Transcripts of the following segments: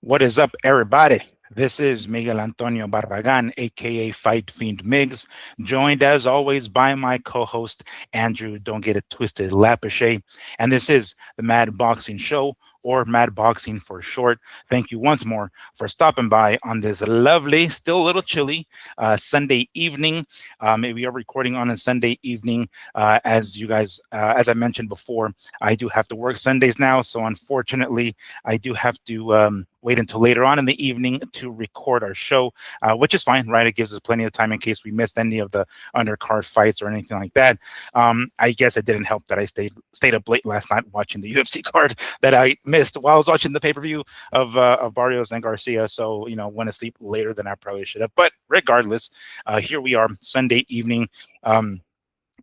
What is up, everybody? This is Miguel Antonio Barragan, aka Fight Fiend Migs, joined as always by my co-host Andrew. Don't get it twisted, Lapachet, and this is the Mad Boxing Show, or Mad Boxing for short. Thank you once more for stopping by on this lovely, still a little chilly Sunday evening. We are recording on a Sunday evening, as you guys, as I mentioned before. I do have to work Sundays now, so unfortunately, I do have to wait until later on in the evening to record our show, which is fine, right? It gives us plenty of time in case we missed any of the undercard fights or anything like that. I guess it didn't help that I stayed up late last night watching the UFC card that I missed while I was watching the pay-per-view of Barrios and Garcia. So, went to sleep later than I probably should have. But regardless, here we are, Sunday evening.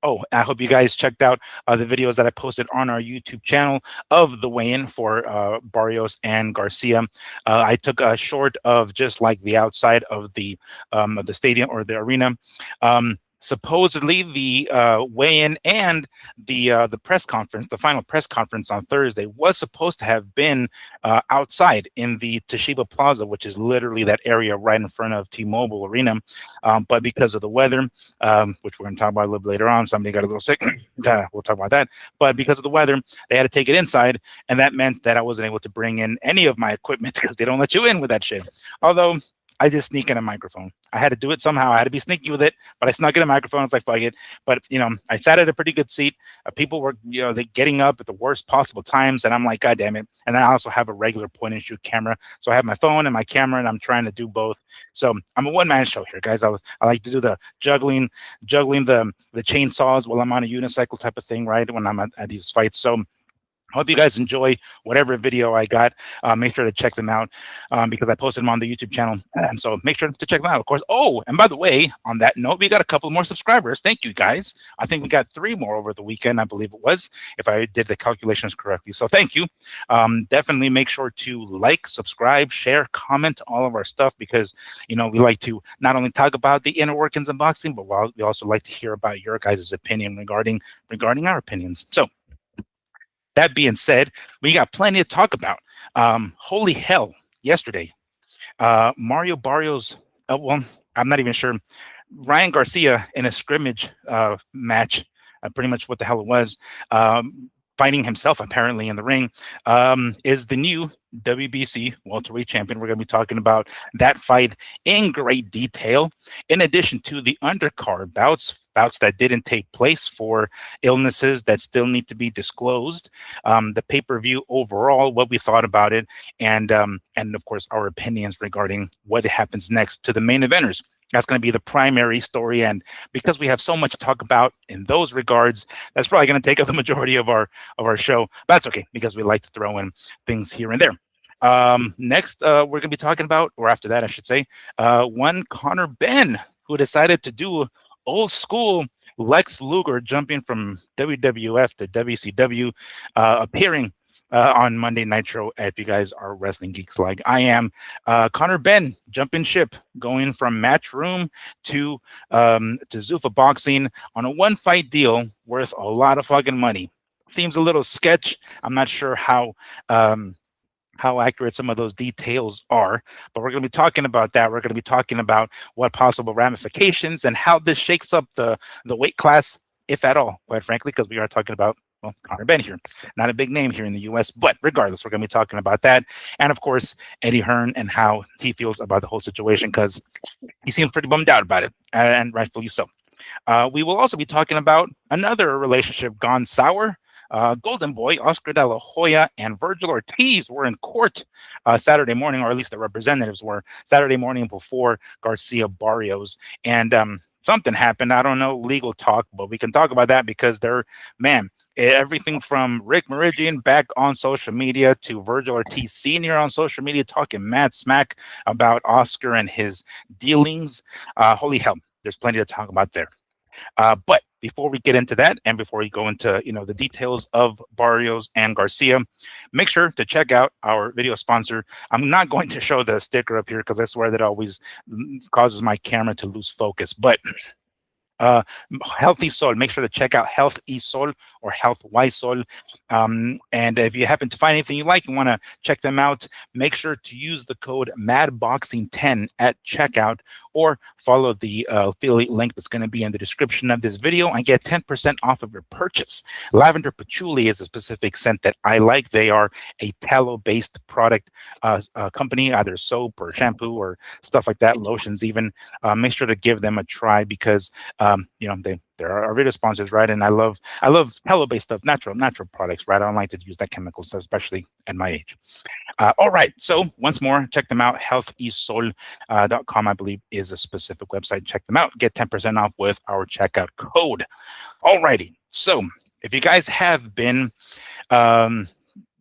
Oh, I hope you guys checked out the videos that I posted on our YouTube channel of the weigh-in for Barrios and Garcia. I took a short of just like the outside of the stadium or the arena. Supposedly, the weigh-in and the press conference, the final press conference on Thursday, was supposed to have been outside in the Toshiba Plaza, which is literally that area right in front of T-Mobile Arena. But because of the weather, which we're going to talk about a little bit later on, somebody got a little sick. We'll talk about that. But because of the weather, they had to take it inside, and that meant that I wasn't able to bring in any of my equipment because they don't let you in with that shit. Although I just sneak in a microphone. I had to do it somehow. I had to be sneaky with it, but I snuck in a microphone. I was like, fuck it. But, I sat at a pretty good seat. People were, they getting up at the worst possible times. And I'm like, God damn it. And I also have a regular point and shoot camera. So I have my phone and my camera, and I'm trying to do both. So I'm a one-man show here, guys. I like to do the juggling the chainsaws while I'm on a unicycle type of thing, right? When I'm at these fights. So I hope you guys enjoy whatever video I got. Make sure to check them out because I posted them on the YouTube channel. And so make sure to check them out, of course. Oh, and by the way, on that note, we got a couple more subscribers. Thank you, guys. I think we got 3 more over the weekend, I believe it was, if I did the calculations correctly. So thank you. Definitely make sure to like, subscribe, share, comment all of our stuff because, we like to not only talk about the inner workings of boxing, but we also like to hear about your guys' opinion regarding our opinions. So, that being said, we got plenty to talk about. Holy hell, yesterday, Mario Barrios, well, I'm not even sure, Ryan Garcia in a scrimmage match, pretty much what the hell it was, fighting himself apparently in the ring, is the new WBC welterweight champion. We're going to be talking about that fight in great detail, in addition to the undercard bouts that didn't take place for illnesses that still need to be disclosed, the pay-per-view overall, what we thought about it, and of course our opinions regarding what happens next to the main eventers. That's going to be the primary story, and because we have so much to talk about in those regards, that's probably going to take up the majority of our show. But that's okay because we like to throw in things here and there. Next, we're going to be talking about, or after that, I should say, one Conor Benn, who decided to do old school Lex Luger, jumping from WWF to WCW, appearing on Monday Nitro. If you guys are wrestling geeks like I am, Conor Benn jumping ship, going from Matchroom to Zuffa Boxing on a 1-fight deal worth a lot of fucking money. Seems a little sketch. I'm not sure how accurate some of those details are, but we're going to be talking about that. We're going to be talking about what possible ramifications and how this shakes up the weight class, if at all, quite frankly, because we are talking about, well, Conor Benn here. Not a big name here in the U.S., but regardless, we're going to be talking about that. And of course, Eddie Hearn and how he feels about the whole situation, because he seems pretty bummed out about it, and rightfully so. We will also be talking about another relationship gone sour. Golden Boy, Oscar De La Hoya, and Vergil Ortiz were in court Saturday morning, or at least the representatives were Saturday morning before Garcia Barrios. And something happened. I don't know legal talk, but we can talk about that because everything from Rick Meridian back on social media to Vergil Ortiz Sr. on social media talking mad smack about Oscar and his dealings. Holy hell, there's plenty to talk about there. But before we get into that, and before we go into the details of Barrios and Garcia, make sure to check out our video sponsor. I'm not going to show the sticker up here because I swear that always causes my camera to lose focus. But uh, Healthy Sol. Make sure to check out Healthy Sol or Health Y Sol. And if you happen to find anything you like, you want to check them out, make sure to use the code MADBoxing10 at checkout, or follow the affiliate link that's going to be in the description of this video and get 10% off of your purchase. Lavender patchouli is a specific scent that I like. They are a tallow-based product company, either soap or shampoo or stuff like that, lotions even. Make sure to give them a try because they're our video sponsors, right? And I love tallow-based stuff, natural products, right? I don't like to use that chemical stuff, especially at my age. All right. So once more, check them out. Healthysol.com, I believe, is a specific website. Check them out. Get 10% off with our checkout code. All righty. So if you guys have been um,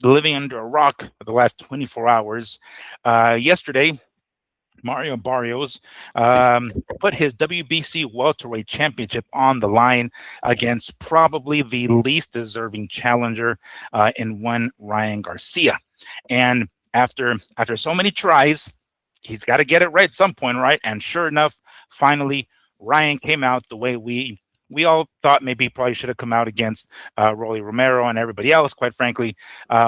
living under a rock for the last 24 hours, yesterday, Mario Barrios put his WBC welterweight championship on the line against probably the least deserving challenger in one Ryan Garcia. And after so many tries, he's got to get it right at some point, right? And sure enough, finally, Ryan came out the way we all thought maybe he probably should have come out against Rolly Romero and everybody else. Quite frankly,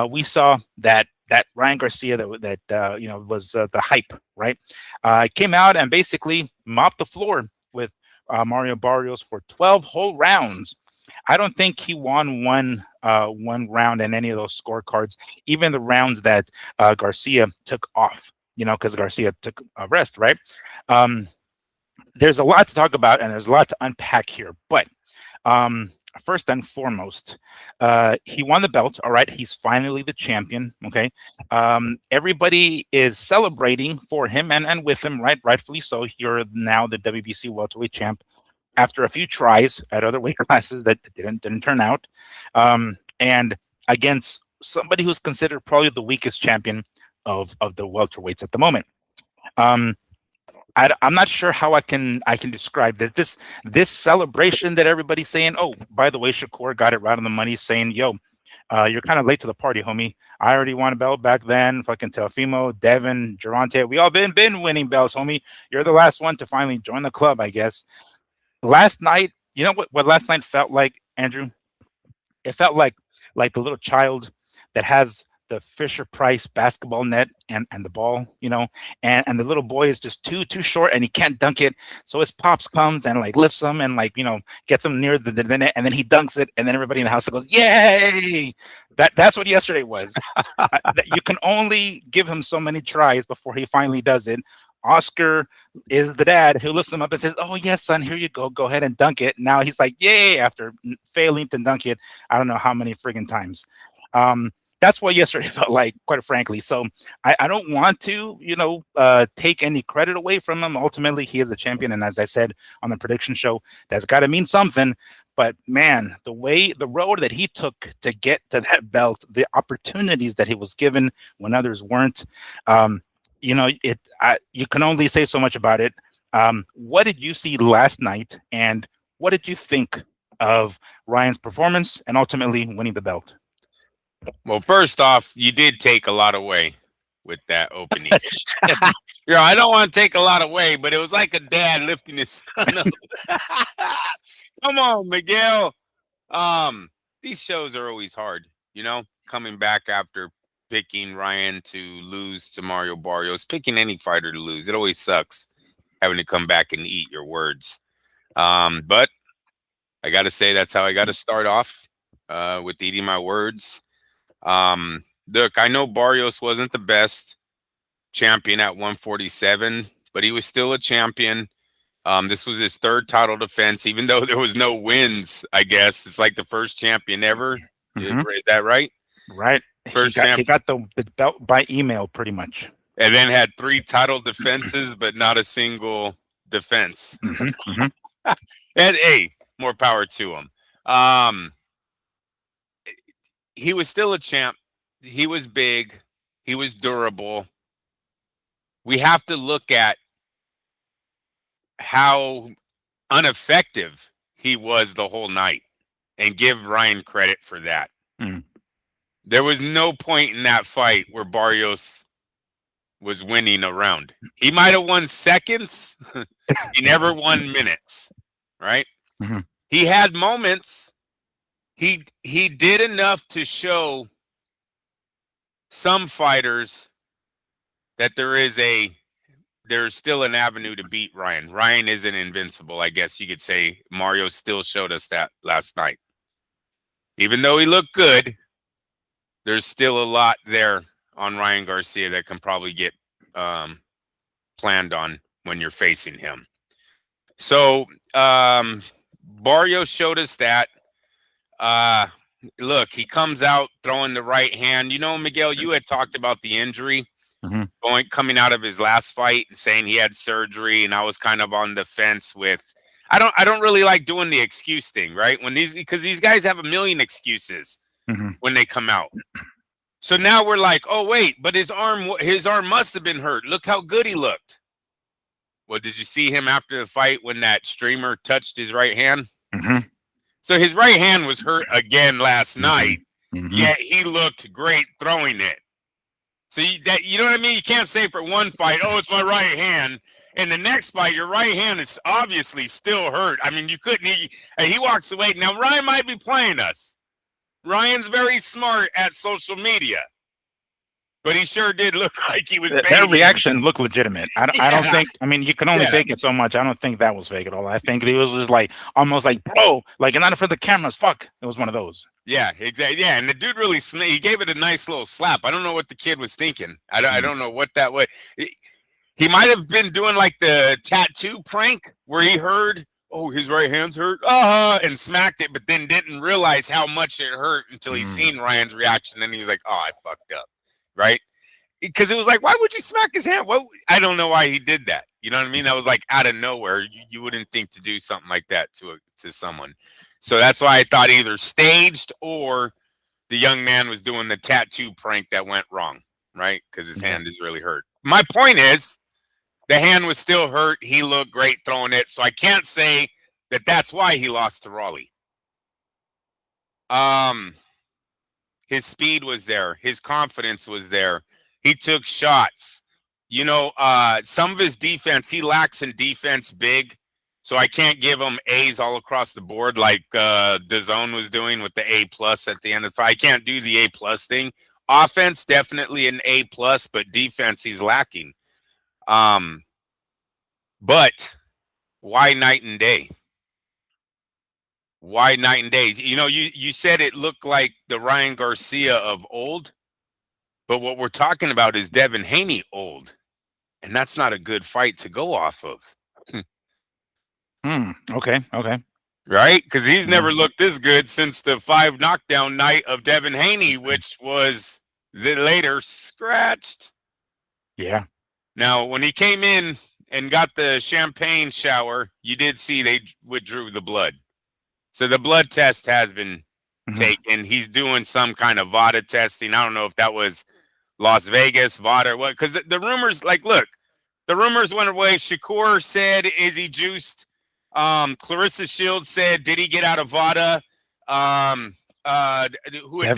we saw that Ryan Garcia that was the hype, right? Came out and basically mopped the floor with Mario Barrios for 12 whole rounds. I don't think he won one round in any of those scorecards, even the rounds that Garcia took off. Because Garcia took a rest, right? There's a lot to talk about and there's a lot to unpack here, but first and foremost, he won the belt. All right, he's finally the champion. Okay, everybody is celebrating for him and with him, right? Rightfully so. You're now the WBC welterweight champ after a few tries at other weight classes that didn't turn out, and against somebody who's considered probably the weakest champion of the welterweights at the moment. I'm not sure how I can describe this celebration that everybody's saying. Oh, by the way, Shakur got it right on the money, saying, "Yo, you're kind of late to the party, homie. I already won a belt back then. Fucking Teofimo, Devin, Durante, we all been winning belts, homie. You're the last one to finally join the club, I guess." Last night, you know what last night felt like, Andrew? It felt like the little child that has the Fisher Price basketball net and the ball, and the little boy is just too short and he can't dunk it. So his pops comes and like lifts him and gets him near the net, and then he dunks it, and then everybody in the house goes, "Yay!" That's what yesterday was. You can only give him so many tries before he finally does it. Oscar is the dad who lifts him up and says, "Oh yes, son, here you go. Go ahead and dunk it." Now he's like, "Yay!" After failing to dunk it, I don't know how many friggin' times. That's what yesterday felt like, quite frankly. So I don't want to, take any credit away from him. Ultimately, he is a champion, and as I said on the prediction show, that's got to mean something. But man, the road that he took to get to that belt, the opportunities that he was given when others weren't, you can only say so much about it. What did you see last night, and what did you think of Ryan's performance and ultimately winning the belt? Well, first off, you did take a lot away with that opening. I don't want to take a lot away, but it was like a dad lifting his son up. Come on, Miguel. These shows are always hard, coming back after picking Ryan to lose to Mario Barrios, picking any fighter to lose. It always sucks having to come back and eat your words. But I got to say that's how I got to start off with eating my words. Look, I know Barrios wasn't the best champion at 147, but he was still a champion. This was his third title defense, even though there was no wins, I guess. It's like the first champion ever. Mm-hmm. Is that right? Right. He got the belt by email, pretty much. And then had 3 title defenses, but not a single defense. Mm-hmm. Mm-hmm. And hey, more power to him. He was still a champ. He was big. He was durable. We have to look at how ineffective he was the whole night and give Ryan credit for that. Mm. There was no point in that fight where Barrios was winning a round. He might have won seconds. He never won minutes, right? Mm-hmm. He had moments. He did enough to show some fighters that there's still an avenue to beat Ryan. Ryan isn't invincible, I guess you could say. Mario still showed us that last night. Even though he looked good, there's still a lot there on Ryan Garcia that can probably get planned on when you're facing him. So Barrios showed us that. Uh, Look, he comes out throwing the right hand. You know, Miguel, you had talked about the injury Mm-hmm. coming out of his last fight and saying he had surgery, and I was kind of on the fence with. I don't really like doing the excuse thing, right? Because these guys have a million excuses Mm-hmm. when they come out. So now we're like, oh wait, but his arm must have been hurt. Look how good he looked. Well, did you see him after the fight when that streamer touched his right hand? Mm-hmm. So his right hand was hurt again last Mm-hmm. night, Mm-hmm. yet he looked great throwing it. So you know what I mean? You can't say for one fight, oh, it's my right hand. And the next fight, your right hand is obviously still hurt. I mean, you couldn't. He walks away. Now, Ryan might be playing us. Ryan's very smart at social media. But he sure did look like he was Their reaction looked legitimate. I don't think. I mean, you can only Yeah. fake it so much. I don't think that was fake at all. I think it was just like almost like, bro, like not in front of the cameras. Fuck. It was one of those. Yeah, exactly. Yeah, and the dude really he gave it a nice little slap. I don't know what the kid was thinking. I don't know what that was. He might have been doing like the tattoo prank where he heard, oh, his right hand's hurt, and smacked it, but then didn't realize how much it hurt until he seen Ryan's reaction. And he was like, oh, I fucked up, right? Because it was like, why would you smack his hand? Well, I don't know why he did that. You know what I mean? That was like out of nowhere. You wouldn't think to do something like that to someone. So that's why I thought either staged or the young man was doing the tattoo prank that went wrong, right? Because his hand is really hurt. My point is, the hand was still hurt. He looked great throwing it. So I can't say that that's why he lost to Raleigh. His speed was there. His confidence was there. He took shots. You know, some of his defense, he lacks in defense big. So I can't give him A's all across the board like DAZN was doing with the A plus at the end of the fight. I can't do the A plus thing. Offense, definitely an A plus, but defense, he's lacking. But why night and day? Why night and day? You know, you said it looked like the Ryan Garcia of old, but what we're talking about is Devin Haney old, and that's not a good fight to go off of. Okay. Right? Because he's never looked this good since the 5 knockdown night of Devin Haney, which was later scratched. Yeah. Now, when he came in and got the champagne shower, you did see they withdrew the blood. So the blood test has been taken. He's doing some kind of VADA testing. I don't know if that was Las Vegas, VADA, or what. Because the rumors, like, look, the rumors went away. Shakur said, is he juiced? Clarissa Shields said, did he get out of VADA? Devin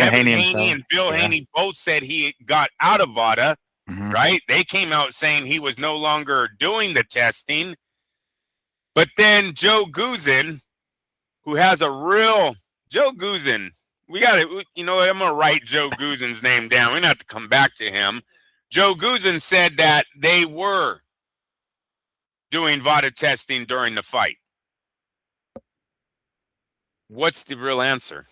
Haney and Bill Haney both said he got out of VADA, right? They came out saying he was no longer doing the testing. But then Joe Guzin, who has a real Joe Guzin, we got to, you know what? I'm going to write Joe Guzin's name down. We're going to have to come back to him. Joe Guzin said that they were doing VADA testing during the fight. What's the real answer?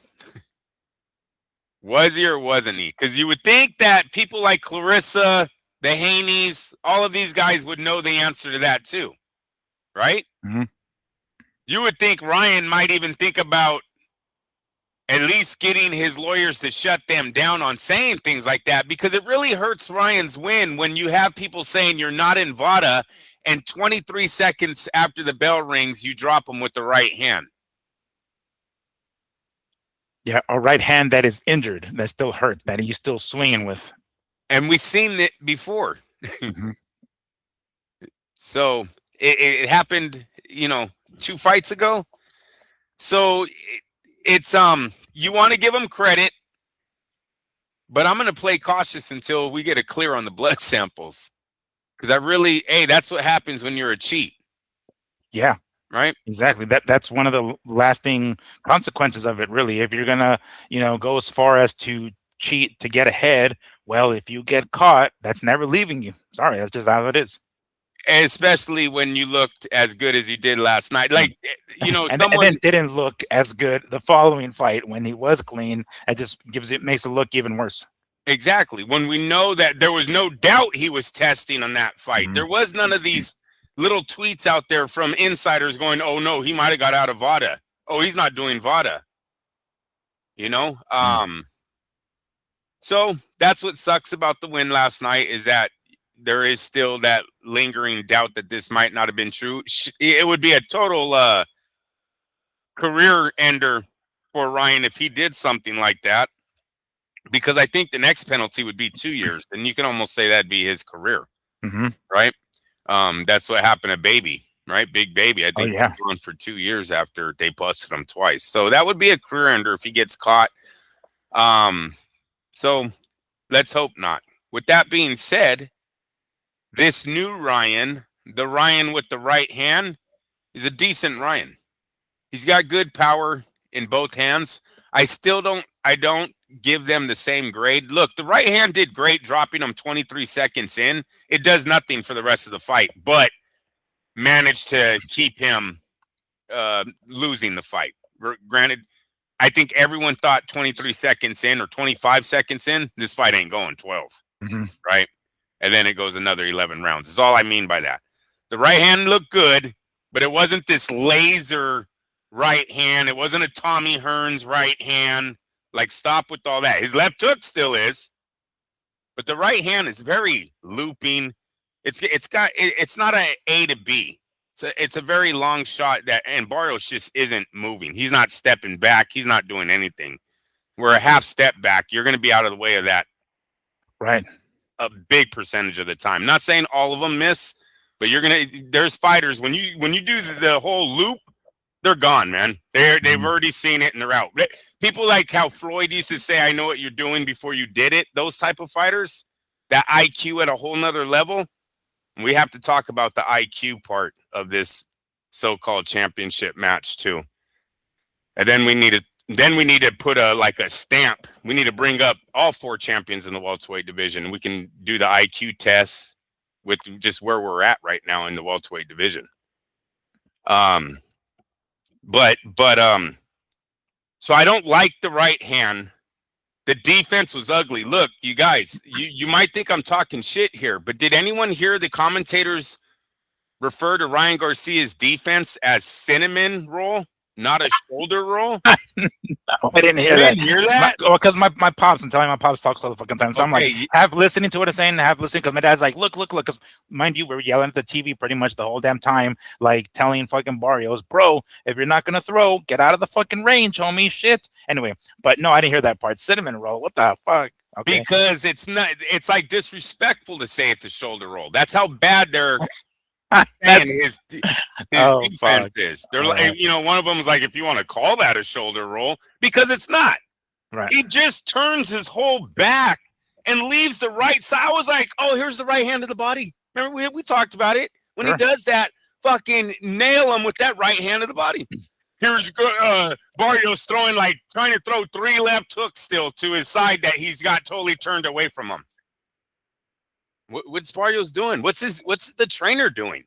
Was he or wasn't he? Because you would think that people like Clarissa, the Haneys, all of these guys would know the answer to that too, right? You would think Ryan might even think about at least getting his lawyers to shut them down on saying things like that, because it really hurts Ryan's win when you have people saying you're not in VADA and 23 seconds after the bell rings, you drop them with the right hand. Yeah, a right hand that is injured, that still hurts, that he's still swinging with. And we've seen it before. So it happened, 2 fights ago. So it's you want to give him credit, but I'm going to play cautious until we get a clear on the blood samples. Because that's what happens when you're a cheat. Yeah. right? Exactly. That's one of the lasting consequences of it, really. If you're gonna, go as far as to cheat to get ahead, well, if you get caught, that's never leaving you. Sorry, that's just how it is. Especially when you looked as good as you did last night. Mm. Like, And someone then didn't look as good the following fight when he was clean. It just makes it look even worse. exactly when we know that there was no doubt he was testing on that fight. Mhm. There was none of these little tweets out there from insiders going, "Oh no, he might have got out of VADA. Oh, he's not doing VADA." You know, Mm. so that's what sucks about the win last night is that there is still that lingering doubt that this might not have been true. It would be a total career ender for Ryan if he did something like that, because I think the next penalty would be 2 years, and you can almost say that'd be his career, Mm-hmm. right? That's what happened to Baby, right? Big Baby. I Oh think yeah. he's gone for 2 years after they busted him twice. So that would be a career ender if he gets caught. So let's hope not. With that being said, this new Ryan, the Ryan with the right hand, is a decent Ryan. He's got good power in both hands. I don't give them the same grade. Look, the right hand did great dropping him 23 seconds in. It does nothing for the rest of the fight, but managed to keep him losing the fight. Granted, I think everyone thought 23 seconds in or 25 seconds in, this fight ain't going 12, Mm-hmm. right? And then it goes another 11 rounds. Is all I mean by that. The right hand looked good, but it wasn't this laser right hand. It wasn't a Tommy Hearns right hand. Like, stop with all that. His left hook still is, but the right hand is very looping. It's not a to B. It's a very long shot that, and Barrios just isn't moving. He's not stepping back. He's not doing anything. We're a half step back. You're going to be out of the way of that Right. a big percentage of the time. Not saying all of them miss, but there's fighters when you do the whole loop, they're gone, man. They've already seen it and they're out. People like how Floyd used to say, "I know what you're doing before you did it." Those type of fighters, that IQ at a whole nother level. We have to talk about the IQ part of this so-called championship match too. And then we need to put a stamp. We need to bring up all four champions in the welterweight division. We can do the IQ test with just where we're at right now in the welterweight division. But so I don't like the right hand. The defense was ugly. Look, you guys, you might think I'm talking shit here, but did anyone hear the commentators refer to Ryan Garcia's defense as cinnamon roll, not a shoulder roll? No, I didn't hear You that. didn't hear that? Because my pops, I'm telling you, my pops talks all the fucking time. So I'm like, Okay, half listening to what I'm saying, half listening, because my dad's like, look. Because mind you, we're yelling at the TV pretty much the whole damn time, like telling fucking Barrios, bro, if you're not going to throw, get out of the fucking range, homie. Shit. Anyway, but no, I didn't hear that part. Cinnamon roll. What the fuck? Okay. because it's like disrespectful to say it's a shoulder roll. That's how bad they're saying That's, his oh, defense fuck. is. They're All like, right. one of them is like, if you want to call that a shoulder roll, because it's not. Right. He just turns his whole back and leaves the right side. I was like, oh, here's the right hand of the body. Remember, we talked about it. When Sure. he does that, fucking nail him with that right hand of the body. Here's Barrios trying to throw 3 left hooks still to his side that he's got totally turned away from him. What's Barrios doing? What's the trainer doing?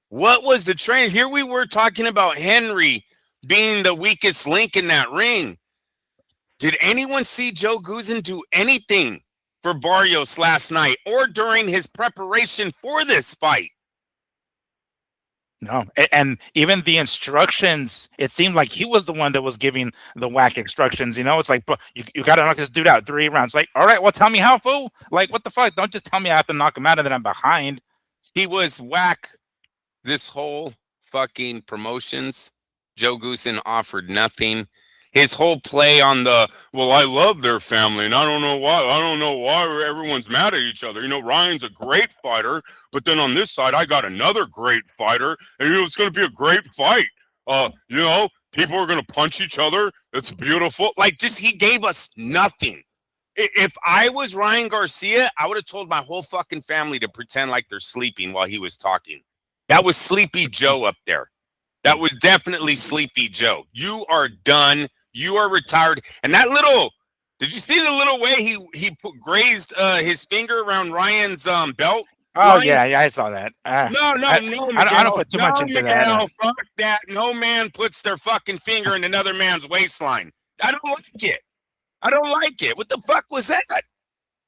What was the trainer? Here we were talking about Henry being the weakest link in that ring. Did anyone see Joe Guzan do anything for Barrios last night or during his preparation for this fight? No, and even the instructions, it seemed like he was the one that was giving the whack instructions. It's like, bro, you got to knock this dude out 3 rounds. Like, all right, well, tell me how, fool. Like, what the fuck? Don't just tell me I have to knock him out and then I'm behind. He was whack this whole fucking promotions. Joe Goosen offered nothing. His whole play on I love their family, and I don't know why everyone's mad at each other. Ryan's a great fighter, but then on this side, I got another great fighter, and it's going to be a great fight. People are going to punch each other. It's beautiful. He gave us nothing. If I was Ryan Garcia, I would have told my whole fucking family to pretend like they're sleeping while he was talking. That was Sleepy Joe up there. That was definitely Sleepy Joe. You are done. You are retired. And that little, did you see the little way he grazed his finger around Ryan's belt Oh line? yeah, I saw that. No, no, I, no, I don't Miguel. put too No, much into that. Miguel. Fuck that. No man puts their fucking finger in another man's waistline. I don't like it. I don't like it. What the fuck was that?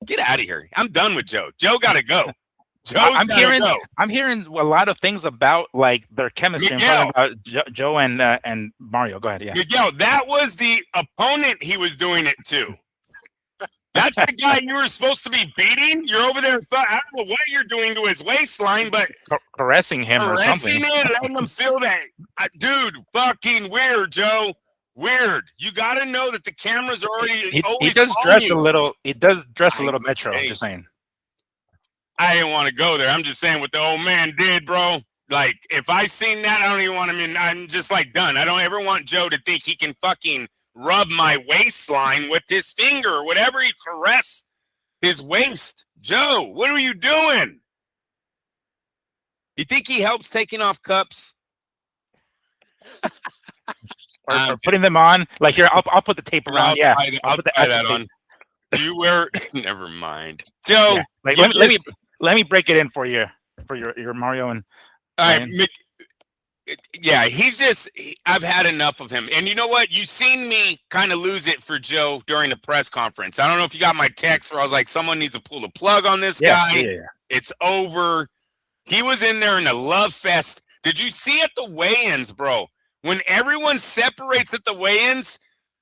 Get out of here. I'm done with Joe. Joe got to go. Joe's got to go. I'm hearing a lot of things about like their chemistry. Miguel. I'm talking about Joe and Mario. Go ahead. Yeah. Miguel, that was the opponent he was doing it to. That's the guy you were supposed to be beating. You're over there. I don't know what you're doing to his waistline, but caressing him or something. Letting him feel that. Dude, fucking weird, Joe. Weird. You got to know that the cameras are already. He does dress a little. He does dress a little metro. Just saying. I didn't want to go there. I'm just saying what the old man did, bro. Like, if I seen that, I don't even want him in. I'm just like done. I don't ever want Joe to think he can fucking rub my waistline with his finger or whatever he caress his waist. Joe, what are you doing? You think he helps taking off cups? or putting them on? Like here, I'll put the tape around. Yeah, I'll put that on. You wear. Never mind, Joe. Yeah. Like, let me break it in for you, for your Mario and. All right, yeah, I've had enough of him. And you know what? You seen me kind of lose it for Joe during the press conference. I don't know if you got my text where I was like, someone needs to pull the plug on this guy. Yeah. It's over. He was in there in a love fest. Did you see at the weigh-ins, bro? When everyone separates at the weigh-ins,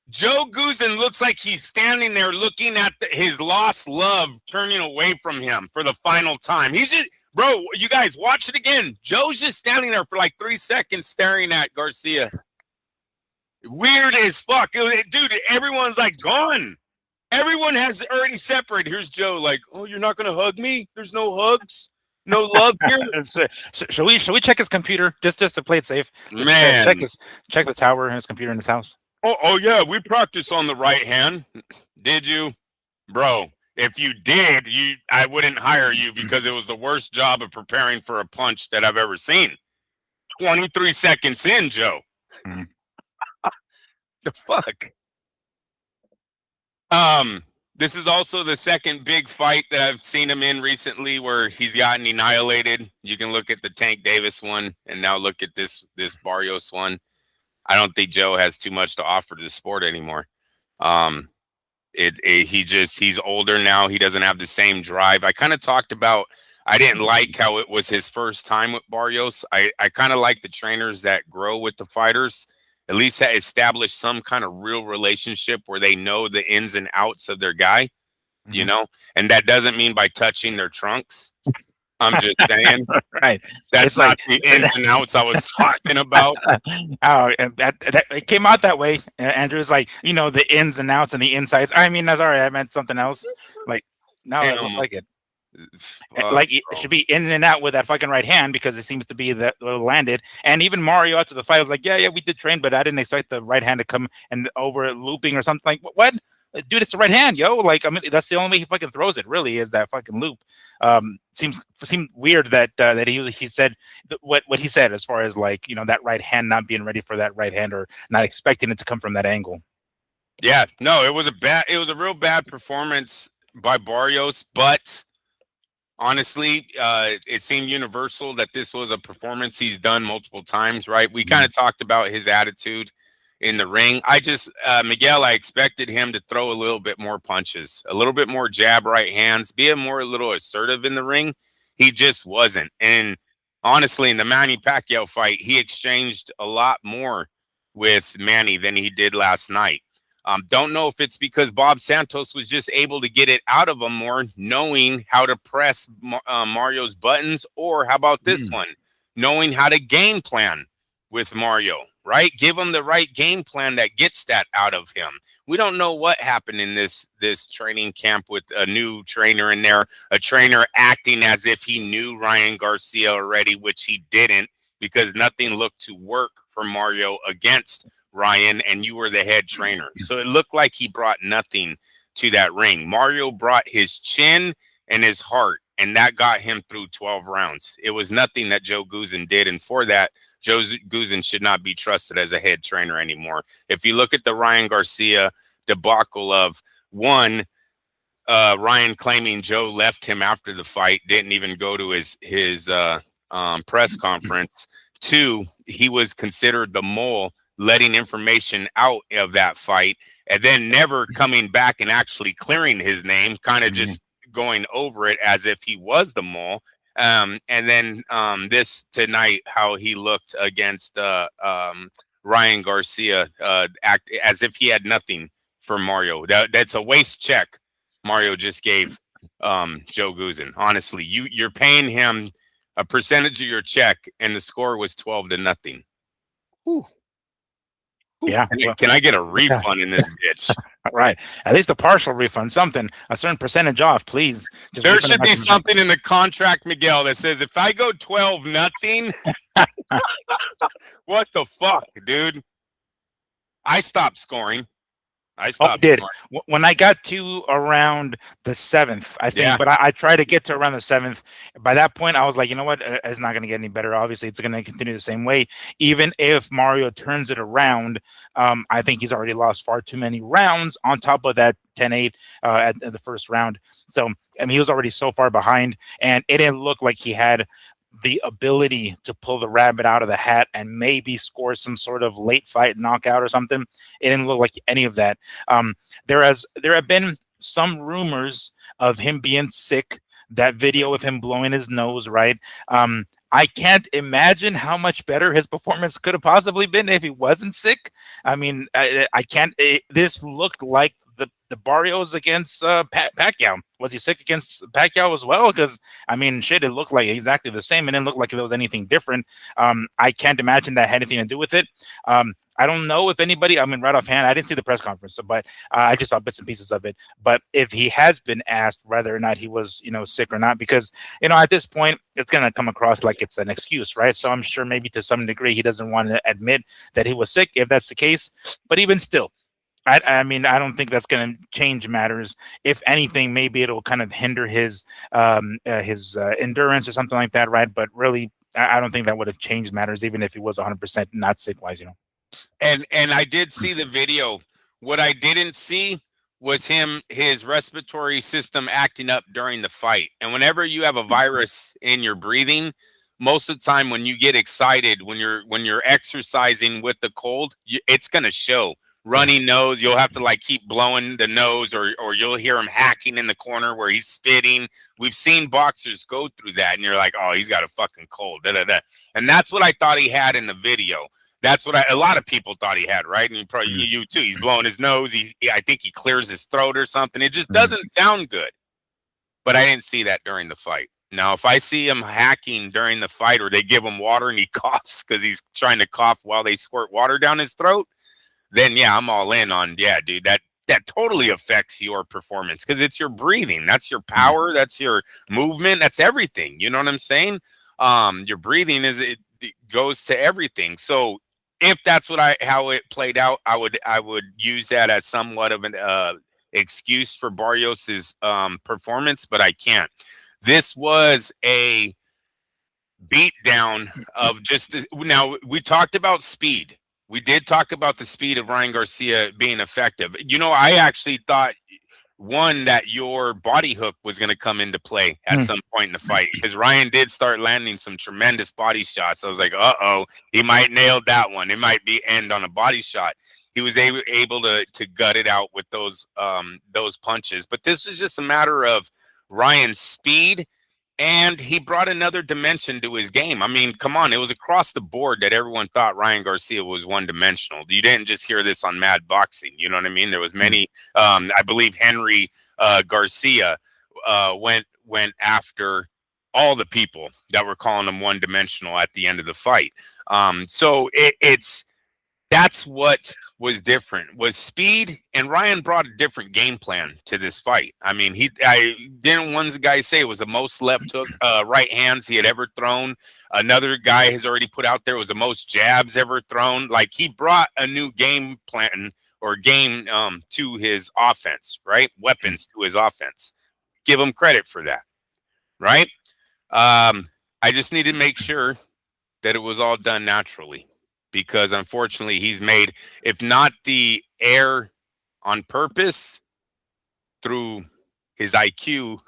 Joe Guzan looks like he's standing there looking at his lost love turning away from him for the final time. He's just... Bro, you guys, watch it again. Joe's just standing there for like 3 seconds staring at Garcia. Weird as fuck. Dude, everyone's like gone. Everyone has already separated. Here's Joe like, oh, you're not going to hug me? There's no hugs? No love here? Shall we check his computer just to play it safe? Man. Check the tower in his computer in his house. Oh, yeah, we practice on the right hand. Did you? Bro. If you did, I wouldn't hire you because it was the worst job of preparing for a punch that I've ever seen. 23 seconds in, Joe. The fuck? This is also the second big fight that I've seen him in recently where he's gotten annihilated. You can look at the Tank Davis one and now look at this Barrios one. I don't think Joe has too much to offer to the sport anymore. He's older now. He doesn't have the same drive. I kind of talked about, I didn't like how it was his first time with Barrios. I kind of like the trainers that grow with the fighters, at least that establish some kind of real relationship where they know the ins and outs of their guy, you know, and that doesn't mean by touching their trunks. I'm just saying, right? That's not the ins and outs I was talking about. Oh, and that it came out that way. Andrew's like, you know, the ins and outs and the insides. I mean, sorry, I meant something else. Like, no, it looks like it. Like it should be in and out with that fucking right hand because it seems to be that landed. And even Mario after the fight was like, yeah, we did train, but I didn't expect the right hand to come and over looping or something. Like what? Dude, it's the right hand, yo. Like, I mean, that's the only way he fucking throws it. Really, is that fucking loop. Seemed weird that he said what he said as far as like, you know, that right hand not being ready for that right hand or not expecting it to come from that angle. Yeah, no, it was a real bad performance by Barrios, but honestly, it seemed universal that this was a performance he's done multiple times. Right? We kind of talked about his attitude in the ring. Miguel, I expected him to throw a little bit more punches, a little bit more jab right hands, be a little assertive in the ring. He just wasn't. And honestly, in the Manny Pacquiao fight, he exchanged a lot more with Manny than he did last night. Don't know if it's because Bob Santos was just able to get it out of him more, knowing how to press Mario's buttons, or how about this one, knowing how to game plan with Mario. Right? Give him the right game plan that gets that out of him. We don't know what happened in this training camp with a new trainer in there, a trainer acting as if he knew Ryan Garcia already, which he didn't, because nothing looked to work for Mario against Ryan, and you were the head trainer. So it looked like he brought nothing to that ring. Mario brought his chin and his heart and that got him through 12 rounds. It was nothing that Joe Guzan did, and for that, Joe Guzan should not be trusted as a head trainer anymore. If you look at the Ryan Garcia debacle of one, Ryan claiming Joe left him after the fight, didn't even go to his press conference. Two, he was considered the mole, letting information out of that fight, and then never coming back and actually clearing his name, kind of Mhm. just going over it as if he was the mole. And then this tonight, how he looked against Ryan Garcia, act as if he had nothing for Mario. That's a waste check Mario just gave Joe Guzan. Honestly, you're paying him a percentage of your check, and the score was 12-0. Whew. Whew. Yeah. Can I, Well, can I get a yeah. refund in this bitch? Right. At least a partial refund, something, a certain percentage off, please. Just There refund it should back be to me. something in the contract, Miguel, that says if I go 12-0, what the fuck, dude? I stopped scoring. I Oh, I stopped did. scoring. When I got to around the seventh, I think, Yeah. but I tried to get to around the seventh. By that point, I was like, you know what? It's not going to get any better. Obviously, it's going to continue the same way. Even if Mario turns it around, I think he's already lost far too many rounds on top of that 10-8 at the first round. So, I mean, he was already so far behind, and it didn't look like he had the ability to pull the rabbit out of the hat and maybe score some sort of late fight knockout or something. It didn't look like any of that. There have been some rumors of him being sick. That video of him blowing his nose, right? I can't imagine how much better his performance could have possibly been if he wasn't sick. I mean, I can't. This looked like the Barrios against Pacquiao. Was he sick against Pacquiao as well? Because I mean, shit, it looked like exactly the same. It didn't look like there was anything different. I can't imagine that had anything to do with it. I don't know if anybody, I mean, right offhand, I didn't see the press conference, but I just saw bits and pieces of it. But if he has been asked whether or not he was, sick or not, because, at this point, it's going to come across like it's an excuse, right? So I'm sure maybe to some degree he doesn't want to admit that he was sick if that's the case. But even still, I mean, I don't think that's going to change matters. If anything, maybe it'll kind of hinder his endurance or something like that, right? But really, I don't think that would have changed matters, even if he was 100% not sick wise. And I did see the video. What I didn't see was his respiratory system acting up during the fight. And whenever you have a virus in your breathing, most of the time when you get excited, when you're exercising with the cold, it's gonna show. Yeah. Runny nose, you'll have to like keep blowing the nose, or you'll hear him hacking in the corner where he's spitting. We've seen boxers go through that, and you're like, oh, he's got a fucking cold. Da, da, da. And that's what I thought he had in the video. That's what a lot of people thought he had, right? And probably Mm, you too. He's blowing his nose. I think he clears his throat or something. It just mm, doesn't sound good. But I didn't see that during the fight. Now, if I see him hacking during the fight, or they give him water and he coughs because he's trying to cough while they squirt water down his throat, then yeah, I'm all in on, yeah, dude, that totally affects your performance because it's your breathing. That's your mm, power. That's your movement. That's everything. You know what I'm saying? Your breathing it goes to everything. So if that's how it played out, I would use that as somewhat of an excuse for Barrios's performance, but I can't. This was a beat down of just now we talked about speed. We did talk about the speed of Ryan Garcia being effective. I actually thought one that your body hook was going to come into play at mm, some point in the fight because Ryan did start landing some tremendous body shots. I was like, uh-oh, he might nail that one. It might be end on a body shot. He was able to gut it out with those punches. But this was just a matter of Ryan's speed, and he brought another dimension to his game. I mean, come on, it was across the board that everyone thought Ryan Garcia was one-dimensional. You didn't just hear this on Mad Boxing. You know what I mean? There was mm. many. I believe Henry Garcia went after all the people that were calling him one-dimensional at the end of the fight. So it's that's what was different was speed, and Ryan brought a different game plan to this fight. I mean, I didn't one guy say it was the most left hook right hands he had ever thrown. Another guy has already put out there was the most jabs ever thrown. Like, he brought a new game plan or game to his offense, right? Weapons to his offense. Give him credit for that. right? I just need to make sure that it was all done naturally, because unfortunately he's made, if not the air on purpose, through his IQ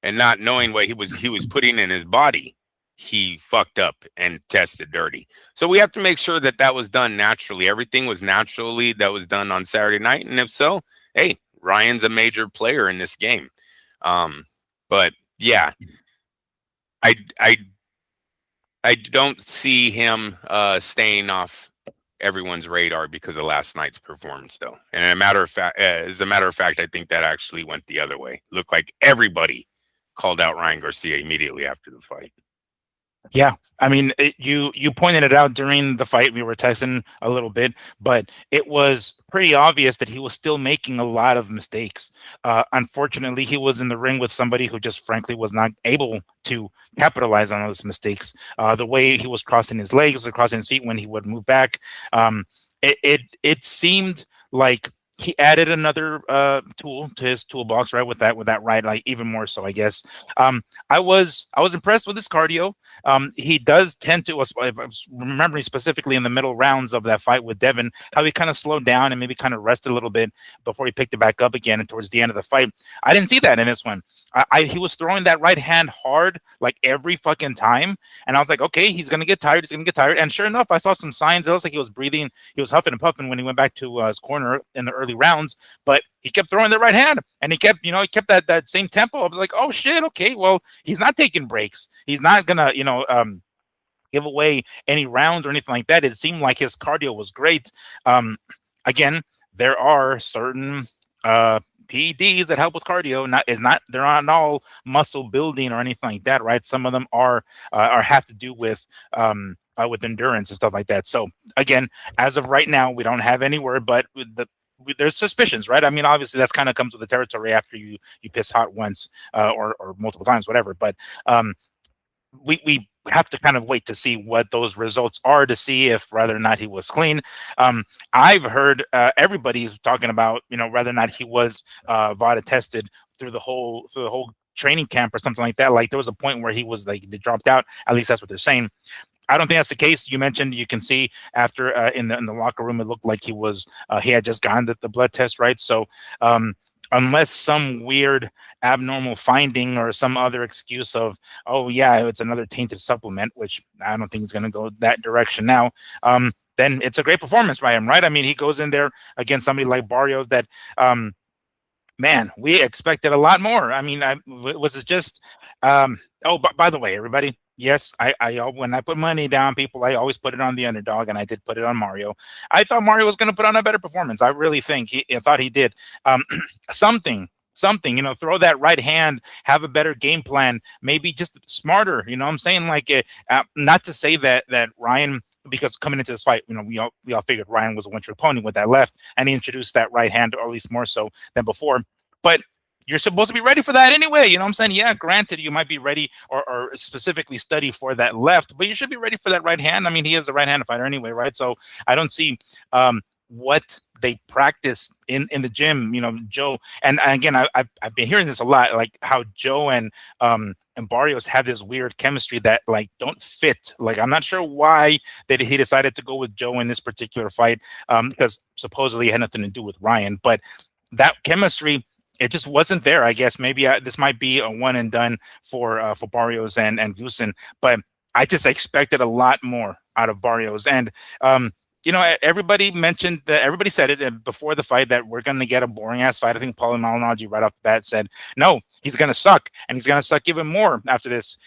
and not knowing what he was putting in his body, he fucked up and tested dirty. So we have to make sure that that was done naturally. Everything was naturally that was done on Saturday night, and if so, hey, Ryan's a major player in this game. Um, but yeah, I I I don't see him staying off everyone's radar because of last night's performance, though. And as a matter of fact, I think that actually went the other way. Looked like everybody called out Ryan Garcia immediately after the fight. Yeah, I mean, you pointed it out during the fight. We were texting a little bit, but it was pretty obvious that he was still making a lot of mistakes. Unfortunately, he was in the ring with somebody who just frankly was not able to capitalize on those mistakes. The way he was crossing his legs or crossing his feet when he would move back, it seemed like he added another tool to his toolbox, right? With that right, like even more so, I guess. I was impressed with his cardio. He does tend to, if I was remembering specifically in the middle rounds of that fight with Devin, how he kind of slowed down and maybe kind of rested a little bit before he picked it back up again. And towards the end of the fight, I didn't see that in this one. He was throwing that right hand hard like every fucking time, and I was like, okay, he's gonna get tired. He's gonna get tired. And sure enough, I saw some signs. It looks like he was breathing. He was huffing and puffing when he went back to his corner in the early rounds, but he kept throwing the right hand, and he kept that same tempo. I was like, oh shit, okay, well, he's not taking breaks. He's not gonna, give away any rounds or anything like that. It seemed like his cardio was great. Um, Again, there are certain PEDs that help with cardio. They're not all muscle building or anything like that, right? Some of them are have to do with endurance and stuff like that. So again, as of right now, we don't have any word, but there's suspicions, right? I mean, obviously that's kind of comes with the territory after you piss hot once or multiple times, whatever. But we have to kind of wait to see what those results are to see if whether or not he was clean. I've heard everybody is talking about whether or not he was VADA tested through the whole training camp or something like that. Like there was a point where he was like they dropped out. At least that's what they're saying. I don't think that's the case. You mentioned you can see after in the locker room, it looked like he had just gotten the blood test, right? So unless some weird abnormal finding or some other excuse of, oh yeah, it's another tainted supplement, which I don't think is going to go that direction now. Then it's a great performance by him, right? I mean, he goes in there against somebody like Barrios that man, we expected a lot more. I mean, was it just? Oh, by the way, everybody, yes, when I put money down, people, I always put it on the underdog, and I did put it on Mario. I thought Mario was going to put on a better performance. I really think I thought he did. Something. Something, throw that right hand, have a better game plan, maybe just smarter. You know what I'm saying? Like, not to say that Ryan, because coming into this fight, we all figured Ryan was a one-trick pony with that left, and he introduced that right hand, or at least more so than before. But you're supposed to be ready for that anyway. You know what I'm saying? Yeah, granted, you might be ready or specifically study for that left, but you should be ready for that right hand. I mean, he is a right-handed fighter anyway, right? So I don't see what they practice in the gym. Joe, and again, I've been hearing this a lot, like how Joe and Barrios have this weird chemistry that like don't fit. Like I'm not sure why that he decided to go with Joe in this particular fight, because supposedly it had nothing to do with Ryan, but that chemistry, it just wasn't there. I guess maybe this might be a one and done for Barrios and Gusin, but I just expected a lot more out of Barrios. And everybody said it before the fight that we're going to get a boring ass fight. I think Paulie Malignaggi right off the bat said, no, he's going to suck, and he's going to suck even more after this.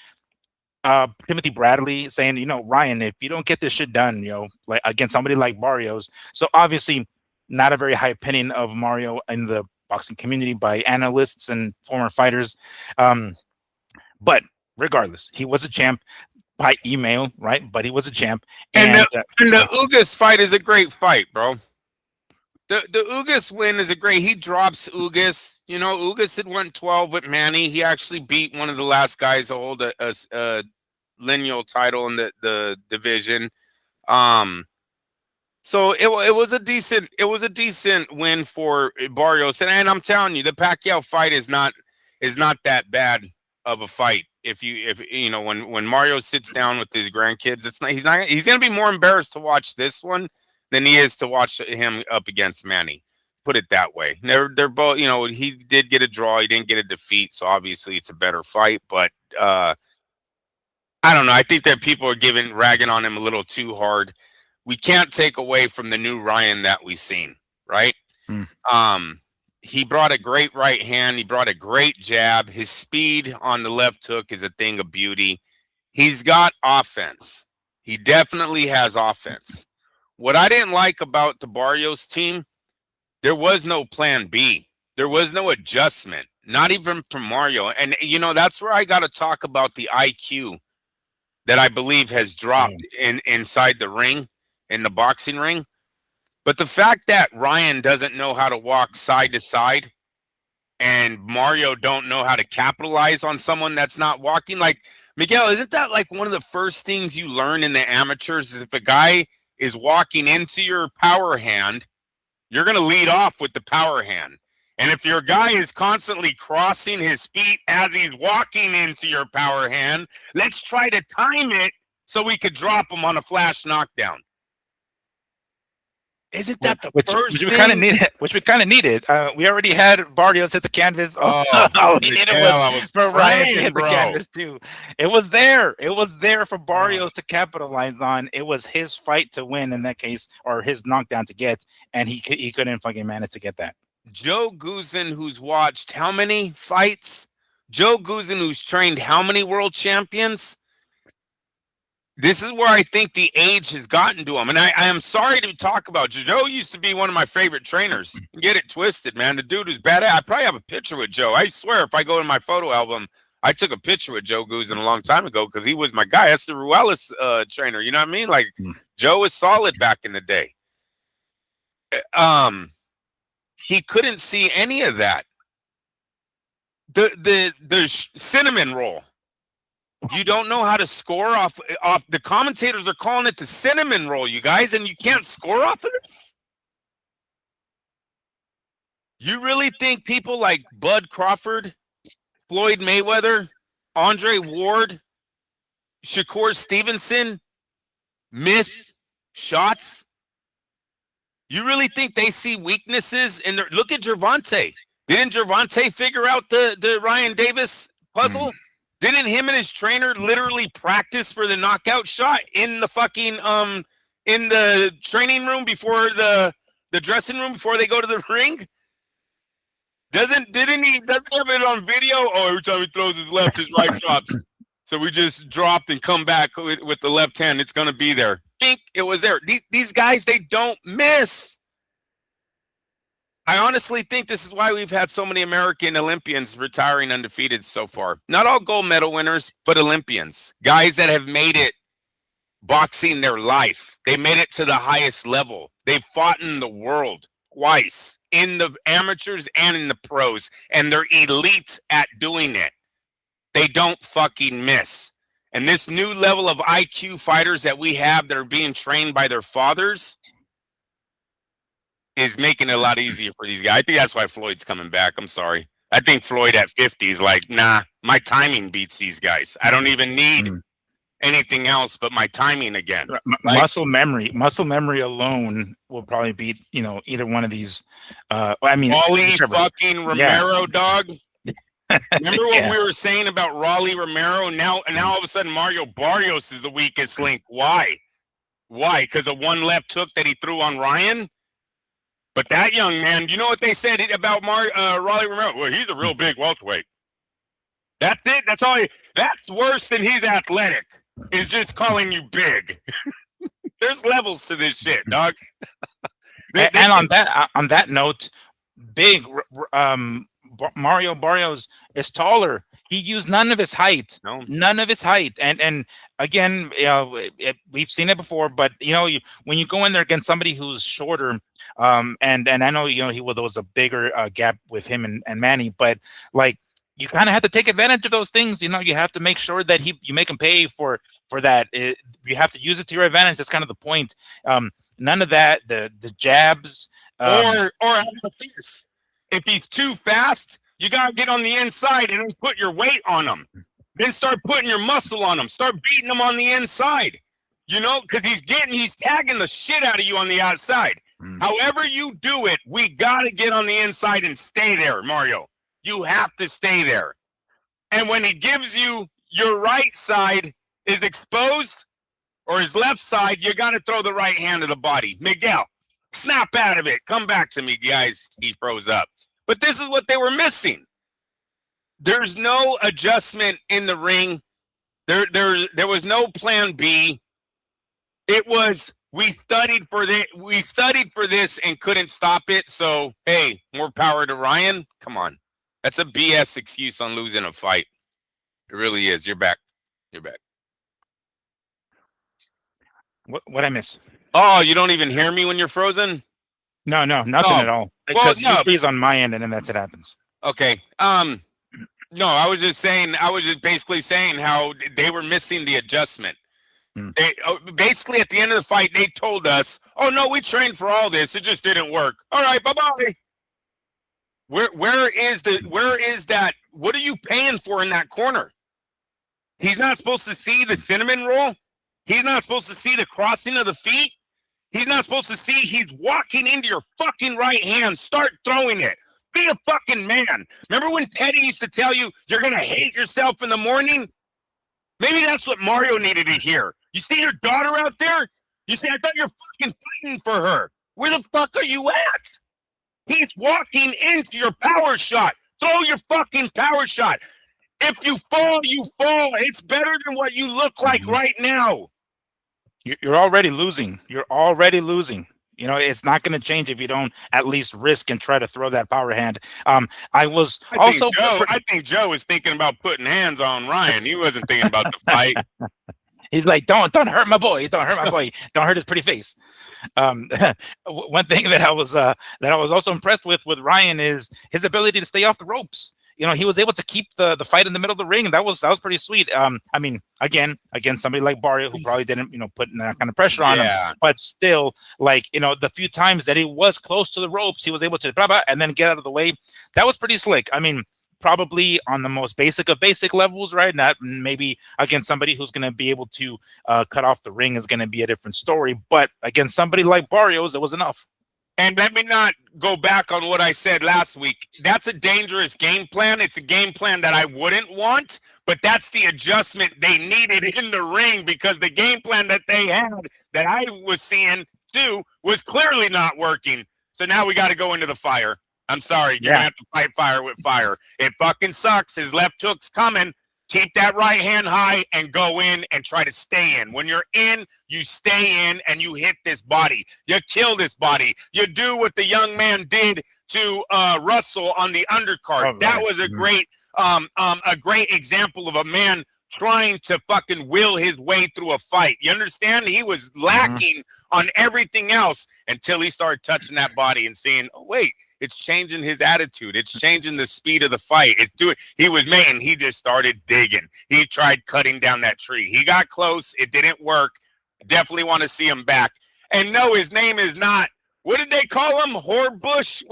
Timothy Bradley saying, Ryan, if you don't get this shit done, like against somebody like Barrios. So obviously not a very high opinion of Mario in the boxing community by analysts and former fighters. But regardless, he was a champ by email, right? But he was a champ. And the Ugas fight is a great fight, bro. The Ugas win is a great. He drops Ugas. Ugas had won 12 with Manny. He actually beat one of the last guys to hold a lineal title in the division. So it was a decent win for Barrios. And I'm telling you, the Pacquiao fight is not that bad of a fight. if you know when Mario sits down with his grandkids, it's not he's going to be more embarrassed to watch this one than he is to watch him up against Manny. Put it that way. They're both, you know, he did get a draw, he didn't get a defeat, so obviously it's a better fight, but I don't know. I think that people are ragging on him a little too hard. We can't take away from the new Ryan that we've seen, right? Mm. He brought a great right hand. He brought a great jab. His speed on the left hook is a thing of beauty. He's got offense. He definitely has offense. What I didn't like about the Barrios team, there was no plan B. There was no adjustment, not even from Mario. And, you know, that's where I got to talk about the IQ that I believe has dropped inside the ring, in the boxing ring. But the fact that Ryan doesn't know how to walk side to side and Mario don't know how to capitalize on someone that's not walking, like, Miguel, isn't that like one of the first things you learn in the amateurs is if a guy is walking into your power hand, you're going to lead off with the power hand. And if your guy is constantly crossing his feet as he's walking into your power hand, let's try to time it so we could drop him on a flash knockdown. Isn't that the first thing? Which we kind of needed. We already had Barrios hit the canvas. Oh, it was for Ryan to hit the canvas too. It was there. It was there for Barrios to capitalize on. It was his fight to win in that case, or his knockdown to get, and he couldn't fucking manage to get that. Joe Guzin, who's watched how many fights? Joe Guzin, who's trained how many world champions? This is where I think the age has gotten to him. And I am sorry to talk about Joe. Used to be one of my favorite trainers. Get it twisted, man. The dude is bad. I probably have a picture with Joe. I swear, if I go in my photo album, I took a picture with Joe Guzin a long time ago because he was my guy. That's the Ruelas trainer. You know what I mean? Like, Joe was solid back in the day. He couldn't see any of that. The cinnamon roll. You don't know how to score off. The commentators are calling it the cinnamon roll, you guys, and you can't score off of this? You really think people like Bud Crawford, Floyd Mayweather, Andre Ward, Shakur Stevenson miss shots? You really think they see weaknesses in their... Look at Gervonta. Didn't Gervonta figure out the Ryan Davis puzzle? Didn't him and his trainer literally practice for the knockout shot in the fucking in the training room before the dressing room before they go to the ring? Doesn't he have it on video? Oh, every time he throws his left, his right drops. So we just dropped and come back with the left hand. It's gonna be there. Think it was there. These guys, they don't miss. I honestly think this is why we've had so many American Olympians retiring undefeated so far. Not all gold medal winners, but Olympians. Guys that have made it boxing their life. They made it to the highest level. They've fought in the world twice, in the amateurs and in the pros, and they're elite at doing it. They don't fucking miss. And this new level of IQ fighters that we have that are being trained by their fathers is making it a lot easier for these guys. I think that's why Floyd's coming back. I'm sorry. I think Floyd at 50 is like, nah, my timing beats these guys. I don't even need anything else but my timing again. Muscle memory alone will probably beat, either one of these. Raleigh fucking Romero, dog. Remember what we were saying about Raleigh Romero? Now all of a sudden Mario Barrios is the weakest link. Why? Because of one left hook that he threw on Ryan? But that young man, you know what they said about Raleigh Romero? Well, he's a real big welterweight. That's it. That's all. That's worse than he's athletic. Is just calling you big. There's levels to this shit, dog. And on that note, big Mario Barrios is taller. He used none of his height. No. None of his height. And again, we've seen it before. But when you go in there against somebody who's shorter, and I know there was a bigger gap with him and Manny, but like you kind of have to take advantage of those things. You have to make sure that you make him pay for that. You have to use it to your advantage. That's kind of the point. None of that. The jabs or if he's too fast, you gotta get on the inside and put your weight on him. Then start putting your muscle on him. Start beating him on the inside. You know, because he's tagging the shit out of you on the outside. However you do it, we got to get on the inside and stay there, Mario. You have to stay there. And when he gives you your right side is exposed or his left side, you got to throw the right hand to the body. Miguel, snap out of it. Come back to me, guys. He froze up. But this is what they were missing. There's no adjustment in the ring. There was no plan B. It was we studied for this and couldn't stop it. So hey, more power to Ryan. Come on, that's a BS excuse on losing a fight. It really is. You're back. You're back. What I miss? Oh, you don't even hear me when you're frozen? No, nothing at all. Because you freeze on my end, and then that's it happens. Okay. No, I was just basically saying how they were missing the adjustment. They basically at the end of the fight, they told us, "Oh no, we trained for all this. It just didn't work. All right, bye bye." Where is that? What are you paying for in that corner? He's not supposed to see the cinnamon roll. He's not supposed to see the crossing of the feet. He's not supposed to see he's walking into your fucking right hand. Start throwing it. Be a fucking man. Remember when Teddy used to tell you you're going to hate yourself in the morning? Maybe that's what Mario needed to hear. You see your daughter out there? You say, I thought you're fucking fighting for her. Where the fuck are you at? He's walking into your power shot. Throw your fucking power shot. If you fall, you fall. It's better than what you look like right now. You're already losing. You're already losing. You know, it's not going to change if you don't at least risk and try to throw that power hand. I think Joe was thinking about putting hands on Ryan. He wasn't thinking about the fight. He's like, don't hurt my boy. Don't hurt my boy. Don't hurt his pretty face. One thing that I was also impressed with Ryan is his ability to stay off the ropes. You know, he was able to keep the fight in the middle of the ring, and that was pretty sweet. I mean, again, somebody like Barrios who probably didn't, put that kind of pressure on him, but still, like, the few times that he was close to the ropes, he was able to blah, blah, and then get out of the way. That was pretty slick. I mean, probably on the most basic of basic levels, right? Not maybe against somebody who's going to be able to cut off the ring is going to be a different story, but against somebody like Barrios, it was enough. And let me not go back on what I said last week. That's a dangerous game plan. It's a game plan that I wouldn't want, but that's the adjustment they needed in the ring because the game plan that they had that I was seeing too was clearly not working. So now we got to go into the fire. I'm sorry. You're going to have to fight fire with fire. It fucking sucks. His left hook's coming. Keep that right hand high and go in and try to stay in. When you're in, you stay in and you hit this body. You kill this body. You do what the young man did to Russell on the undercard. That was a great example of a man trying to fucking will his way through a fight. You understand? He was lacking on everything else until he started touching that body and seeing, oh, wait. It's changing his attitude. It's changing the speed of the fight. He just started digging. He tried cutting down that tree. He got close. It didn't work. Definitely want to see him back. And no, his name is not, what did they call him? Horbush?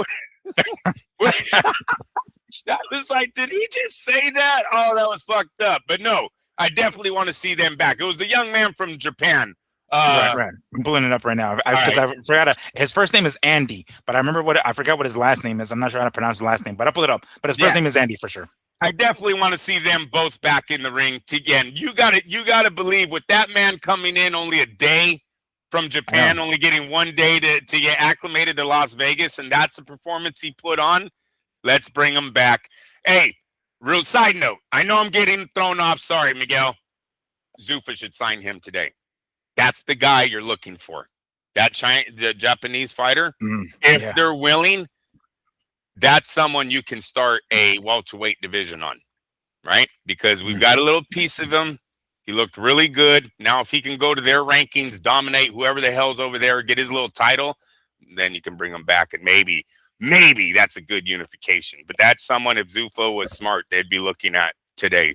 I was like, did he just say that? Oh, that was fucked up. But no, I definitely want to see them back. It was the young man from Japan. Right. I'm pulling it up right now because I forgot. His first name is Andy, but I forgot what his last name is. I'm not sure how to pronounce his last name, but I'll pull it up. But his first name is Andy for sure. I definitely want to see them both back in the ring again. You got to believe with that man coming in only a day from Japan, only getting 1 day to get acclimated to Las Vegas, and that's the performance he put on. Let's bring him back. Hey, real side note. I know I'm getting thrown off. Sorry, Miguel. Zuffa should sign him today. That's the guy you're looking for. The Japanese fighter. If they're willing, that's someone you can start a welterweight division on, right? Because we've got a little piece of him. He looked really good. Now, if he can go to their rankings, dominate whoever the hell's over there, get his little title, then you can bring him back. And maybe that's a good unification. But that's someone, if Zuffa was smart, they'd be looking at today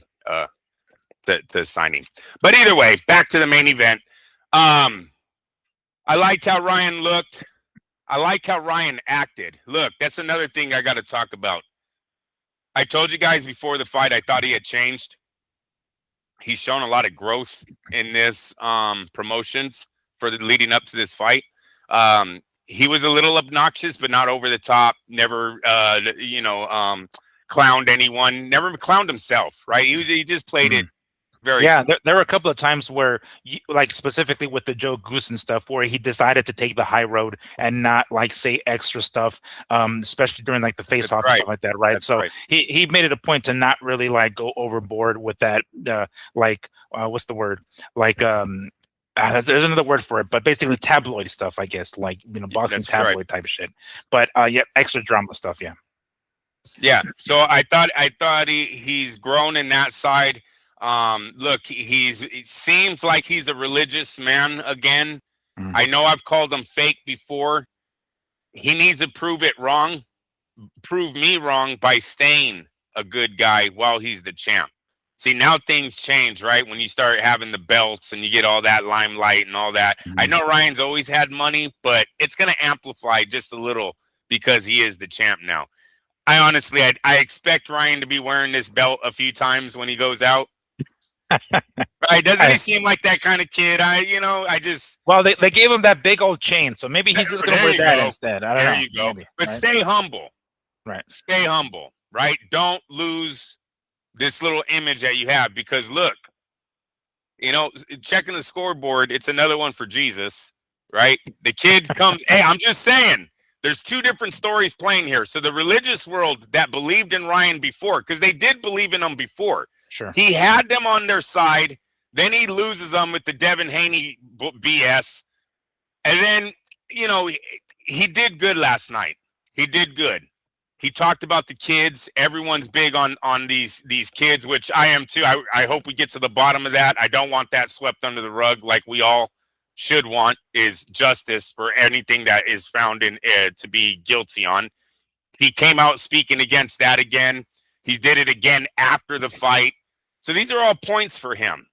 to signing. But either way, back to the main event. I liked how Ryan looked. I like how Ryan acted. Look, that's another thing I got to talk about. I told you guys before the fight I thought he had changed. He's shown a lot of growth in this promotions for the leading up to this fight. He was a little obnoxious, but not over the top. Never, clowned anyone. Never clowned himself. Right? He just played it Mhm. very Yeah, cool. there were a couple of times where, like specifically with the Joe Goose and stuff, where he decided to take the high road and not like say extra stuff, especially during like the face That's off and right. stuff like that, right? That's So right. he made it a point to not really like go overboard with that, what's the word? Like there's another word for it, but basically tabloid stuff, I guess, like boxing That's right. tabloid type of shit. But yeah, extra drama stuff, yeah. Yeah. So I thought he's grown in that side. Look, it seems like he's a religious man again. Mm. I know I've called him fake before. He needs to prove me wrong by staying a good guy while he's the champ. See, now things change, right? When you start having the belts and you get all that limelight and all that. I Mhm. know Ryan's always had money, but it's going to amplify just a little because he is the champ now. I expect Ryan to be wearing this belt a few times when he goes out. Right? Doesn't he I, seem like that kind of kid? I just well, they gave him that big old chain, so maybe he's just gonna there wear you that go. instead. I don't There know, you go. maybe, But right? stay humble. Right. Stay humble, right? Don't lose this little image that you have because look, checking the scoreboard, it's another one for Jesus, right? The kid comes, hey, I'm just saying, there's two different stories playing here. So the religious world that believed in Ryan before, because they did believe in him before, Sure. he had them on their side. Then he loses them with the Devin Haney BS. And then, you know, he, he did good last night. He did good. He talked about the kids. Everyone's big on these kids, which I am too. I hope we get to the bottom of that. I don't want that swept under the rug like we all should want is justice for anything that is found in to be guilty on. He came out speaking against that again. He did it again after the fight. So these are all points for him.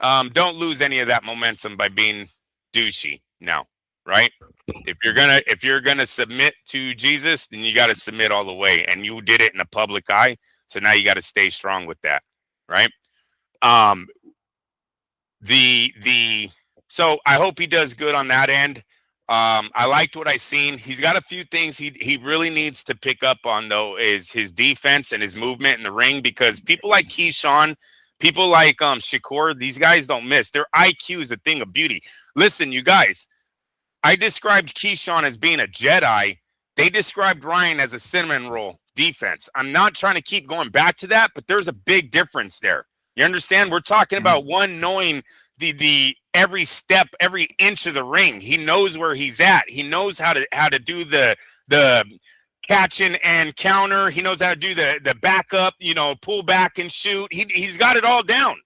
Don't lose any of that momentum by being douchey now, right? If you're gonna submit to Jesus, then you got to submit all the way, and you did it in a public eye. So now you got to stay strong with that, right? Um, the so I hope he does good on that end. I liked what I seen. He's got a few things he really needs to pick up on though is his defense and his movement in the ring because people like Keyshawn, people like Shakur, these guys don't miss. Their IQ is a thing of beauty. Listen, you guys, I described Keyshawn as being a Jedi. They described Ryan as a cinnamon roll defense. I'm not trying to keep going back to that, but there's a big difference there. You understand? We're talking Mhm. about one knowing the every step, every inch of the ring. He knows where he's at. He knows how to do the catching and counter. He knows how to do the backup, pull back and shoot. He's got it all down.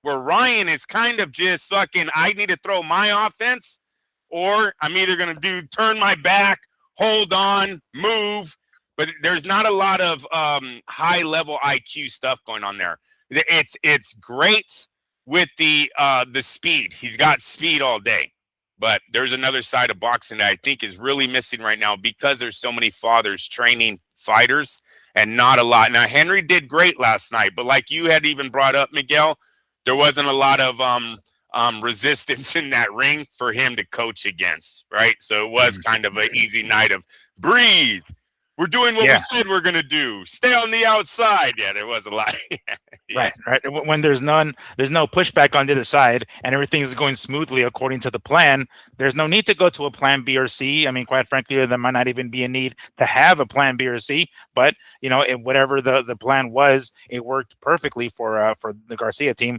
Where Ryan is kind of just fucking, I need to throw my offense, or I'm either going to turn my back, hold on, move. But there's not a lot of high level IQ stuff going on there. It's great with the speed. He's got speed all day. But there's another side of boxing that I think is really missing right now because there's so many fathers training fighters and not a lot. Now Henry did great last night, but like you had even brought up, Miguel, there wasn't a lot of resistance in that ring for him to coach against, right? So it was Mhm. kind of an easy night of breathe. We're doing what we Yeah. said we're gonna do. Stay on the outside. Yeah, there was a lot. Right, Yes. right. When there's no pushback on the other side, and everything is going smoothly according to the plan. There's no need to go to a plan B or C. I mean, quite frankly, there might not even be a need to have a plan B or C. But whatever the plan was, it worked perfectly for the Garcia team.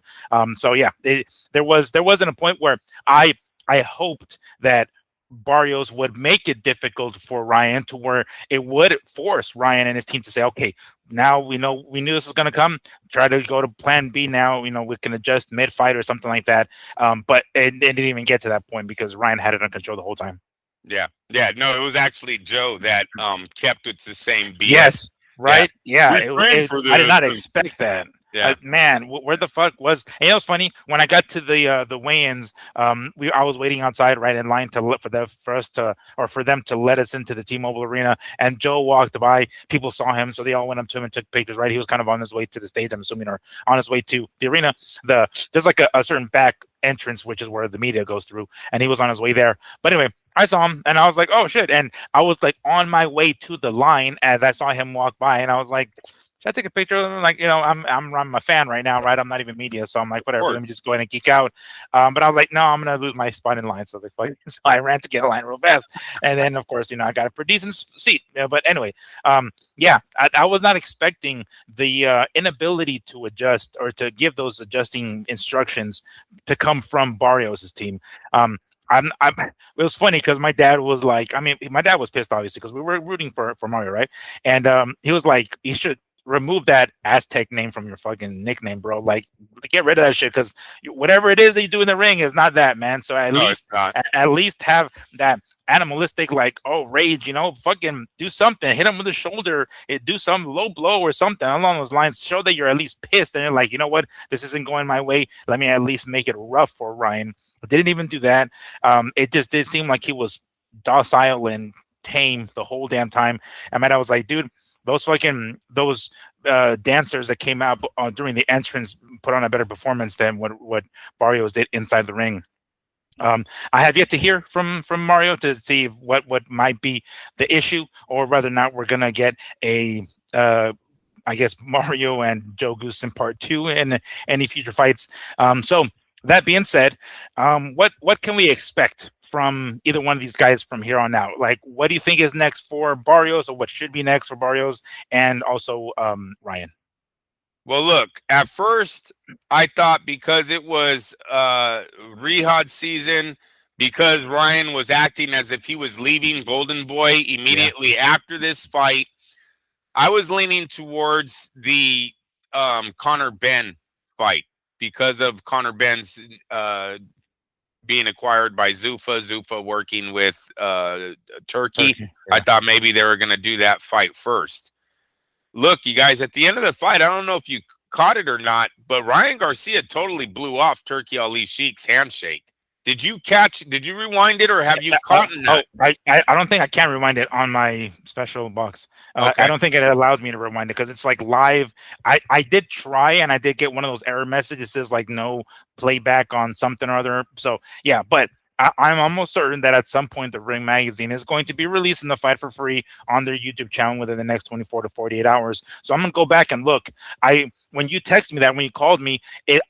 So yeah, there wasn't a point where I hoped that Barrios would make it difficult for Ryan to where it would force Ryan and his team to say, okay, now we knew this was going to come. Try to go to plan B now. We can adjust mid fight or something like that. But it didn't even get to that point because Ryan had it under control the whole time. Yeah. Yeah. No, it was actually Joe that kept with the same BS. Yes, Yeah. right. Yeah, We trained for I did this. not And expect that. Yeah. Man, where the fuck was? And it was funny when I got to the weigh-ins. I was waiting outside, right in line to let for us to or for them to let us into the T-Mobile Arena. And Joe walked by. People saw him, so they all went up to him and took pictures. Right, he was kind of on his way to the stage, I'm assuming, or on his way to the arena. There's like a certain back entrance, which is where the media goes through, and he was on his way there. But anyway, I saw him and I was like, oh shit. And I was like on my way to the line as I saw him walk by, and I was like, should I take a picture of him? Like, I'm a fan right now, right? I'm not even media, so I'm like, Of whatever. course. Let me just go ahead and geek out. But I was like, no, I'm gonna lose my spot in line. So I was like, fuck. So I ran to get a line real fast, and then of course, I got a pretty decent seat. But anyway, yeah, I was not expecting the inability to adjust or to give those adjusting instructions to come from Barrios' team. It was funny because my dad was like, I mean, my dad was pissed obviously because we were rooting for Mario, right? And he was like, you should remove that Aztec name from your fucking nickname, bro. Like, get rid of that shit because whatever it is that you do in the ring is not that, man. So No, it's not. at least have that animalistic, like, oh, rage, fucking do something, hit him with the shoulder, do some low blow or something along those lines. Show that you're at least pissed and you're like, you know what, this isn't going my way. Let me at least make it rough for Ryan. Didn't even do that. It just did seem like he was docile and tame the whole damn time. I mean, I was like, dude, those dancers that came out during the entrance put on a better performance than what Barrios did inside the ring. I have yet to hear from Mario to see what might be the issue, or whether or not we're gonna get a I guess Mario and Joe Goose in part two in any future fights. So that being said, what can we expect from either one of these guys from here on out? Like, what do you think is next for Barrios, or what should be next for Barrios, and also Ryan? Well, look, at first I thought because it was Rehad season, because Ryan was acting as if he was leaving Golden Boy Yeah. immediately after this fight, I was leaning towards the Conor Benn fight because of Conor Benn's being acquired by Zuffa working with Turkey. Turkey. I Yeah. thought maybe they were going to do that fight first. Look, you guys, at the end of the fight, I don't know if you caught it or not, but Ryan Garcia totally blew off Turkey Ali Sheik's handshake. Did you rewind it, or have you caught Oh, that? I don't think I can rewind it on my special box. I Okay. don't think it allows me to rewind it because it's like live. I did try, and I did get one of those error messages that says like no playback on something or other. So yeah, but I'm almost certain that at some point the Ring Magazine is going to be releasing the fight for free on their YouTube channel within the next 24 to 48 hours. So I'm gonna go back and look. When you texted me that, when you called me,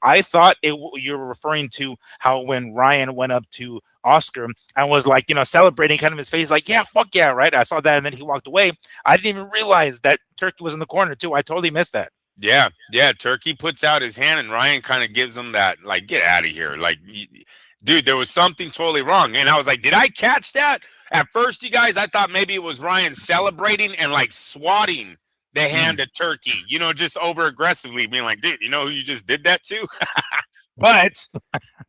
I thought you were referring to how when Ryan went up to Oscar and was like, celebrating kind of his face, like, yeah, fuck yeah, right? I saw that, and then he walked away. I didn't even realize that Turkey was in the corner too. I totally missed that. Yeah, yeah. Turkey puts out his hand, and Ryan kind of gives him that, like, get out of here. Like, dude, there was something totally wrong. And I was like, did I catch that? At first, you guys, I thought maybe it was Ryan celebrating and like swatting the Mm. hand at Turkey, just over aggressively being like, dude, you know who you just did that to? But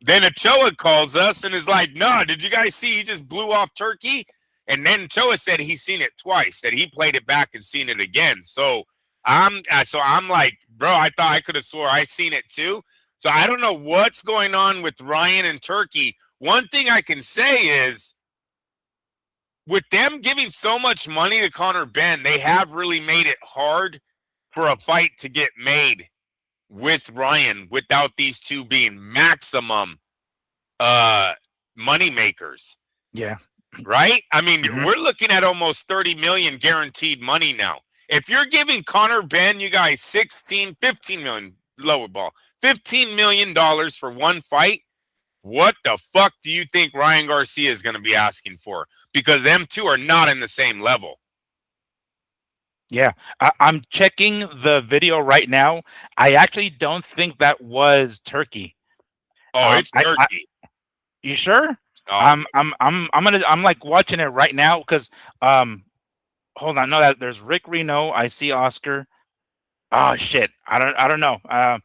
then Ochoa calls us and is like, no, did you guys see he just blew off Turkey? And then Ochoa said he's seen it twice, that he played it back and seen it again. So I'm like, bro, I thought I could have swore I seen it too. So I don't know what's going on with Ryan and Turkey. One thing I can say is, with them giving so much money to Conor Benn, they have really made it hard for a fight to get made with Ryan without these two being maximum money makers. Yeah. Right? I mean, Hmm. we're looking at almost 30 million guaranteed money now. If you're giving Conor Benn, you guys 15 million, lower ball, $15 million for one fight, what the fuck do you think Ryan Garcia is going to be asking for? Because them two are not in the same level. Yeah, I'm checking the video right now. I actually don't think that was Turkey. Oh, it's I Turkey. You sure? Oh, I'm like watching it right now because hold on, no, that there's Rick Reno. I see Oscar. Oh shit, I don't know. I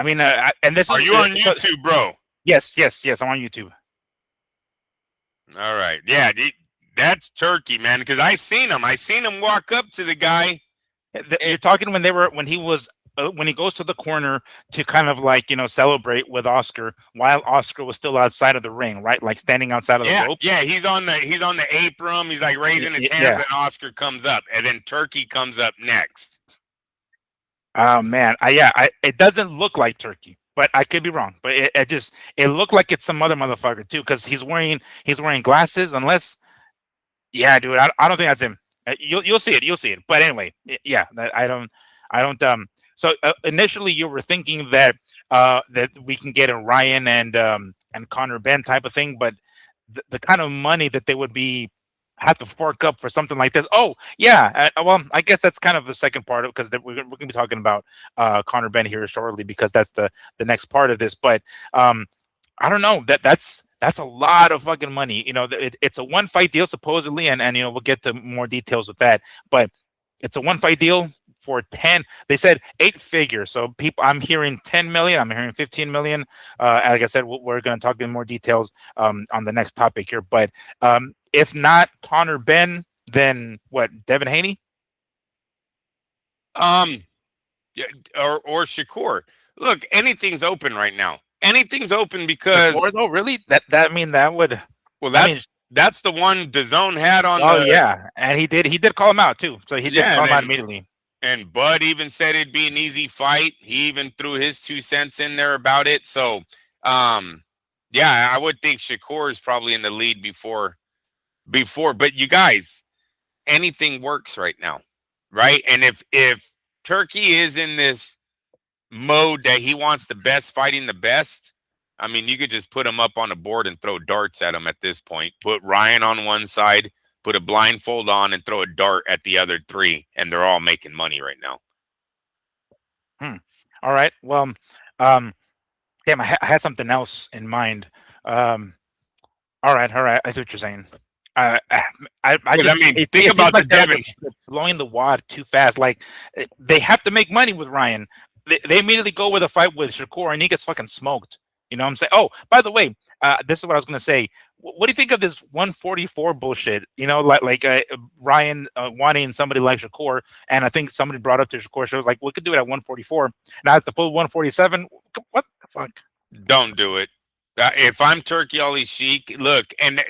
mean, and this is are you on so YouTube, bro? yes, I'm on YouTube. All right. Yeah, that's Turkey, man, because I seen him. I seen him walk up to the guy. You're talking when he was when he goes to the corner to kind of like celebrate with Oscar while Oscar was still outside of the ring, right? Like standing outside of the Yeah, ropes. yeah, he's on the apron. He's like raising his hands, Yeah. and Oscar comes up, and then Turkey comes up next. Oh man, it doesn't look like Turkey, but I could be wrong. But it looked like it's some other motherfucker too, because he's wearing glasses. Unless, yeah, dude, I don't think that's him. You'll see it, you'll see it. But anyway, yeah, I don't. So initially, you were thinking that that we can get a Ryan and Conor Benn type of thing, but the kind of money that they would be have to fork up for something like this. Oh yeah, well, I guess that's kind of the second part of, because we're gonna be talking about Conor Benn here shortly, because that's the next part of this. But um, I don't know, that's a lot of fucking money. It's a one fight deal supposedly, and we'll get to more details with that. But it's a one fight deal for 10. They said eight figures. So people, I'm hearing 10 million. I'm hearing 15 million. Like I said, we're going to talk in more details on the next topic here. But if not Conor Benn, then what? Devin Haney? Um, yeah, or Shakur. Look, anything's open right now. Anything's open Shakur because, though, really? That I mean that would. well, I mean, that's the one DAZN had on oh the. yeah, and he did call him out too. So he did Yeah, call and him out then immediately. and Bud even said it'd be an easy fight. He even threw his 2 cents in there about it. So, um, yeah, I would think Shakur is probably in the lead before. But you guys, anything works right now, right? And if Turkey is in this mode that he wants the best fighting the best, I mean, you could just put him up on the board and throw darts at him at this point. Put Ryan on one side, put a blindfold on, and throw a dart at the other three, and they're all making money right now. Hmm. All right. Well, um, damn, I had something else in mind. Um, all right, all right. I see what you're saying. I Because I just mean, think it seems about the like Devin. they're blowing the wad too fast. Like they have to make money with Ryan. They immediately go with a fight with Shakur, and he gets fucking smoked. You know what I'm saying? Oh, by the way, this is what I was gonna say. What do you think of this 144 bullshit? Like Ryan wanting somebody like Shakur, and I think somebody brought up to Shakur. So it was like, we could do it at 144, not at the full 147. What the fuck? Don't do it. If I'm Turkey Ali Sheik, look, and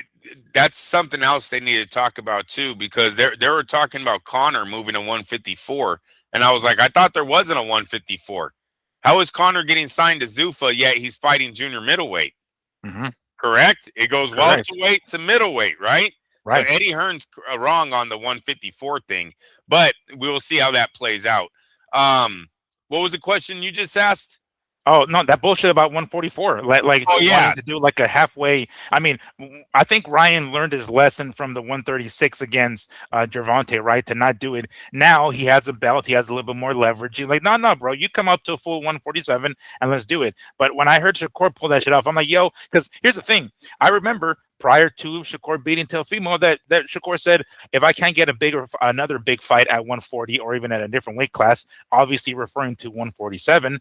that's something else they need to talk about too, because they were talking about Conor moving to 154, and I was like, I thought there wasn't a 154. How is Conor getting signed to Zuffa yet he's fighting junior middleweight? Hmm. Correct. It goes Correct. welterweight to middleweight, right? So Right. Eddie Hearn's wrong on the 154 thing, but we will see how that plays out. Um, what was the question you just asked? Oh no, that bullshit about 144, like Oh wanting yeah, to do like a halfway. I mean, I think Ryan learned his lesson from the 136 against Gervonta, right? To not do it. Now he has a belt, he has a little bit more leverage. He's like, no, no, bro, you come up to a full 147 and let's do it. But when I heard Shakur pull that shit off, I'm like, yo, because here's the thing. I remember prior to Shakur beating Teofimo that Shakur said, if I can't get another big fight at 140 or even at a different weight class, obviously referring to 147,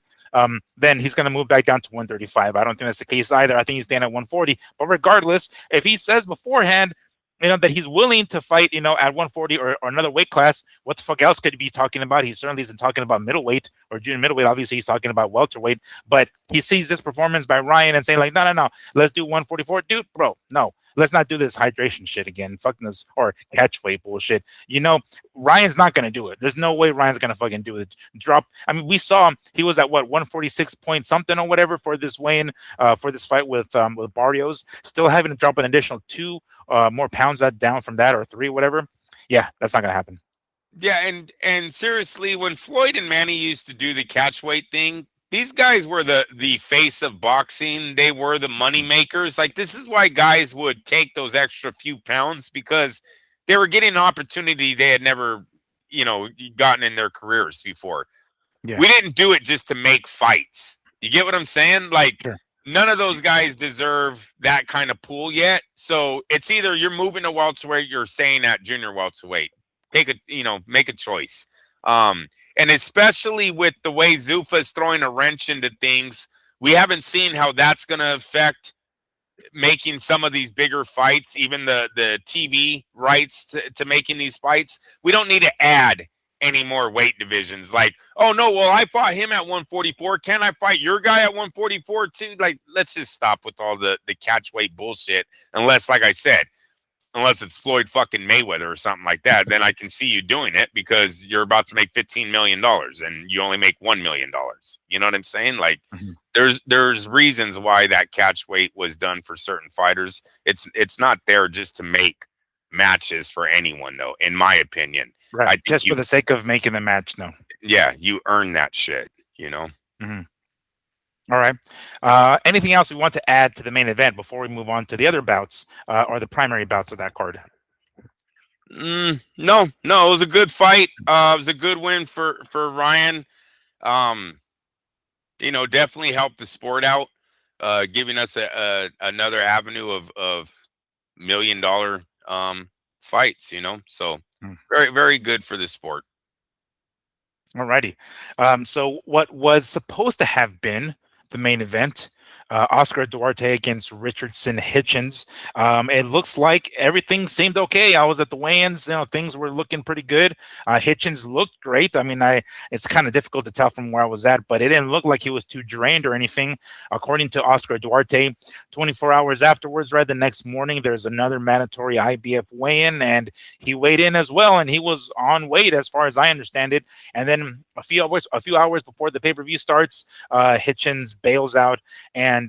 then he's going to move back down to 135. I don't think that's the case either. I think he's staying at 140. But regardless, if he says beforehand, that he's willing to fight, at 140 or another weight class, what the fuck else could he be talking about? He certainly isn't talking about middleweight or junior middleweight. Obviously, he's talking about welterweight. But he sees this performance by Ryan and saying like, no, no, no, let's do 144, dude, bro. No, let's not do this hydration shit again. Fucking this or catch weight bullshit. Ryan's not gonna do it. There's no way Ryan's gonna fucking do it. Drop. I mean, we saw him. He was at what 146 point something or whatever for this weigh-in, for this fight with Barrios. Still having to drop an additional two more pounds that down from that or three, whatever. Yeah, that's not gonna happen. yeah, and seriously, when Floyd and Manny used to do the catch weight thing, these guys were the face of boxing. They were the money makers. Like this is why guys would take those extra few pounds because they were getting an opportunity they had never, gotten in their careers before. Yeah, We didn't do it just to make fights. You get what I'm saying? Like sure. none of those guys deserve that kind of pool yet. So it's either you're moving to welterweight, you're staying at junior welterweight. Make a choice. And especially with the way Zuffa is throwing a wrench into things, we haven't seen how that's going to affect making some of these bigger fights, even the TV rights to making these fights. We don't need to add any more weight divisions. Like, oh no, well, I fought him at 144. Can I fight your guy at 144 too? Like, let's just stop with all the catch weight bullshit. Unless, like I said, unless it's Floyd fucking Mayweather or something like that, then I can see you doing it because you're about to make $15 million and you only make $1 million. You know what I'm saying? Like, Mhm. there's reasons why that catch weight was done for certain fighters. It's not there just to make matches for anyone, though. In my opinion, Right. I think Just for the sake of making the match. No. yeah, you earn that shit. You know. Mhm. All right. Anything else we want to add to the main event before we move on to the other bouts or the primary bouts of that card? No, no, it was a good fight. It was a good win for Ryan. Um, definitely helped the sport out, giving us another avenue of $1 million fights. So Mm. very very good for the sport. Alrighty. So what was supposed to have been the main event, Oscar Duarte against Richardson Hitchens. It looks like everything seemed okay. I was at the weigh-ins, things were looking pretty good. Hitchens looked great. I mean, it's kind of difficult to tell from where I was at, but it didn't look like he was too drained or anything. According to Oscar Duarte, 24 hours afterwards, right, the next morning, there's another mandatory IBF weigh-in, and he weighed in as well, and he was on weight as far as I understand it. And then a few hours before the pay-per-view starts, Hitchens bails out and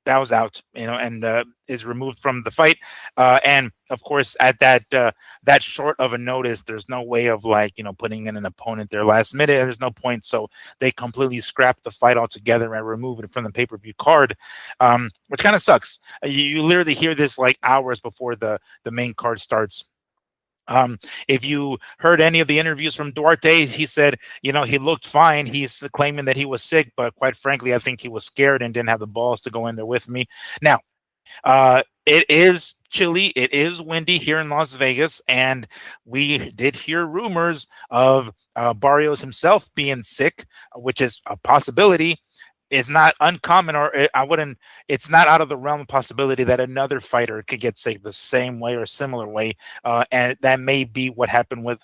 bows out, and is removed from the fight. And of course, at that short of a notice, there's no way of putting in an opponent there last minute. There's no point, so they completely scrap the fight altogether and remove it from the pay-per-view card, which kind of sucks. You literally hear this like hours before the main card starts. If you heard any of the interviews from Duarte, he said, he looked fine. He's claiming that he was sick, but quite frankly, I think he was scared and didn't have the balls to go in there with me. Now, it is chilly. It is windy here in Las Vegas, and we did hear rumors of Barrios himself being sick, which is a possibility. Is not uncommon, or I wouldn't. It's not out of the realm of possibility that another fighter could get sick the same way or similar way, and that may be what happened with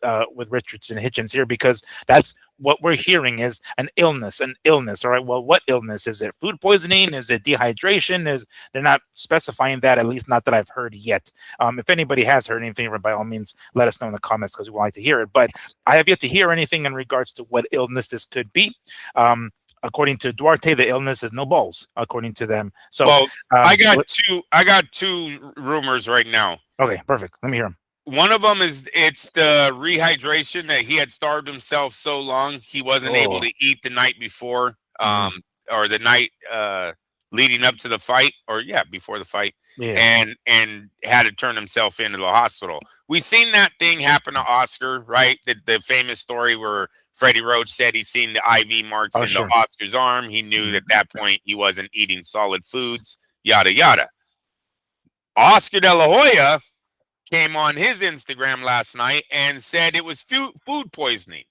Richardson Hitchens here, because that's what we're hearing is an illness, an illness. All right, well, what illness is it? Food poisoning? Is it dehydration? Is They're not specifying that, at least not that I've heard yet. If anybody has heard anything, by all means, let us know in the comments because we would like to hear it. But I have yet to hear anything in regards to what illness this could be. According to Duarte, the illness is no balls, according to them. So, Well, I got two rumors right now. Okay, perfect. Let me hear them. One of them is it's the rehydration, that he had starved himself so long he wasn't able Oh, to eat the night before, mhm, or the night leading up to the fight, or yeah, before the fight, yeah, and had to turn himself into the hospital. We seen that thing happen to Oscar, right? The famous story where Freddie Roach said he seen the IV marks oh, into sure. Oscar's arm. He knew Mhm. at that point he wasn't eating solid foods, yada yada. Oscar De La Hoya came on his Instagram last night and said it was food poisoning.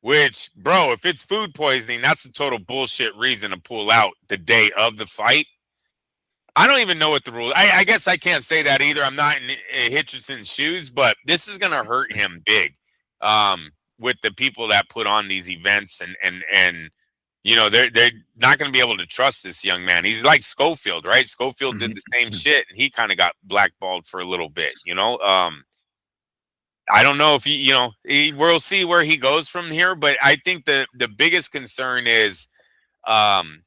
Which, bro, if it's food poisoning, that's a total bullshit reason to pull out the day of the fight. I don't even know what the rules. I guess I can't say that either. I'm not in Hitcherson's shoes, but this is gonna hurt him big, with the people that put on these events, and they're not gonna be able to trust this young man. He's like Schofield, right? Schofield did Mhm. the same shit, and he kind of got blackballed for a little bit. I don't know if we'll see where he goes from here, but I think the biggest concern is, um,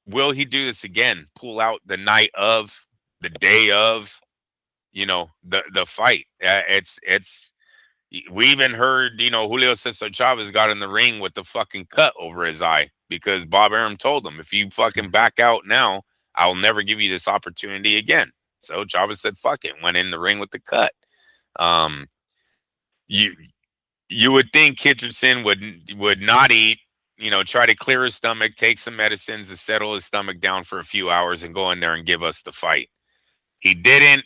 will he do this again? Pull out the night of, the day of, the fight. It's we even heard, Julio Cesar Chavez got in the ring with the fucking cut over his eye because Bob Arum told him, if you fucking back out now, I'll never give you this opportunity again. So Chavez said, fuck it, went in the ring with the cut. Um, you you would think Kitcherson would not eat, try to clear his stomach, take some medicines to settle his stomach down for a few hours, and go in there and give us the fight. He didn't.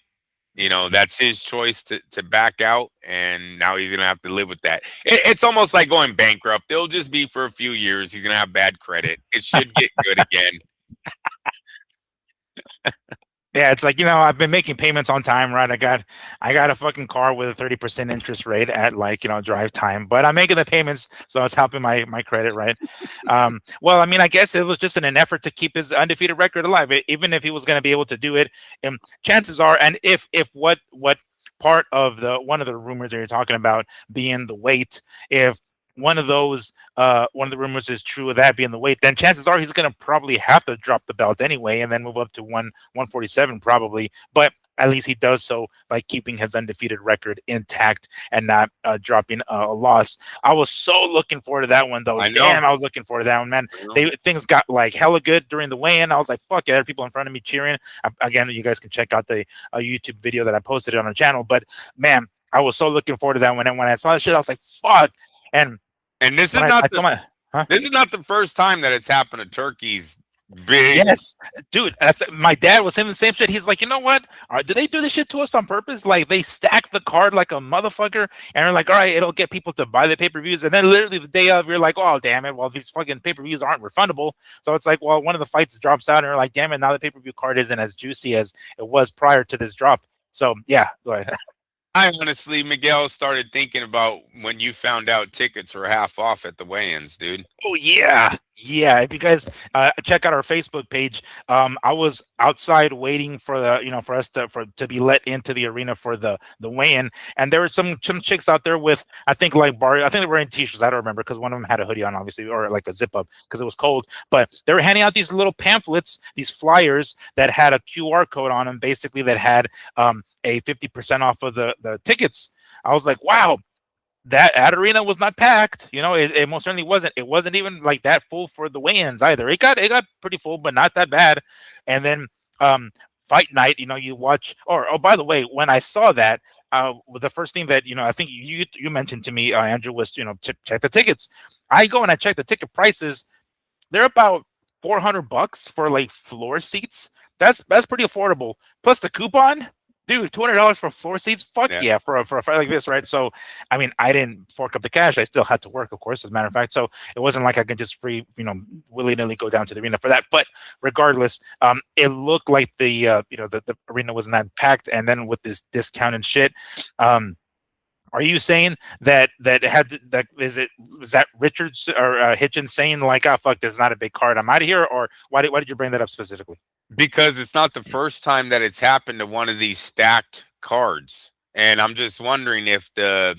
That's his choice to back out, and now he's gonna have to live with that. It's almost like going bankrupt. It'll just be for a few years. He's gonna have bad credit. It should get good again. Yeah, it's like, I've been making payments on time, right? I got a fucking car with a 30% interest rate at, like, drive time, but I'm making the payments, so it's helping my credit, right? Well, I mean, I guess it was just in an effort to keep his undefeated record alive, even if he was going to be able to do it. Chances are, and if what part of the one of the rumors that you're talking about being the weight, if one of the rumors is true of that being the weight, then chances are he's going to probably have to drop the belt anyway and then move up to 147 probably. But at least he does so by keeping his undefeated record intact and not dropping a loss. I was so looking forward to that one, though. I know. Damn, I was looking forward to that one, man. I know. Things got like hella good during the weigh-in. I was like, fuck yeah, there are people in front of me cheering. Again, you guys can check out the YouTube video that I posted on our channel. But man, I was so looking forward to that one. And when I saw that shit, I was like, fuck. And And this when is I not told the my, huh? this is not the first time that it's happened to turkeys. Big. Yes, dude. My dad was saying the same shit. He's like, you know what? Do they do this shit to us on purpose? Like they stack the card like a motherfucker, and they're like, all right, it'll get people to buy the pay-per-views, and then literally the day of, you're like, oh damn it, well these fucking pay-per-views aren't refundable. So it's like, well, one of the fights drops out, and you're like, damn it, now the pay-per-view card isn't as juicy as it was prior to this drop. So yeah, go ahead. I honestly, Miguel, started thinking about when you found out tickets were half off at the weigh-ins, dude. Oh yeah, yeah. If you guys check out our Facebook page, I was outside waiting for the for us to be let into the arena for the weigh-in, and there were some chicks out there with, I think, like Barrios. I think they were in t-shirts. I don't remember because one of them had a hoodie on, obviously, or like a zip up because it was cold. But they were handing out these little pamphlets, these flyers that had a QR code on them, basically that had a 50% off of the tickets. I was like, wow, that arena was not packed. It most certainly wasn't. It wasn't even like that full for the weigh-ins either. It got pretty full, but not that bad. And then um, fight night, you watch. Or oh, by the way, when I saw that, the first thing that I think you mentioned to me, Andrew, was check the tickets. I go and I check the ticket prices. They're about $400 for like floor seats. That's pretty affordable. Plus the coupon, dude, $200 for floor seats. Fuck Yeah. yeah, for a fight like this, right? So, I mean, I didn't fork up the cash. I still had to work, of course, as a matter of fact. So it wasn't like I could just willy nilly go down to the arena for that. But regardless, it looked like the arena was not packed, and then with this discount and shit, are you saying that it had to, that was that Richards or Hitchens saying like, oh fuck, this is not a big card, I'm out of here, or why did you bring that up specifically? Because it's not the first time that it's happened to one of these stacked cards. And I'm just wondering if they're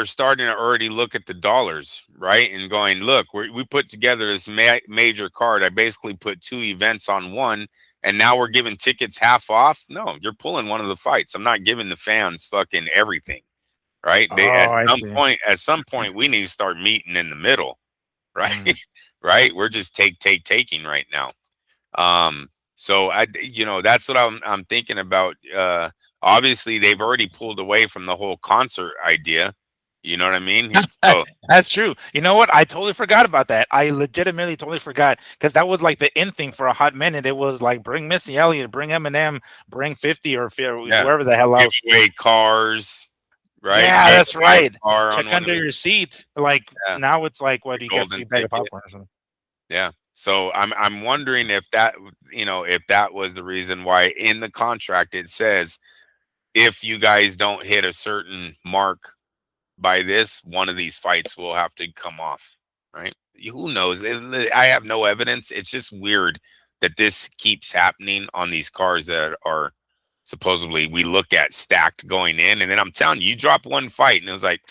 starting to already look at the dollars, right? And going, look, we put together this major card. I basically put two events on one, and now we're giving tickets half off. No, you're pulling one of the fights. I'm not giving the fans fucking everything, right? They Oh, I see. at some point, we need to start meeting in the middle, right? Mm. Right? We're just taking right now. So that's what I'm thinking about. Obviously they've already pulled away from the whole concert idea. You know what I mean? So That's true. You know what? I totally forgot about that. I legitimately totally forgot because that was like the in thing for a hot minute. It was like bring Missy Elliott, bring Eminem, bring 50 or yeah, whoever the hell give else. away cars, right? Yeah, You that's have a right. car on Check one of under the your seat. Like yeah, now it's like, what the do you get, free golden bag of ticket. popcorn or something? Yeah. So I'm wondering if that was the reason why in the contract it says if you guys don't hit a certain mark by this, one of these fights will have to come off, right? Who knows? I have no evidence. It's just weird that this keeps happening on these cars that are supposedly we look at stacked going in, and then I'm telling you, you drop one fight, and it was like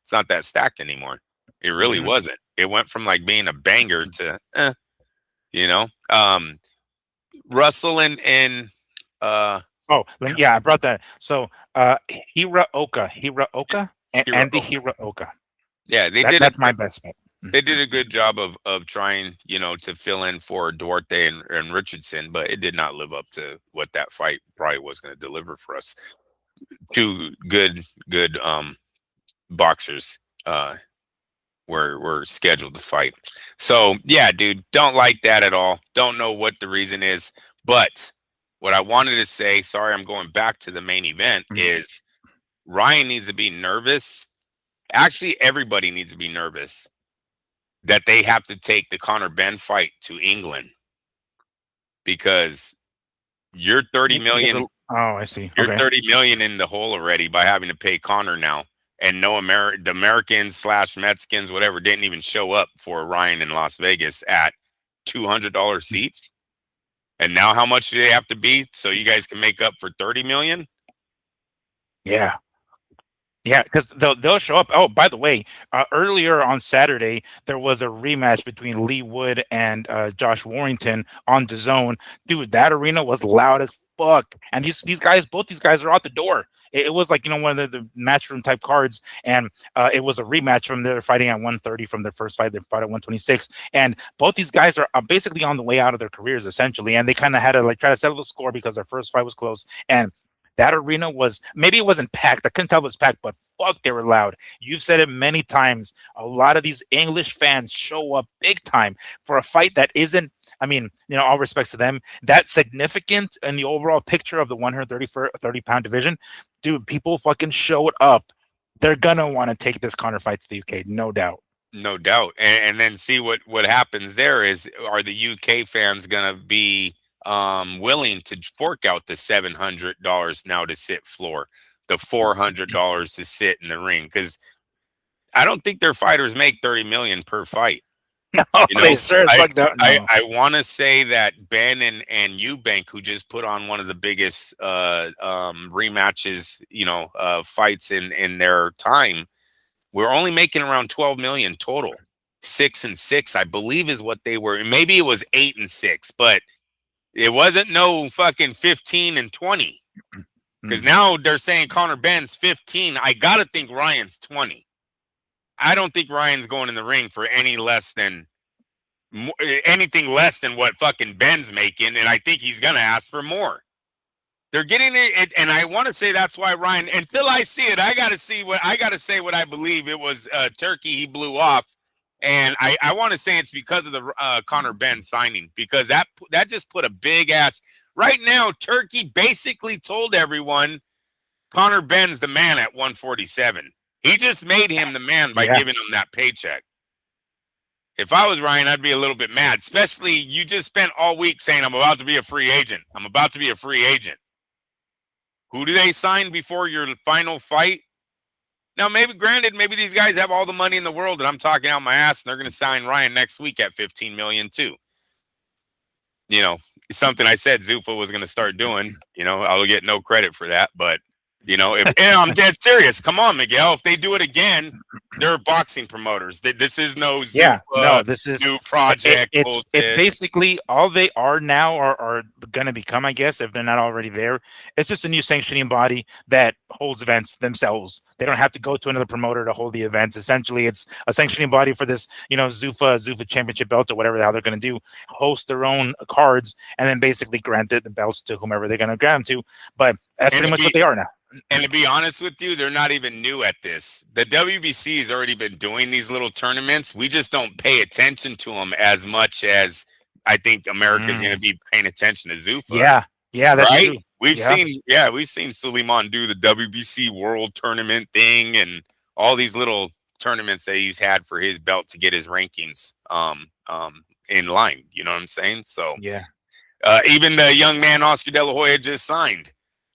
it's not that stacked anymore. It really Hmm. wasn't. It went from like being a banger to, you know, um, Russell and uh, Oh, yeah, I brought that. So, Hiraoka, Hero. Andy Hiraoka. Yeah, they That did a that's my best bet. they did a good job of trying, to fill in for Duarte and Richardson, but it did not live up to what that fight probably was going to deliver for us. Two good boxers were scheduled to fight. So yeah, dude, don't like that at all. Don't know what the reason is, but what I wanted to say, sorry, I'm going back to the main event, Mhm. is Ryan needs to be nervous. Actually, everybody needs to be nervous that they have to take the Conor Benn fight to England because You're 30 Because million. oh, I see. You're Okay. 30 million in the hole already by having to pay Conor now. And no the Americans slash Mexicans, whatever, didn't even show up for Ryan in Las Vegas at $200 seats. And now how much do they have to be so you guys can make up for 30 million? Yeah. Yeah, because they'll show up. Oh, by the way, earlier on Saturday there was a rematch between Lee Wood and Josh Warrington on the Zone. Dude, that arena was loud as fuck, and these guys, both these guys, are out the door. It was like one of the matchroom type cards, and it was a rematch from their fighting at 130 from their first fight. They fought at 126, and both these guys are basically on the way out of their careers essentially, and they kind of had to like try to settle the score because their first fight was close and. That arena was maybe it wasn't packed. I couldn't tell if it was packed, but fuck, they were loud. You've said it many times. A lot of these English fans show up big time for a fight that isn't. I mean, all respects to them, that significant in the overall picture of the 130-pound division. Dude, people fucking showed up. They're gonna want to take this Conor fight to the UK, no doubt. No doubt. And then see what happens there is, are the UK fans gonna be willing to fork out the $700 now to sit floor, the $400 to sit in the ring? Because I don't think their fighters make 30 million per fight. No, They sure as fuck don't. No. I want to say that Ben and Eubank, who just put on one of the biggest rematches, fights in their time, we're only making around 12 million total. 6 and 6, I believe, is what they were. Maybe it was 8 and 6, but it wasn't no fucking 15 and 20. Because now they're saying Conor Benn's 15. I gotta think Ryan's 20. I don't think Ryan's going in the ring for anything less than what fucking Ben's making, and I think he's gonna ask for more. They're getting it, and I want to say that's why Ryan. Until I see it, I gotta say what I believe. It was Turkey he blew off, and I want to say it's because of the Conor Benn signing, because that just put a big ass. Right now, Turkey basically told everyone Conor Benn's the man at 147. He just made him the man by giving him that paycheck. If I was Ryan, I'd be a little bit mad, especially you just spent all week saying, I'm about to be a free agent. I'm about to be a free agent. Who do they sign before your final fight? Now, maybe these guys have all the money in the world and I'm talking out my ass and they're going to sign Ryan next week at 15 million too. Something I said Zuffa was going to start doing. I'll get no credit for that, but and I'm dead serious. Come on, Miguel. If they do it again, they're boxing promoters. This is no Zuffa, this is new project. It's basically all they are now are going to become, I guess, if they're not already there. It's just a new sanctioning body that holds events themselves. They don't have to go to another promoter to hold the events. Essentially, it's a sanctioning body for this, Zuffa championship belt or whatever the hell they're going to do, host their own cards, and then basically grant the belts to whomever they're going to grant them to. But that's pretty much what they are now. And to be honest with you, they're not even new at this. The WBC has already been doing these little tournaments. We just don't pay attention to them as much as I think America's going to be paying attention to Zuffa. Yeah, that's right? True. We've seen Suleiman do the WBC World Tournament thing and all these little tournaments that he's had for his belt to get his rankings in line. You know what I'm saying? So even the young man Oscar De La Hoya just signed.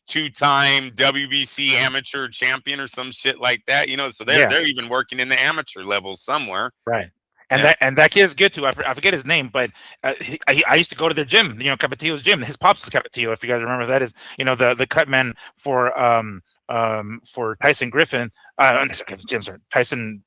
2-time WBC amateur champion or some shit like that, so they're even working in the amateur level somewhere, right? And that kid is good too. I forget his name, but I used to go to the gym, Capetillo's gym. His pops is Capetillo, if you guys remember. That is, the cut man for Tyson Griffin. Tyson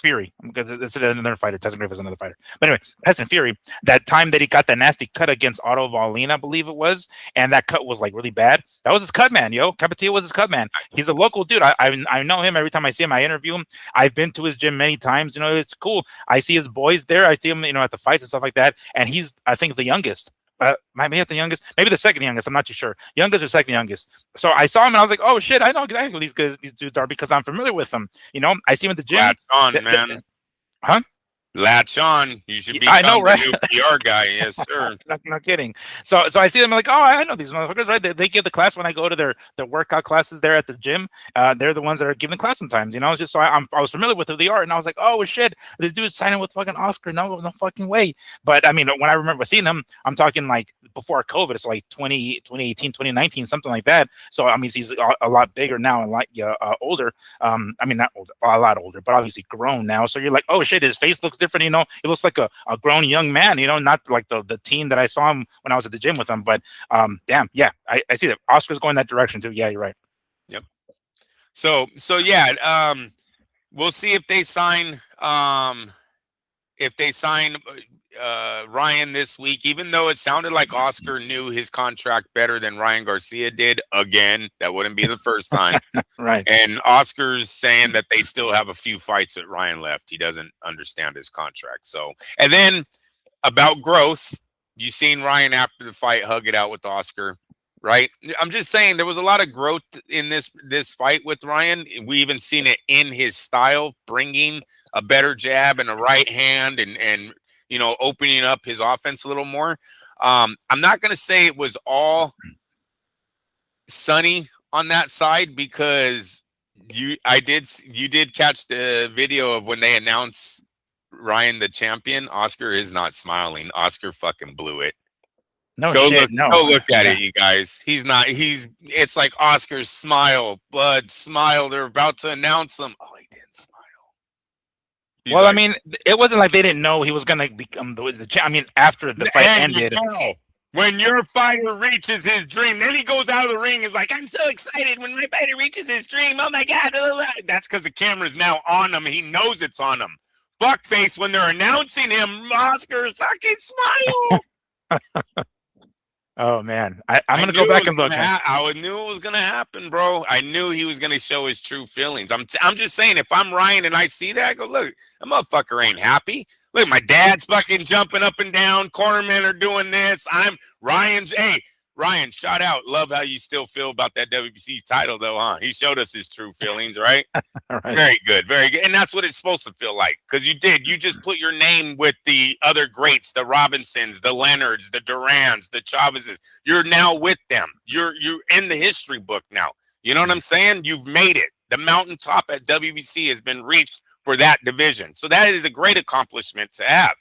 Fury, because it's another fighter. Tyson Griffin is another fighter. But anyway, Tyson Fury, that time that he got that nasty cut against Otto Wallin, I believe it was, and that cut was like really bad. That was his cut man, yo. Capetillo was his cut man. He's a local dude. I know him. Every time I see him, I interview him. I've been to his gym many times. It's cool. I see his boys there. I see him, at the fights and stuff like that. And he's, I think, the youngest. Maybe the youngest, maybe the second youngest. I'm not too sure. Youngest or second youngest. So I saw him and I was like, oh shit, I know exactly who these dudes are because I'm familiar with them. I see him at the gym. Latch on, man. Huh? Latch on. You should I know, become the right? new PR guy. Yes, sir. Not kidding. So I see them like, oh, I know these motherfuckers, right? They give the class when I go to their workout classes there at the gym. They're the ones that are giving class sometimes, just so I was familiar with who they are, and I was like, oh shit, this dude's signing with fucking Oscar. No fucking way. But I mean, when I remember seeing him, I'm talking like before COVID. It's like 2018, 2019, something like that. So I mean, he's a lot bigger now and like older. I mean, not older, a lot older, but obviously grown now. So you're like, oh shit, his face looks different. He looks like a grown young man. Not like the teen that I saw him when I was at the gym with him. But damn, yeah, I see that Oscar's going that direction too. Yeah, you're right. Yep. So yeah, we'll see if they sign Ryan this week, even though it sounded like Oscar knew his contract better than Ryan Garcia did. Again, that wouldn't be the first time. Right. And Oscar's saying that they still have a few fights with Ryan left. He doesn't understand his contract. So, and then about growth, you seen Ryan after the fight hug it out with Oscar, right? I'm just saying there was a lot of growth in this fight with Ryan. We even seen it in his style, bringing a better jab and a right hand, and opening up his offense a little more. I'm not going to say it was all sunny on that side, because you did catch the video of when they announced Ryan the champion. Oscar is not smiling. Oscar fucking blew it. No shit. Go look at it, you guys. It's like Oscar's smile, Bud smile. They're about to announce him. Oh, he didn't smile. Well, like, I mean, it wasn't like they didn't know he was gonna become the champ. I mean, after the fight ended. When your fighter reaches his dream, then he goes out of the ring and is like, I'm so excited when my fighter reaches his dream. Oh my God. That's because the camera's now on him. He knows it's on him. Fuckface, when they're announcing him, Oscar's fucking smile. Oh man, I'm gonna go back and look. I knew it was gonna happen, bro. I knew he was gonna show his true feelings. I'm just saying, if I'm Ryan and I see that, I go, look, that motherfucker ain't happy. Look, my dad's fucking jumping up and down. Cornermen are doing this. I'm Ryan's. Hey, Ryan, shout out. Love how you still feel about that WBC title, though, huh? He showed us his true feelings, right? Right. Very good, very good. And that's what it's supposed to feel like, because you did. You just put your name with the other greats, the Robinsons, the Leonards, the Durans, the Chavezes. You're now with them. You're in the history book now. You know what I'm saying? You've made it. The mountaintop at WBC has been reached for that division. So that is a great accomplishment to have.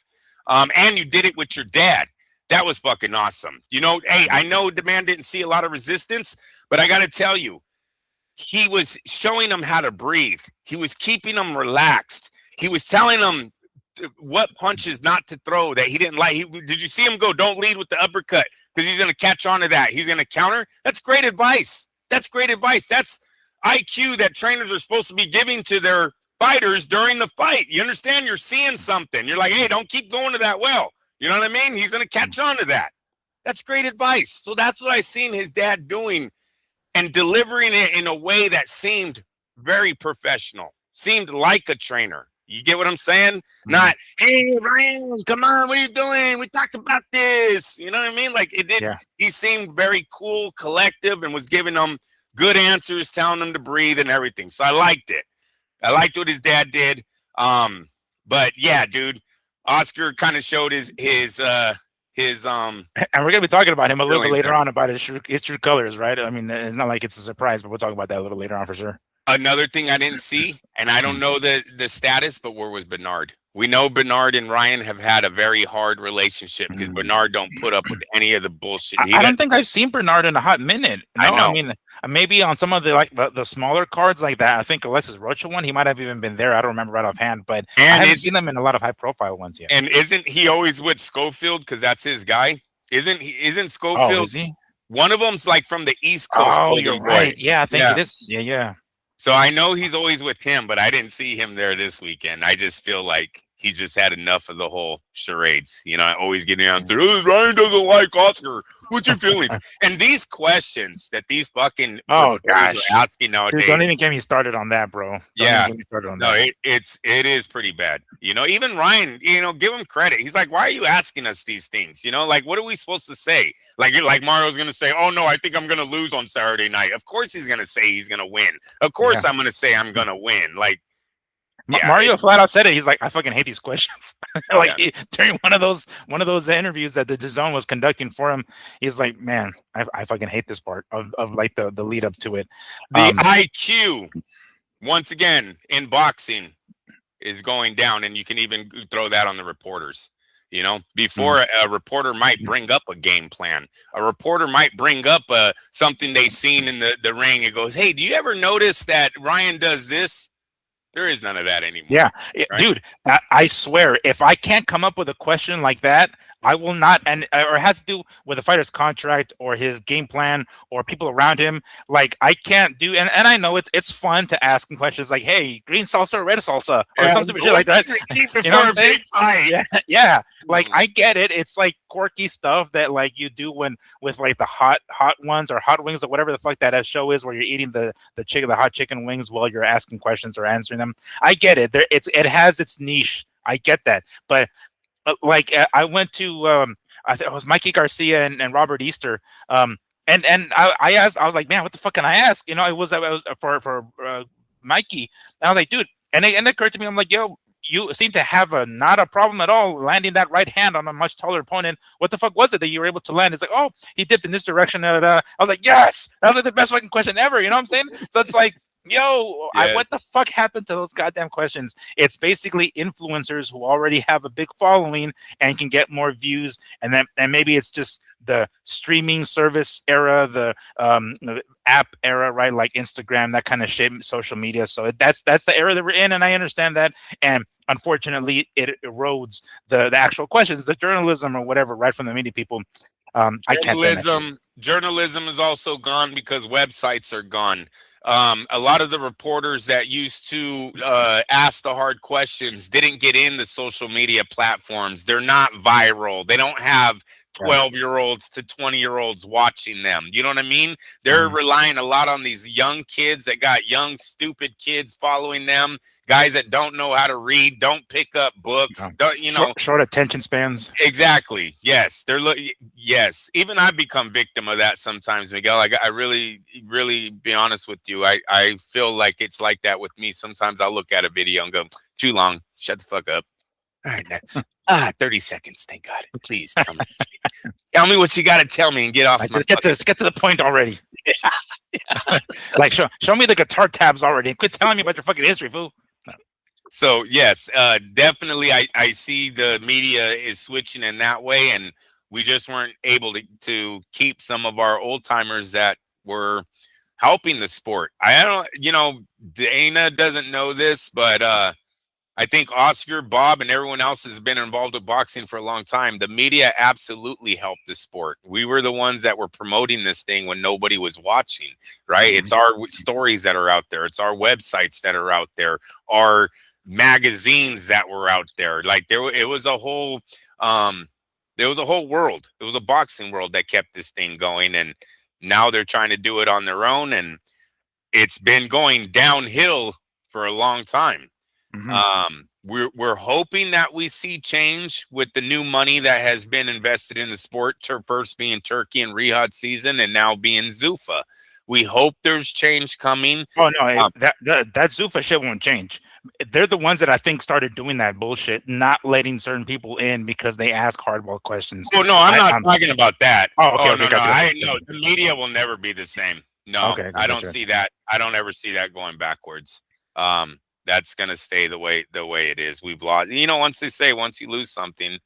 And you did it with your dad. That was fucking awesome. Hey, I know the man didn't see a lot of resistance, but I got to tell you, he was showing them how to breathe. He was keeping them relaxed. He was telling them what punches not to throw that he didn't like. Did you see him go, don't lead with the uppercut, because he's going to catch on to that. He's going to counter. That's great advice. That's great advice. That's IQ that trainers are supposed to be giving to their fighters during the fight. You understand? You're seeing something. You're like, hey, don't keep going to that well. You know what I mean? He's going to catch on to that. That's great advice. So that's what I seen his dad doing, and delivering it in a way that seemed very professional, seemed like a trainer. You get what I'm saying? Not, hey, Ryan, come on, what are you doing? We talked about this. You know what I mean? Like, it did. Yeah. He seemed very cool, collective, and was giving them good answers, telling them to breathe and everything. So I liked it. I liked what his dad did. But yeah, dude, Oscar kind of showed his and we're gonna be talking about him a little bit later on, about his true colors, right? I mean, it's not like it's a surprise, but we'll talk about that a little later on for sure. Another thing I didn't see, and I don't know the status, but where was Bernard? We know Bernard and Ryan have had a very hard relationship, because Bernard don't put up with any of the bullshit. I don't think I've seen Bernard in a hot minute. No, I know. I mean, maybe on some of the smaller cards like that. I think Alexis Rocha one, he might have even been there. I don't remember right offhand, but I haven't seen them in a lot of high profile ones yet. And isn't he always with Schofield, because that's his guy? Isn't Schofield? Oh, is he? One of them's like from the East Coast. Oh, you're right. Yeah, I think it is. Yeah. So I know he's always with him, but I didn't see him there this weekend. I just feel like he just had enough of the whole charades. I always get down to, oh, Ryan doesn't like Oscar. What's your feelings? And these questions that these fucking are asking nowadays. Dude, don't even get me started on that, bro. It is pretty bad. Even Ryan, give him credit. He's like, why are you asking us these things? Like, what are we supposed to say? Like Mario's going to say, oh, no, I think I'm going to lose on Saturday night. Of course he's going to say he's going to win. Of course I'm going to say I'm going to win. Like, Yeah, Mario flat out said it. He's like, I fucking hate these questions. Like yeah. during one of those interviews that the DAZN was conducting for him, he's like, man, I fucking hate this part of like the lead up to it. The IQ, once again, in boxing is going down, and you can even throw that on the reporters. You know, before a reporter might bring up a game plan, a reporter might bring up something they seen in the ring. It goes, hey, do you ever notice that Ryan does this? There is none of that anymore. Yeah, Right? dude, I swear, if I can't come up with a question like that, I will not, and or it has to do with the fighter's contract or his game plan or people around him. Like I can't do, and I know it's fun to ask him questions like, "Hey, green salsa or red salsa?" or some stupid shit like that. You know what I'm saying? Yeah, yeah. Like I get it. It's like quirky stuff that like you do when with like the hot ones or hot wings or whatever the fuck that show is, where you're eating the hot chicken wings while you're asking questions or answering them. I get it. It has its niche. I get that, but like I went to I think it was Mikey Garcia and Robert Easter. And I asked, I was like, man, what the fuck can I ask? You know, it was for Mikey, and I was like, dude, and it occurred to me, I'm like, yo, you seem to have not a problem at all landing that right hand on a much taller opponent. What the fuck was it that you were able to land? It's like, oh, he dipped in this direction. I was like, yes, that was like the best fucking question ever. You know what I'm saying? So it's like, yo, Yes. what the fuck happened to those goddamn questions? It's basically influencers who already have a big following and can get more views, and maybe it's just the streaming service era, the app era, right? Like Instagram, that kind of shit, social media. So that's the era that we're in, and I understand that. And unfortunately, it erodes the actual questions, the journalism or whatever, right from the media people. I can't stand that shit. Journalism is also gone because websites are gone. A lot of the reporters that used to ask the hard questions didn't get in the social media platforms. They're not viral. They don't have 12-year-olds to 20-year-olds watching them. You know what I mean? They're relying a lot on these young kids that got young, stupid kids following them, guys that don't know how to read, don't pick up books, don't, you know. Short attention spans. Exactly. Yes. Yes. Even I've become victim of that sometimes, Miguel. I really, really be honest with you. I feel like it's like that with me. Sometimes I'll look at a video and go, too long. Shut the fuck up. All right, next. 30 seconds. Thank God. Please tell me. Tell me what you got to tell me and get off. Like, get to the point already. Like show me the guitar tabs already. Quit telling me about your fucking history, fool. So yes, definitely. I see the media is switching in that way, and we just weren't able to keep some of our old timers that were helping the sport. I don't, Dana doesn't know this, but I think Oscar, Bob, and everyone else has been involved with boxing for a long time. The media absolutely helped the sport. We were the ones that were promoting this thing when nobody was watching, right? It's our stories that are out there. It's our websites that are out there, our magazines that were out there. Like it was a whole world. It was a boxing world that kept this thing going. And now they're trying to do it on their own. And it's been going downhill for a long time. We're hoping that we see change with the new money that has been invested in the sport, first being Turkey and Riyadh season, and now being Zuffa. We hope there's change coming. Oh no, that Zuffa shit won't change. They're the ones that I think started doing that bullshit, not letting certain people in because they ask hardball questions. Oh no, I'm not talking about that. Oh, okay, no, gotcha. no. The media will never be the same. No, okay, I don't see that. I don't ever see that going backwards. That's gonna stay the way it is. We've lost. Once you lose something,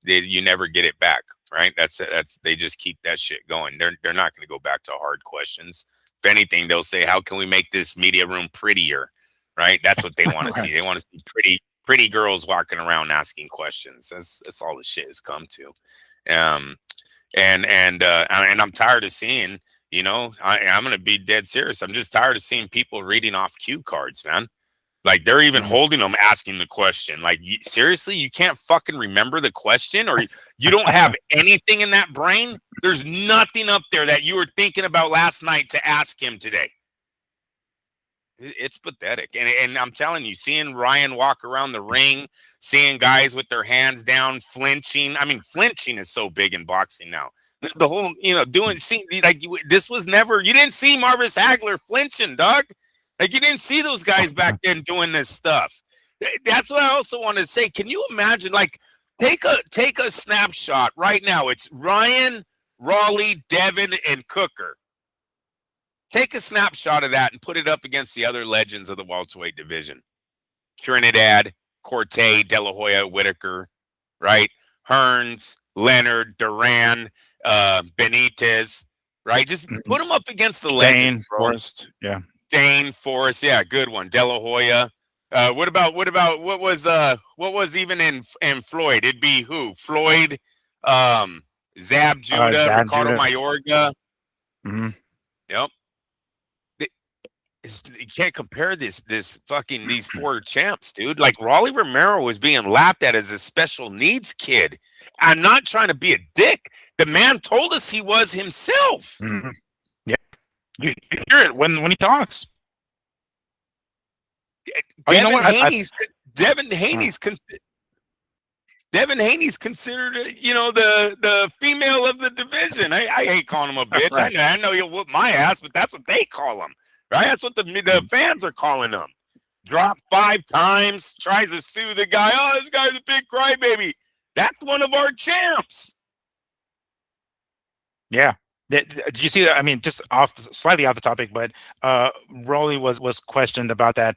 you never get it back. Right? That's they just keep that shit going. They're not gonna go back to hard questions. If anything, they'll say, "How can we make this media room prettier?" Right? That's what they want to see. They want to see pretty girls walking around asking questions. That's all the shit has come to. And I'm tired of seeing. I'm gonna be dead serious. I'm just tired of seeing people reading off cue cards, man. Like they're even holding them, asking the question. Like, seriously, you can't fucking remember the question, or you don't have anything in that brain? There's nothing up there that you were thinking about last night to ask him today. It's pathetic. And I'm telling you, seeing Ryan walk around the ring, seeing guys with their hands down, flinching. I mean, flinching is so big in boxing now. The whole, this was never, you didn't see Marvis Hagler flinching, dog. Like, you didn't see those guys back then doing this stuff. That's what I also want to say. Can you imagine? Like, take a snapshot right now. It's Ryan, Raleigh, Devin, and Cooker. Take a snapshot of that and put it up against the other legends of the welterweight division: Trinidad, Corte, De La Hoya, Whitaker, right? Hearns, Leonard, Duran, Benitez, right? Just Mhm. put them up against the legends, Dane, bro. Forrest, yeah. Dane, Forrest, yeah, good one. De La Hoya. What was even in Floyd? It'd be who? Floyd, um, Zab Judah, Zab Ricardo Judah. Mayorga. Hmm. Yep. You can't compare this fucking these four champs, dude. Like Raleigh Romero was being laughed at as a special needs kid. I'm not trying to be a dick. The man told us he was himself. Hmm. Yeah, you hear it when he talks. Oh, you know Devin what? Haney's Devin Uh, Haney's Devin Haney's considered, the female of the division. I hate calling him a bitch. right. I know you'll whoop my ass, but that's what they call him, right? That's what the fans are calling him. Dropped 5 times, tries to sue the guy. Oh, this guy's a big crybaby. That's one of our champs. Yeah. Did you see that? I mean, just slightly off the topic, but Rolly was questioned about that.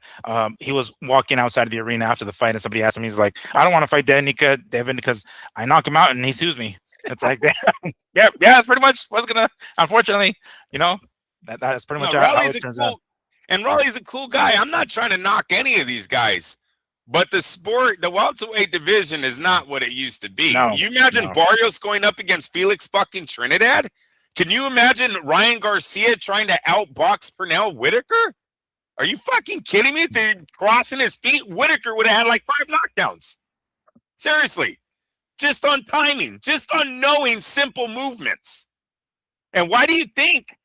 He was walking outside of the arena after the fight, and somebody asked him. He's like, "I don't want to fight Devin because I knock him out and he sues me." It's like, yeah, that's pretty much what's gonna. Unfortunately, you know, that's pretty much No, how Raleigh's it a turns out. cool, and Raleigh's a cool guy. I'm not trying to knock any of these guys, but the welterweight division is not what it used to be. No, You imagine no. Barrios going up against Felix fucking Trinidad? Can you imagine Ryan Garcia trying to outbox Pernell Whitaker? Are you fucking kidding me? If they're crossing his feet, Whitaker would have had like 5 knockdowns. Seriously. Just on timing, just on knowing simple movements. And why do you think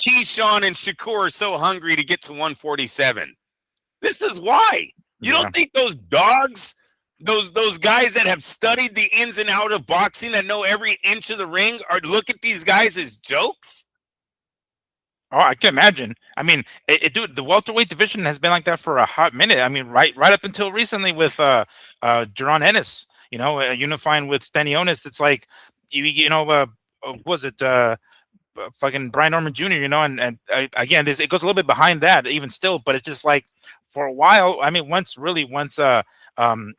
Keyshawn and Shakur are so hungry to get to 147? This is why. You Yeah. don't think those dogs, those guys that have studied the ins and out of boxing, that know every inch of the ring, are look at these guys as jokes? Oh, I can imagine. I mean, dude, the welterweight division has been like that for a hot minute. I mean, right up until recently with Jaron Ennis, unifying with Stanionis. It's like was it fucking Brian Norman Jr. Again, it goes a little bit behind that even still, but it's just like for a while. I mean, once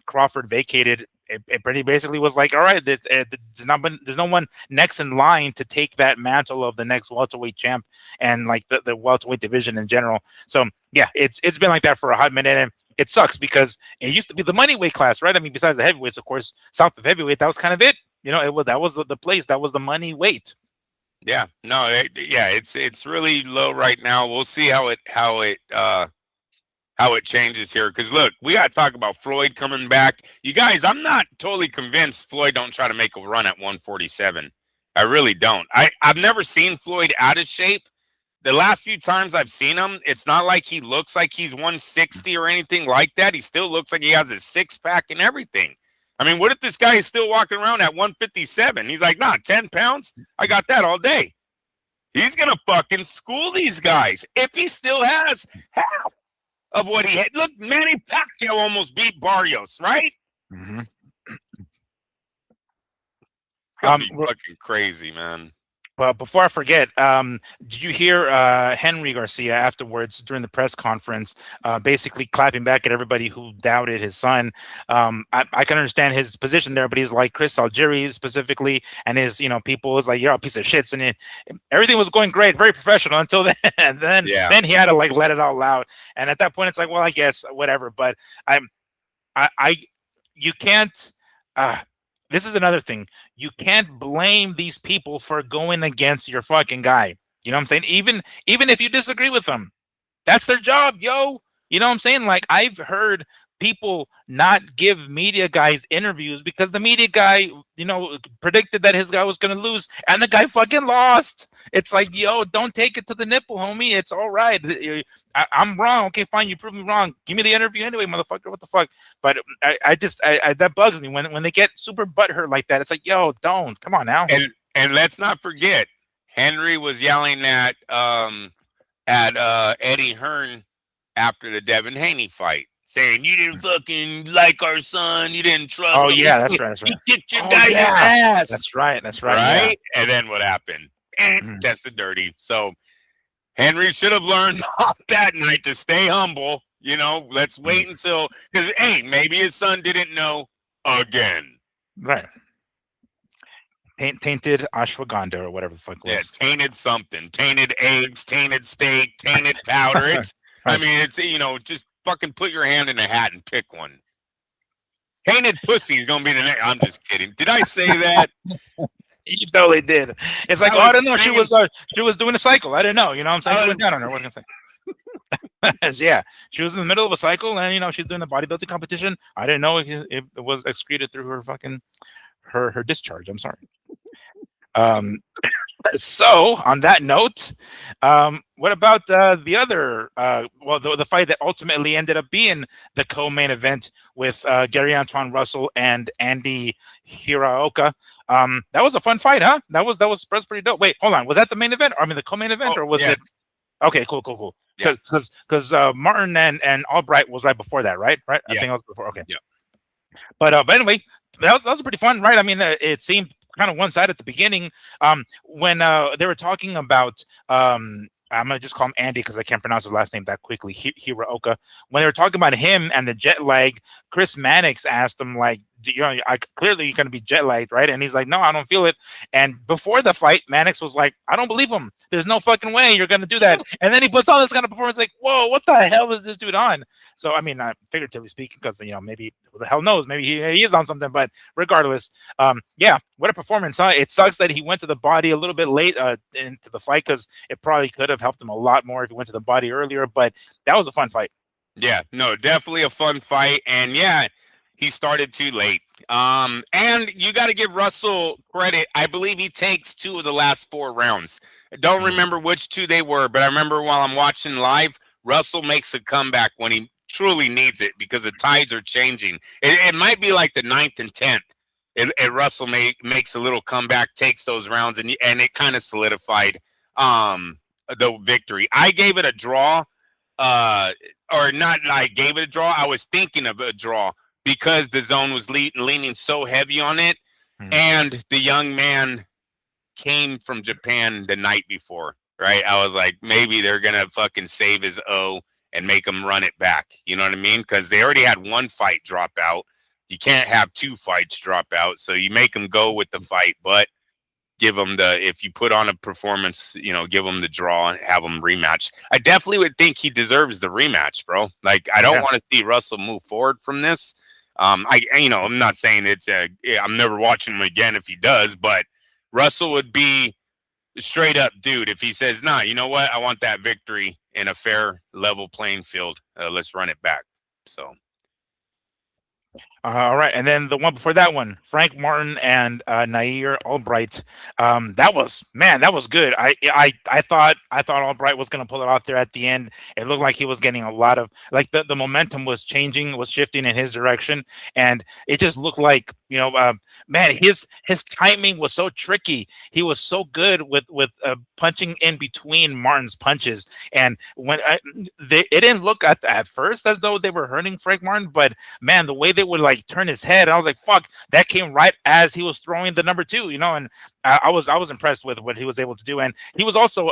Crawford vacated, it pretty basically was like, all right, there's no one next in line to take that mantle of the next welterweight champ and like the welterweight division in general. So yeah, it's been like that for a hot minute, and it sucks because it used to be the money weight class, right? I mean, besides the heavyweights, of course, south of heavyweight, that was kind of it. That was the place, that was the money weight. Yeah, no, it's really low right now. We'll see how it changes here. Because look, we got to talk about Floyd coming back. You guys, I'm not totally convinced Floyd don't try to make a run at 147. I really don't. I've never seen Floyd out of shape. The last few times I've seen him, it's not like he looks like he's 160 or anything like that. He still looks like he has a six-pack and everything. I mean, what if this guy is still walking around at 157? He's like, nah, 10 pounds? I got that all day. He's going to fucking school these guys if he still has half of what he had. Look, Manny Pacquiao almost beat Barrios, right? Mm-hmm. It's going to be fucking crazy, man. But before I forget, did you hear Henry Garcia afterwards during the press conference, basically clapping back at everybody who doubted his son? I can understand his position there, but he's like Chris Algieri specifically, and his people was like, "You're a piece of shits," and everything was going great, very professional until then. And then he had to like let it all out, and at that point, it's like, well, I guess whatever. But I you can't. This is another thing. You can't blame these people for going against your fucking guy. You know what I'm saying? Even if you disagree with them, that's their job, yo. You know what I'm saying? Like, I've heard people not give media guys interviews because the media guy, predicted that his guy was going to lose, and the guy fucking lost. It's like, yo, don't take it to the nipple, homie. It's all right. I'm wrong. Okay, fine. You prove me wrong. Give me the interview anyway, motherfucker. What the fuck? But I just that bugs me when they get super butthurt like that. It's like, yo, don't. Come on now. And let's not forget, Henry was yelling at Eddie Hearn after the Devin Haney fight. saying you didn't fucking like our son, you didn't trust Oh him. yeah, that's right. That's He right. kicked your Oh guys' yeah, ass, that's right. That's right. Yeah. right? And then what happened? Mm, Tested dirty. So Henry should have learned off that night to stay humble. Let's mm. wait until, because hey, maybe his son didn't know again. Right. Tainted ashwagandha or whatever the fuck it Yeah, was. tainted something, tainted eggs, tainted steak, tainted powder. I Right. mean, just fucking put your hand in a hat and pick one. Tainted pussy is gonna be the next. I'm just kidding. Did I say that? You totally did. It's like, I oh, I was don't know. saying, She was doing a cycle. I didn't know. You know what I'm saying? She I was, went down on her. What can I say? Yeah, she was in the middle of a cycle, and she's doing a bodybuilding competition. I didn't know it was excreted through her fucking her discharge. I'm sorry. Um, so on that note, what about the other? Well, the fight that ultimately ended up being the co-main event with Gary Antoine Russell and Andy Hiraoka. That was a fun fight, huh? That's pretty dope. Wait, hold on. Was that the main event? Or, I mean, the co-main event, oh or was yes, it? Okay, cool. yeah, Because Martin and Albright was right before that, right? Right. I yeah, think it was before. Okay. yeah, But anyway, that was pretty fun, right? I mean, it seemed kind of one side at the beginning. When they were talking about I'm gonna just call him Andy because I can't pronounce his last name that quickly. Hiraoka. When they were talking about him and the jet lag, Chris Mannix asked him like, clearly you're gonna be jet lagged, right? And he's like, no, I don't feel it. And before the fight, Mannix was like, I don't believe him. There's no fucking way you're gonna do that. And then he puts on this kind of performance, like, whoa, what the hell is this dude on? So I mean, figuratively speaking, because maybe who the hell knows, maybe he is on something. But regardless, yeah, what a performance, huh? It sucks that he went to the body a little bit late into the fight because it probably could have helped him a lot more if he went to the body earlier. But that was a fun fight. yeah. No, definitely a fun fight, and yeah, he started too late. And you got to give Russell credit. I believe he takes two of the last four rounds. I don't Mm. remember which two they were, but I remember while I'm watching live, Russell makes a comeback when he truly needs it because the tides are changing. It might be like the ninth and 10th. Russell makes a little comeback, takes those rounds, and it kind of solidified the victory. I gave it a draw, uh, or not. I gave it a draw. I was thinking of a draw because the zone was leaning so heavy on it, Mm. and the young man came from Japan the night before. Right, I was like, maybe they're gonna fucking save his O and make him run it back. You know what I mean? Because they already had one fight drop out. You can't have two fights drop out, so you make him go with the fight, but give him if you put on a performance, give him the draw and have him rematch. I definitely would think he deserves the rematch, bro. Like, I don't Yeah. want to see Russell move forward from this. I'm not saying I'm never watching him again if he does, but Russell would be a straight up dude if he says, nah, you know what? I want that victory in a fair, level playing field. Let's run it back. So, All right, and then the one before that one, Frank Martin and Nair Albright. That was good. I thought Albright was going to pull it off there at the end. It looked like he was getting a lot of like the momentum was shifting in his direction, and it just looked like man, his timing was so tricky. He was so good with punching in between Martin's punches, and it didn't look at first as though they were hurting Frank Martin, but man, the way they would like turn his head, I was like, fuck, that came right as he was throwing the number two, and I was impressed with what he was able to do. And he was also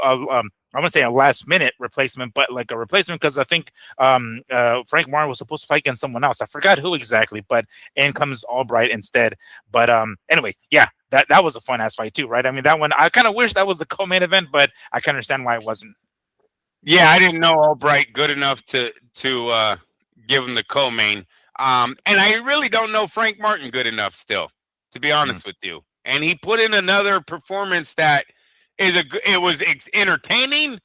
I want to say a last minute replacement, but like a replacement because I think Frank Martin was supposed to fight against someone else. I forgot who exactly, but in comes Albright instead. But anyway, yeah, that was a fun ass fight too, right? I mean, that one I kind of wish that was the co-main event, but I can understand why it wasn't. yeah, I didn't know Albright good enough to give him the co-main. And I really don't know Frank Martin good enough still, to be Mm. honest with you. And he put in another performance that it was entertaining,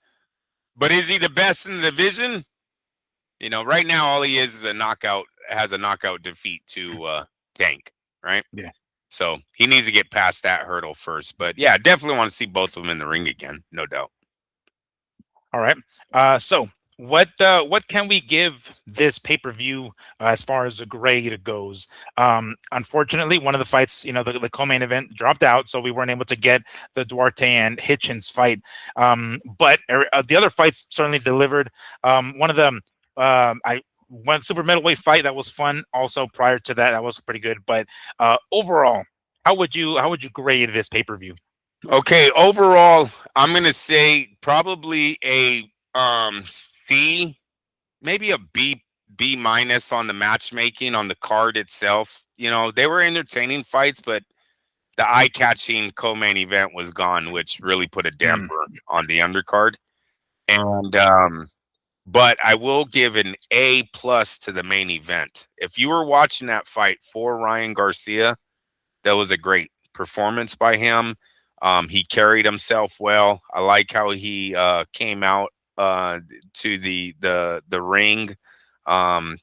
but is he the best in the division? Right now all he is has a knockout defeat to Tank, right? Yeah. So he needs to get past that hurdle first. But yeah, definitely want to see both of them in the ring again, no doubt. All right. So what can we give this pay-per-view as far as the grade goes? Unfortunately, one of the fights, the co-main event dropped out, so we weren't able to get the Duarte and Hitchens fight. But the other fights certainly delivered. One of them, I one super middleweight fight that was fun. Also, prior to that, that was pretty good. But overall, how would you grade this pay per view? Okay, overall, I'm gonna say probably a C, maybe a B minus on the matchmaking on the card itself. You know, they were entertaining fights, but the eye catching co-main event was gone, which really put a Mm, damper on the undercard. And but I will give an A plus to the main event. If you were watching that fight for Ryan Garcia, that was a great performance by him. He carried himself well. I like how he came out to the ring.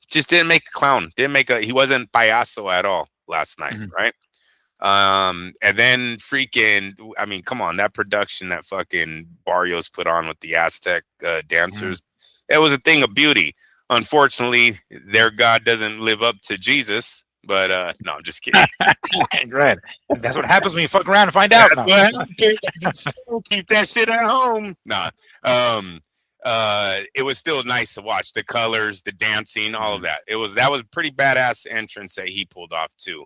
Just didn't make a clown. Didn't make a. He wasn't payaso at all last night, mhm, right? And then freaking, I mean, come on, that production that fucking Barrios put on with the Aztec mhm. dancers, it was a thing of beauty. Unfortunately, their God doesn't live up to Jesus. But no, I'm just kidding. Right. That's what happens when you fuck around and find out. That's No. what happens. I just still keep that shit at home. Nah. Um, it was still nice to watch the colors, the dancing, all of Mhm, that. That was a pretty badass entrance that he pulled off too.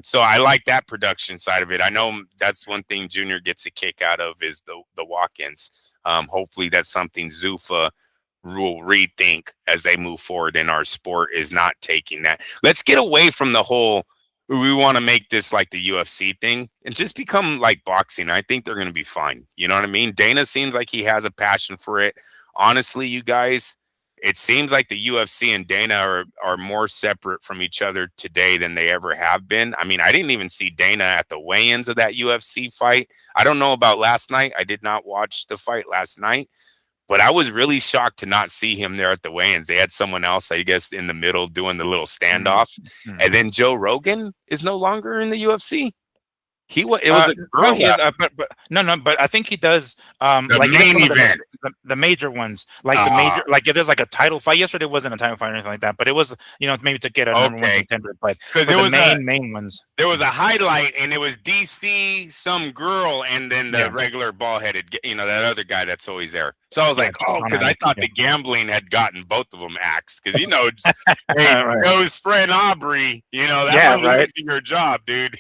So I like that production side of it. I know that's one thing Junior gets a kick out of is the walk-ins. Hopefully that's something Zuffa will rethink as they move forward in our sport, is not taking that. Let's get away from the whole we want to make this like the UFC thing and just become like boxing. I think they're going to be fine. You know what I mean? Dana seems like he has a passion for it. Honestly, you guys, it seems like the UFC and Dana are more separate from each other today than they ever have been. I mean, I didn't even see Dana at the weigh-ins of that UFC fight. I don't know about last night. I did not watch the fight last night, but I was really shocked to not see him there at the weigh-ins. They had someone else, I guess, in the middle doing the little mhm, standoff. mhm. And then Joe Rogan is no longer in the UFC. It was Uh, a no, girl he is. last But no. But I think he does. the Like he does main some of event. the major ones, like the Uh major, like if there's like a title fight. Yesterday wasn't a title fight or anything like that, but it was, maybe to get a number one okay. contender. But Because for the main ones, there was a highlight and it was DC some girl and then the yeah, regular ball headed that other guy that's always there. So I was yeah, like, oh, Sean because I Alec, thought yeah, the gambling had gotten both of them axed. Because hey, right, those Fred Aubrey, that yeah, might right, lose you your job, dude.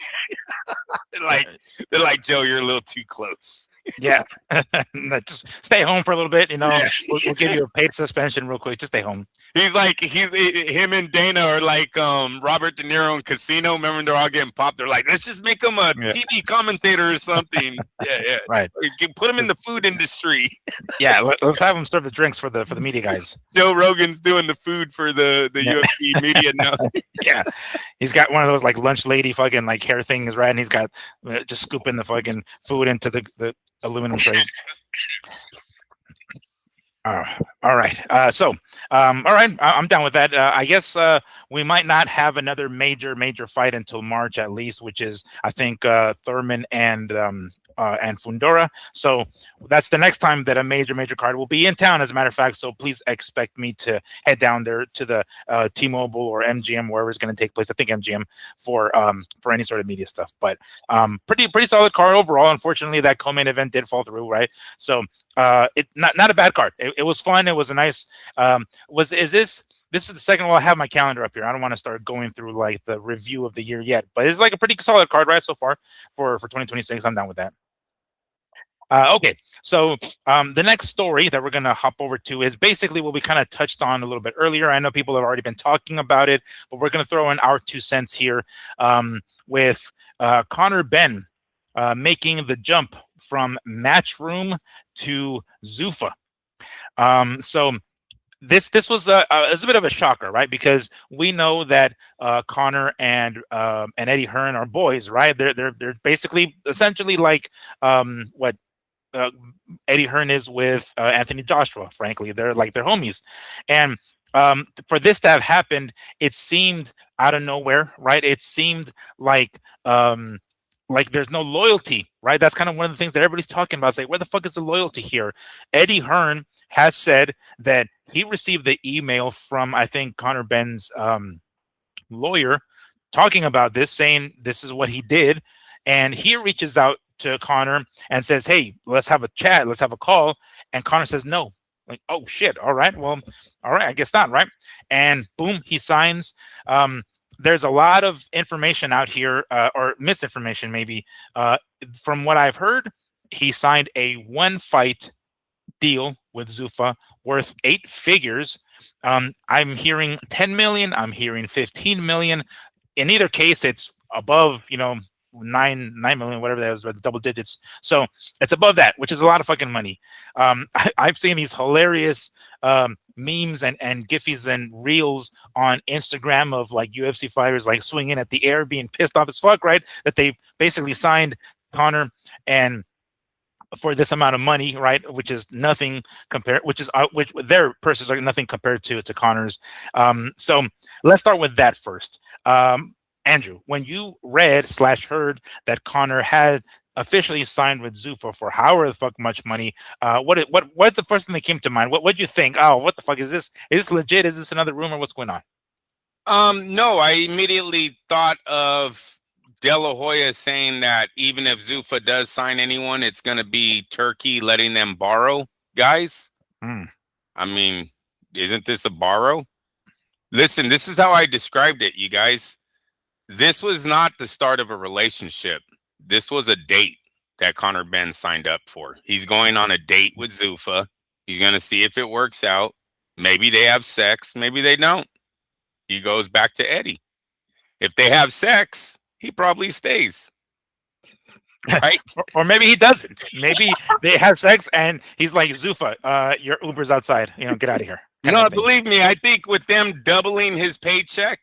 they're like they're like Joe, you're a little too close. yeah. No, just stay home for a little bit. Yeah. We'll give you a paid suspension real quick. Just stay home. He's him and Dana are like Robert De Niro in Casino. Remember when they're all getting popped? They're like, let's just make him a Yeah, TV commentator or something. Yeah, yeah. right. Put him in the food industry. Yeah, let's have him serve the drinks for the media guys. Joe Rogan's doing the food for the Yeah, UFC media now. yeah. He's got one of those like lunch lady fucking like hair things, right? And he's got just scooping the fucking food into the aluminum trays. Uh, all right. All right. I'm down with that. I guess we might not have another major fight until March at least, which is I think Thurman and Fundora. So that's the next time that a major card will be in town, as a matter of fact. So please expect me to head down there to the T-Mobile or MGM, wherever it's going to take place. I think MGM for any sort of media stuff. But pretty solid card overall. Unfortunately, that co-main event did fall through, right? So it not a bad card. It was fun. It was a nice. This is the second one. I have my calendar up here. I don't want to start going through like the review of the year yet, but it's like a pretty solid card right so far for 2026. I'm down with that. Okay, so the next story that we're going to hop over to is basically what we kind of touched on a little bit earlier. I know people have already been talking about it, but we're going to throw in our 2 cents here with Conor Benn making the jump from Matchroom to Zuffa. So this was a bit of a shocker, right? Because we know that Conor and Eddie Hearn are boys, right? They're basically essentially like what uh, Eddie Hearn is with Anthony Joshua. Frankly, they're homies, and for this to have happened, it seemed out of nowhere, right? It seemed like there's no loyalty, right? That's kind of one of the things that everybody's talking about. It's like, where the fuck is the loyalty here? Eddie Hearn has said that he received the email from I think Conor Benn's lawyer talking about this, saying this is what he did, and he reaches out to Conor and says, "Hey, let's have a chat, let's have a call." And Conor says, "No, Like, oh shit, all right, well, all right, I guess not, right? And boom, he signs. There's a lot of information out here, or misinformation maybe. From what I've heard, he signed a one fight deal with Zuffa worth 8 figures. I'm hearing 10 million. I'm hearing 15 million. In either case, it's above, 9 million, whatever that is, with double digits. So it's above that, which is a lot of fucking money. I've seen these hilarious memes and giffies and reels on Instagram of like UFC fighters like swinging at the air, being pissed off as fuck, right? That they basically signed Conor and for this amount of money, right? Which is nothing compared, which their purses are nothing compared to Conor's. So let's start with that first. Andrew, when you read/heard that Conor had officially signed with Zuffa for however the fuck much money, what's the first thing that came to mind? What you think? Oh, what the fuck is this? Is this legit? Is this another rumor? What's going on? No, I immediately thought of De La Hoya saying that even if Zuffa does sign anyone, it's going to be Turkey letting them borrow guys. I mean, isn't this a borrow? Listen, this is how I described it, you guys. This was not the start of a relationship. This was a date that Conor Benn signed up for. He's going on a date with Zuffa. He's going to see if it works out. Maybe they have sex. Maybe they don't. He goes back to Eddie. If they have sex, he probably stays. Right? or maybe he doesn't. Maybe they have sex and he's like, Zuffa, your Uber's outside. Get out of here. No, believe me, I think with them doubling his paycheck,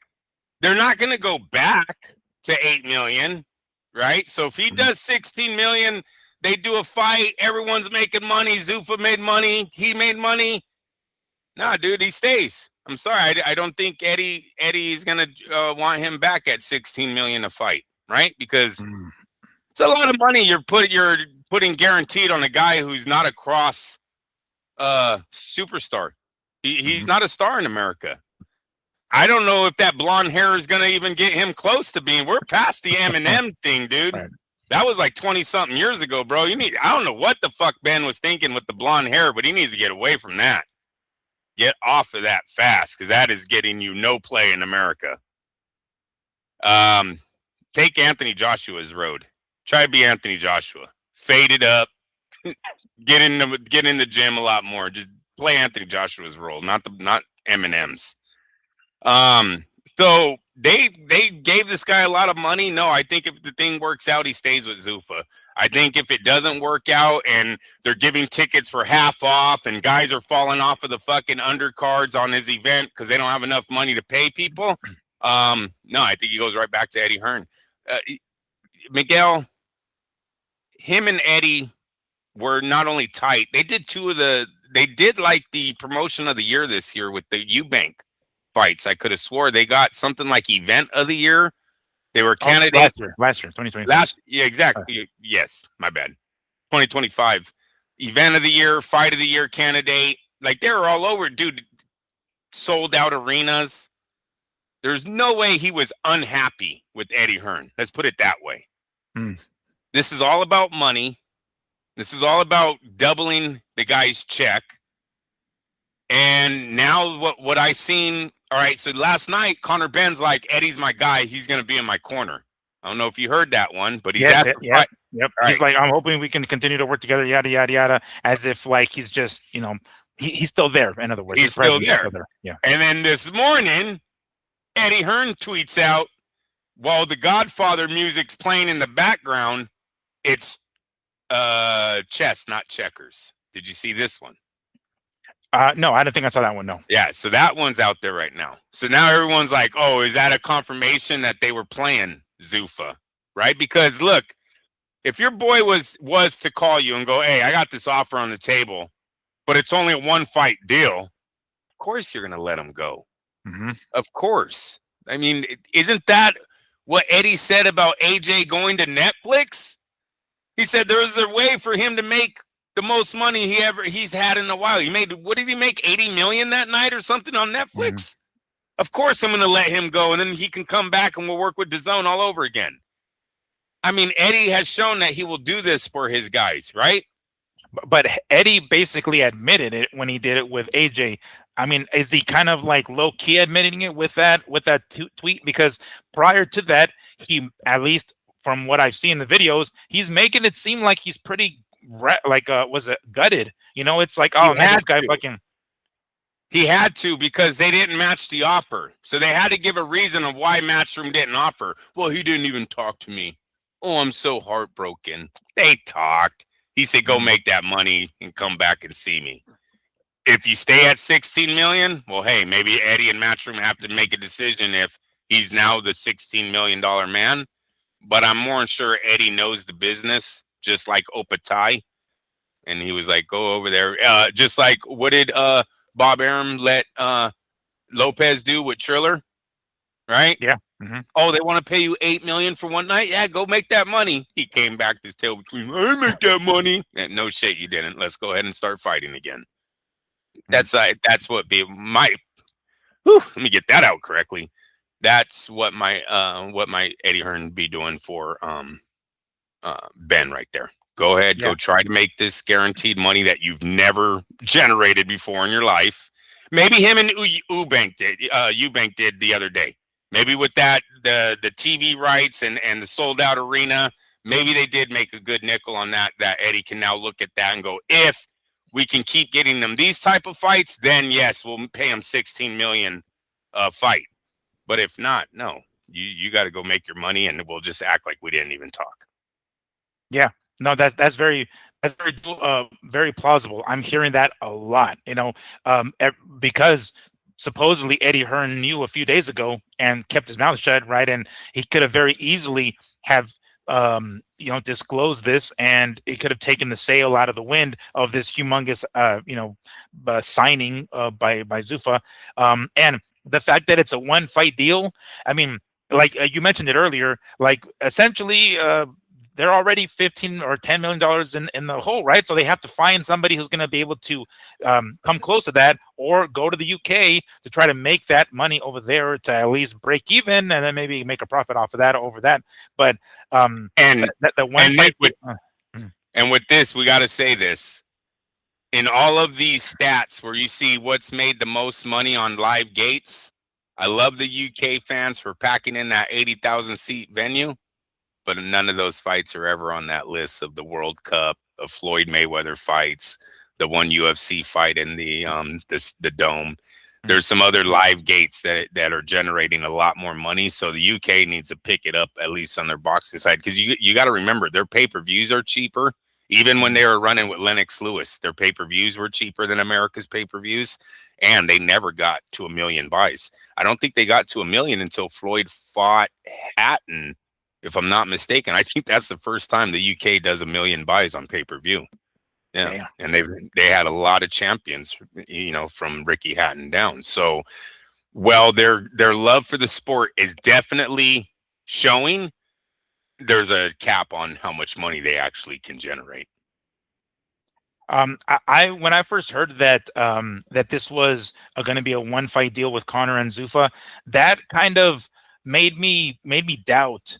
they're not going to go back to 8 million, right? So if he does 16 million, they do a fight, everyone's making money, Zuffa made money, he made money. Nah, dude, he stays. I'm sorry, I don't think Eddie is going to want him back at 16 million a fight, right? Because it's a lot of money you're putting guaranteed on a guy who's not a cross superstar. He's not a star in America. I don't know if that blonde hair is going to even get him close to being. We're past the Eminem thing, dude. Right. That was like 20-something years ago, bro. I don't know what the fuck Ben was thinking with the blonde hair, but he needs to get away from that. Get off of that fast, because that is getting you no play in America. Take Anthony Joshua's road. Try to be Anthony Joshua. Fade it up. Get in the gym a lot more. Just play Anthony Joshua's role, not Eminem's. So they gave this guy a lot of money. No, I think if the thing works out, he stays with Zuffa. I think if it doesn't work out and they're giving tickets for half off and guys are falling off of the fucking undercards on his event because they don't have enough money to pay people, no, I think he goes right back to Eddie Hearn. Miguel, him and Eddie were not only tight, they did like the promotion of the year this year with the Eubank fights. I could have swore they got something like event of the year. They were candidates last year, 2025. Yeah, exactly. Yes, my bad. 2025 event of the year, fight of the year candidate. Like they were all over, dude. Sold out arenas. There's no way he was unhappy with Eddie Hearn. Let's put it that way. This is all about money. This is all about doubling the guy's check. And now what I seen, all right, so last night, Conor Benn's like, Eddie's my guy. He's going to be in my corner. I don't know if you heard that one, but he's yep. Right. He's like, I'm hoping we can continue to work together, yada, yada, yada, as if like he's just, he's still there. In other words, he's still there. Yeah. And then this morning, Eddie Hearn tweets out, while the Godfather music's playing in the background, it's chess, not checkers. Did you see this one? No, I don't think I saw that one. No. Yeah, so that one's out there right now. So now everyone's like, oh, is that a confirmation that they were playing Zuffa? Right? Because look, if your boy was to call you and go, hey, I got this offer on the table, but it's only a one fight deal, of course you're going to let him go. Of course. I mean, isn't that what Eddie said about AJ going to Netflix? He said there was a way for him to make the most money he's had in a while. He made, what did he make? 80 million that night or something on Netflix? Of course I'm going to let him go, and then he can come back and we'll work with DAZN all over again. I mean, Eddie has shown that he will do this for his guys, right? But Eddie basically admitted it when he did it with AJ. I mean, is he kind of like low key admitting it with that tweet? Because prior to that, he, at least from what I've seen in the videos, he's making it seem like he's pretty like was it gutted? You know, it's like, He oh man, had this guy to. fucking He had to because they didn't match the offer. So they had to give a reason of why Matchroom didn't offer. Well, he didn't even talk to me. Oh, I'm so heartbroken. They talked. He said, go mm, make that money and come back and see me. If you stay at 16 million, well, hey, maybe Eddie and Matchroom have to make a decision if he's now the $16 million man. But I'm more sure Eddie knows the business, just like Opatai. And he was like, go over there. Just like what did Bob Arum let Lopez do with Triller, right? yeah. Hmm. Oh, they want to pay you 8 million for one night? Yeah, go make that money. He came back to his tail between, I make that money. No shit, you didn't. Let's go ahead and start fighting again. That's what let me get that out correctly. That's what my Eddie Hearn be doing for Ben right there. Go ahead, Yeah. go try to make this guaranteed money that you've never generated before in your life. Maybe him and Eubank did. Eubank did the other day. Maybe with that the TV rights and the sold out arena. Maybe they did make a good nickel on that. That Eddie can now look at that and go, if we can keep getting them these type of fights, then yes, we'll pay him 16 million fight. But if not, no, you got to go make your money, and we'll just act like we didn't even talk. Yeah. No, very plausible. I'm hearing that a lot, because supposedly Eddie Hearn knew a few days ago and kept his mouth shut, right? And he could have very easily have disclosed this, and it could have taken the sail out of the wind of this humongous signing by Zuffa. And the fact that it's a one fight deal, I mean, like you mentioned it earlier, like essentially they're already 15 or $10 million in the hole, right? So they have to find somebody who's going to be able to come close to that, or go to the UK to try to make that money over there to at least break even, and then maybe make a profit off of that over that. But And the one and fight. and with this, we got to say this. In all of these stats where you see what's made the most money on live gates, I love the UK fans for packing in that 80,000 seat venue, but none of those fights are ever on that list of the World Cup, of Floyd Mayweather fights, the one UFC fight in the dome. There's some other live gates that are generating a lot more money. So the UK needs to pick it up, at least on their boxing side, because you got to remember their pay-per-views are cheaper. Even when they were running with Lennox Lewis, their pay-per-views were cheaper than America's pay-per-views, and they never got to 1 million buys. I don't think they got to 1 million until Floyd fought Hatton, if I'm not mistaken. I think that's the first time the UK does 1 million buys on pay-per-view. Yeah, Damn. and they had a lot of champions, from Ricky Hatton down. So, well, their love for the sport is definitely showing. There's a cap on how much money they actually can generate. I when I first heard that that this was going to be a one fight deal with Conor and Zuffa, that kind of made me doubt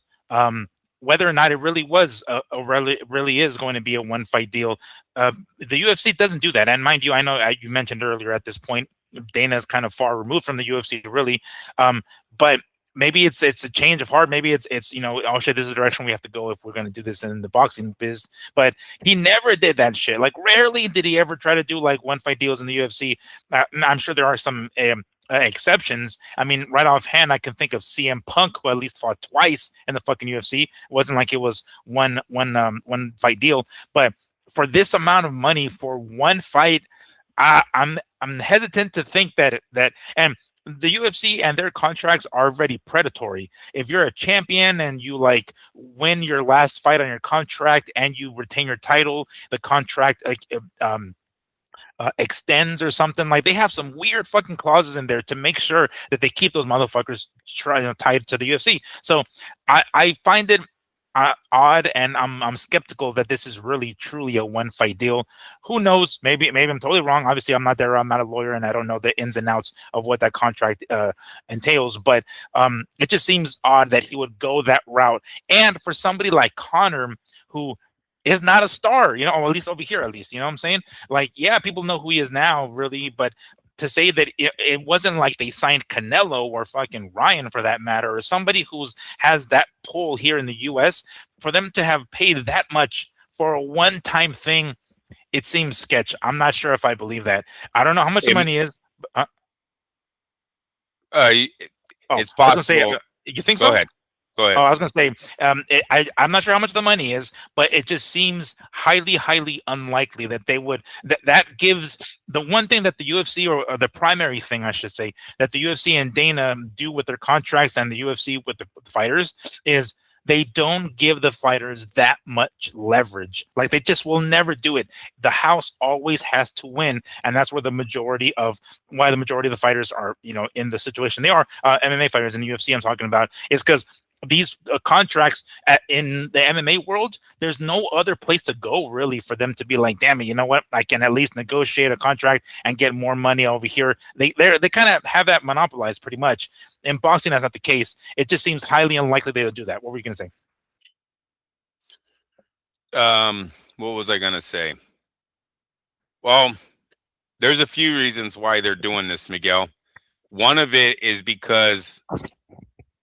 whether or not it really was really is going to be a one fight deal. The UFC doesn't do that, and mind you, I know you mentioned earlier at this point Dana's kind of far removed from the UFC, really, but maybe it's a change of heart. Maybe it's oh shit, this is the direction we have to go if we're going to do this in the boxing biz. But he never did that shit. Like, rarely did he ever try to do like one fight deals in the UFC. I'm sure there are some exceptions. I mean, right offhand, I can think of CM Punk, who at least fought twice in the fucking UFC. It wasn't like it was one fight deal. But for this amount of money for one fight, I'm hesitant to think that and the UFC and their contracts are already predatory. If you're a champion and you like win your last fight on your contract and you retain your title, the contract extends or something. Like, they have some weird fucking clauses in there to make sure that they keep those motherfuckers tied to the UFC. So I find it odd, and I'm skeptical that this is really truly a one fight deal. Who knows? Maybe I'm totally wrong. Obviously, I'm not there. I'm not a lawyer, and I don't know the ins and outs of what that contract entails. But it just seems odd that he would go that route. And for somebody like Conor, who is not a star, or at least over here, at least, you know what I'm saying? Like, yeah, people know who he is now, really, but to say that it wasn't like they signed Canelo or fucking Ryan for that matter, or somebody who's has that pull here in the US, for them to have paid that much for a one-time thing, it seems sketch. I'm not sure if I believe that. I don't know how much the It, money is. Uh, uh, oh, it's I was gonna say, possible. you think Go so? ahead. Go Oh, ahead. I was gonna say, I'm not sure how much the money is, but it just seems highly, highly unlikely that they would. That gives the one thing that the UFC, or the primary thing, I should say, that the UFC and Dana do with their contracts and the UFC with the fighters is they don't give the fighters that much leverage. Like, they just will never do it. The house always has to win, and that's where the majority of why the majority of the fighters are, in the situation they are. MMA fighters in the UFC, I'm talking about, is because these contracts in the MMA world, there's no other place to go really for them to be like, damn it, you know what? I can at least negotiate a contract and get more money over here. They kind of have that monopolized pretty much. In boxing, that's not the case. It just seems highly unlikely they'll do that. What were you gonna say? What was I gonna say? Well, there's a few reasons why they're doing this, Miguel. One of it is because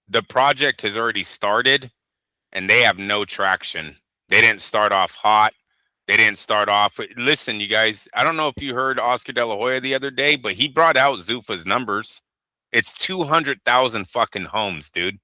the project has already started and they have no traction. They didn't start off hot. They didn't start off. Listen, you guys, I don't know if you heard Oscar De La Hoya the other day, but he brought out Zuffa's numbers. It's 200,000 fucking homes, dude.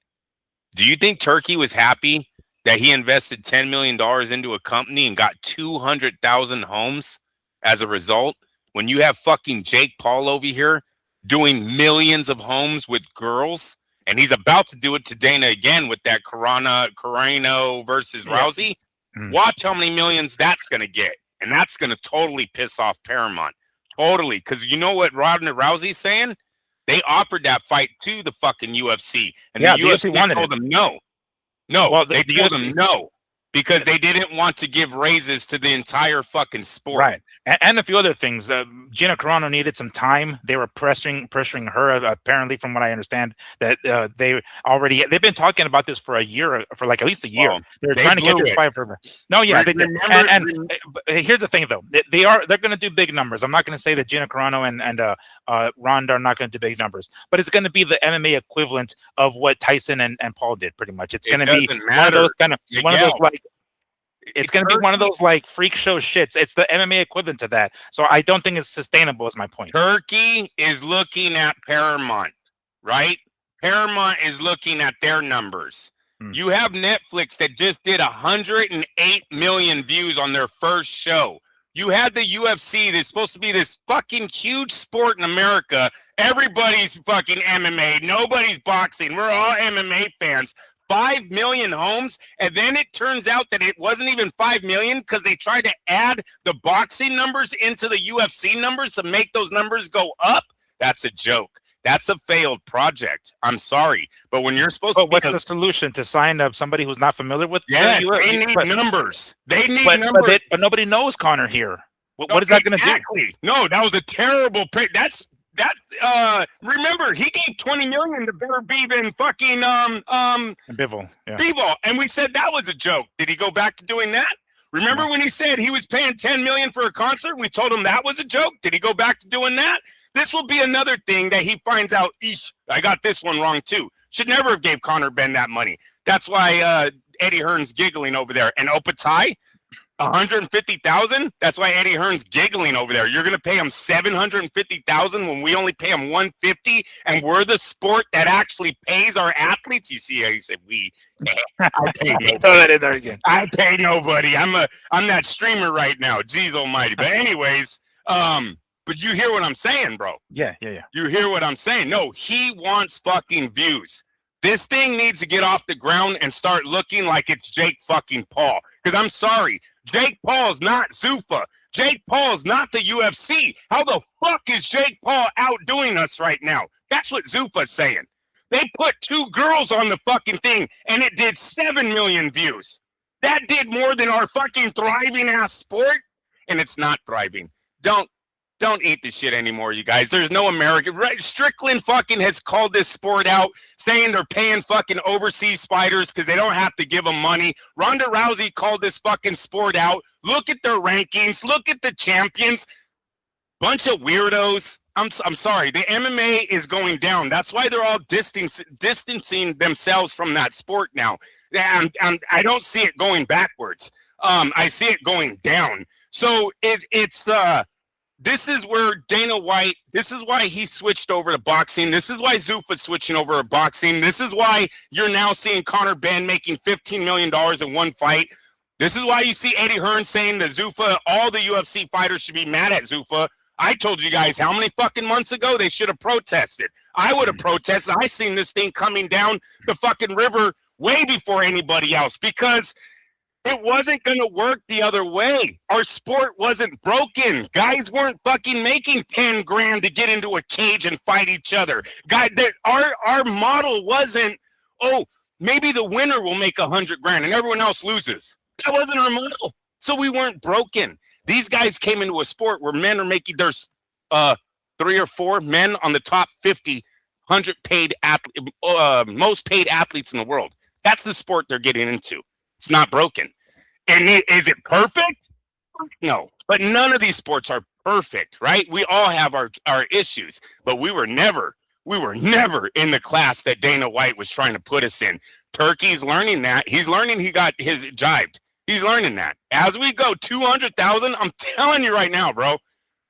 Do you think Turkey was happy that he invested $10 million into a company and got 200,000 homes as a result? When you have fucking Jake Paul over here doing millions of homes with girls, and he's about to do it to Dana again with that Carano versus Yeah. Rousey. Watch how many millions that's going to get. And that's going to totally piss off Paramount. Totally. Because you know what Ronda Rousey's saying? They offered that fight to the fucking UFC. And Yeah, the the UFC UFC wanted it. told them no. No, Well, they the told UFC, them no. Because they didn't want to give raises to the entire fucking sport. right, and a few other things. Gina Carano needed some time. They were pressuring her. Apparently, from what I understand, that they've been talking about this for a year, for like at least a year. Well, They're they trying to get blew this it. fight for her. No, yeah, they did. Remember, And here's the thing, though. They're going to do big numbers. I'm not going to say that Gina Carano and Ronda are not going to do big numbers, but it's going to be the MMA equivalent of what Tyson and Paul did, pretty much. It's it going to be doesn't one of those matter. one of those Miguel, like. It's going to be one of those like freak show shits. It's the MMA equivalent to that. So I don't think it's sustainable, is my point. Turkey is looking at Paramount, right? Paramount is looking at their numbers. You have Netflix that just did 108 million views on their first show. You had the UFC that's supposed to be this fucking huge sport in America. Everybody's fucking MMA. Nobody's boxing. We're all MMA fans. 5 million homes, and then it turns out that it wasn't even 5 million because they tried to add the boxing numbers into the UFC numbers to make those numbers go up. That's a joke. That's a failed project. I'm sorry, but when you're supposed to be what's the solution? To sign up somebody who's not familiar with yes, the UFC? they need numbers. They need but numbers. But nobody knows Conor here. What is that going to do? Exactly. No, that was a terrible pick. That's remember he gave 20 million to Better Be than fucking Bivol. Yeah. Bivol, and we said that was a joke. Did he go back to doing that? Remember when he said he was paying 10 million for a concert? We told him that was a joke. Did he go back to doing that? This will be another thing that he finds out. Eesh, I got this one wrong too. Should never have gave Conor Benn that money. That's why Eddie Hearn's giggling over there. And Opatai, 150,000. That's why Eddie Hearn's giggling over there. You're gonna pay him 750,000 when we only pay him 150, and we're the sport that actually pays our athletes. You see how he said we? I pay nobody. Throw that in there again. I pay nobody. I'm that streamer right now. Jeez Almighty. But anyways, but you hear what I'm saying, bro? Yeah. You hear what I'm saying? No, he wants fucking views. This thing needs to get off the ground and start looking like it's Jake fucking Paul. Because I'm sorry, Jake Paul's not Zuffa. Jake Paul's not the UFC. How the fuck is Jake Paul outdoing us right now? That's what Zuffa's saying. They put 2 girls on the fucking thing and it did 7 million views. That did more than our fucking thriving ass sport, and it's not thriving. Don't Don't eat the shit anymore, you guys. There's no American. Right? Strickland fucking has called this sport out, saying they're paying fucking overseas fighters because they don't have to give them money. Ronda Rousey called this fucking sport out. Look at their rankings. Look at the champions. Bunch of weirdos. I'm sorry. The MMA is going down. That's why they're all distancing themselves from that sport now. And I don't see it going backwards. I see it going down. So this is where Dana White, this is why he switched over to boxing. This is why Zuffa's switching over to boxing. This is why you're now seeing Conor Benn making $15 million in one fight. This is why you see Eddie Hearn saying that Zuffa, all the UFC fighters should be mad at Zuffa. I told you guys how many fucking months ago they should have protested. I would have protested. I seen this thing coming down the fucking river way before anybody else because it wasn't going to work the other way. Our sport wasn't broken. Guys weren't fucking making 10 grand to get into a cage and fight each other. Our model wasn't, oh, maybe the winner will make 100 grand and everyone else loses. That wasn't our model. So we weren't broken. These guys came into a sport where men are making, there's 3 or 4 men on the top 50, 100 paid most paid athletes in the world. That's the sport they're getting into. It's not broken. And is it perfect? No. But none of these sports are perfect, right? We all have our issues, but we were never in the class that Dana White was trying to put us in. Turkey's learning that. He's learning he got his jibed. He's learning that. As we go, 200,000, I'm telling you right now, bro,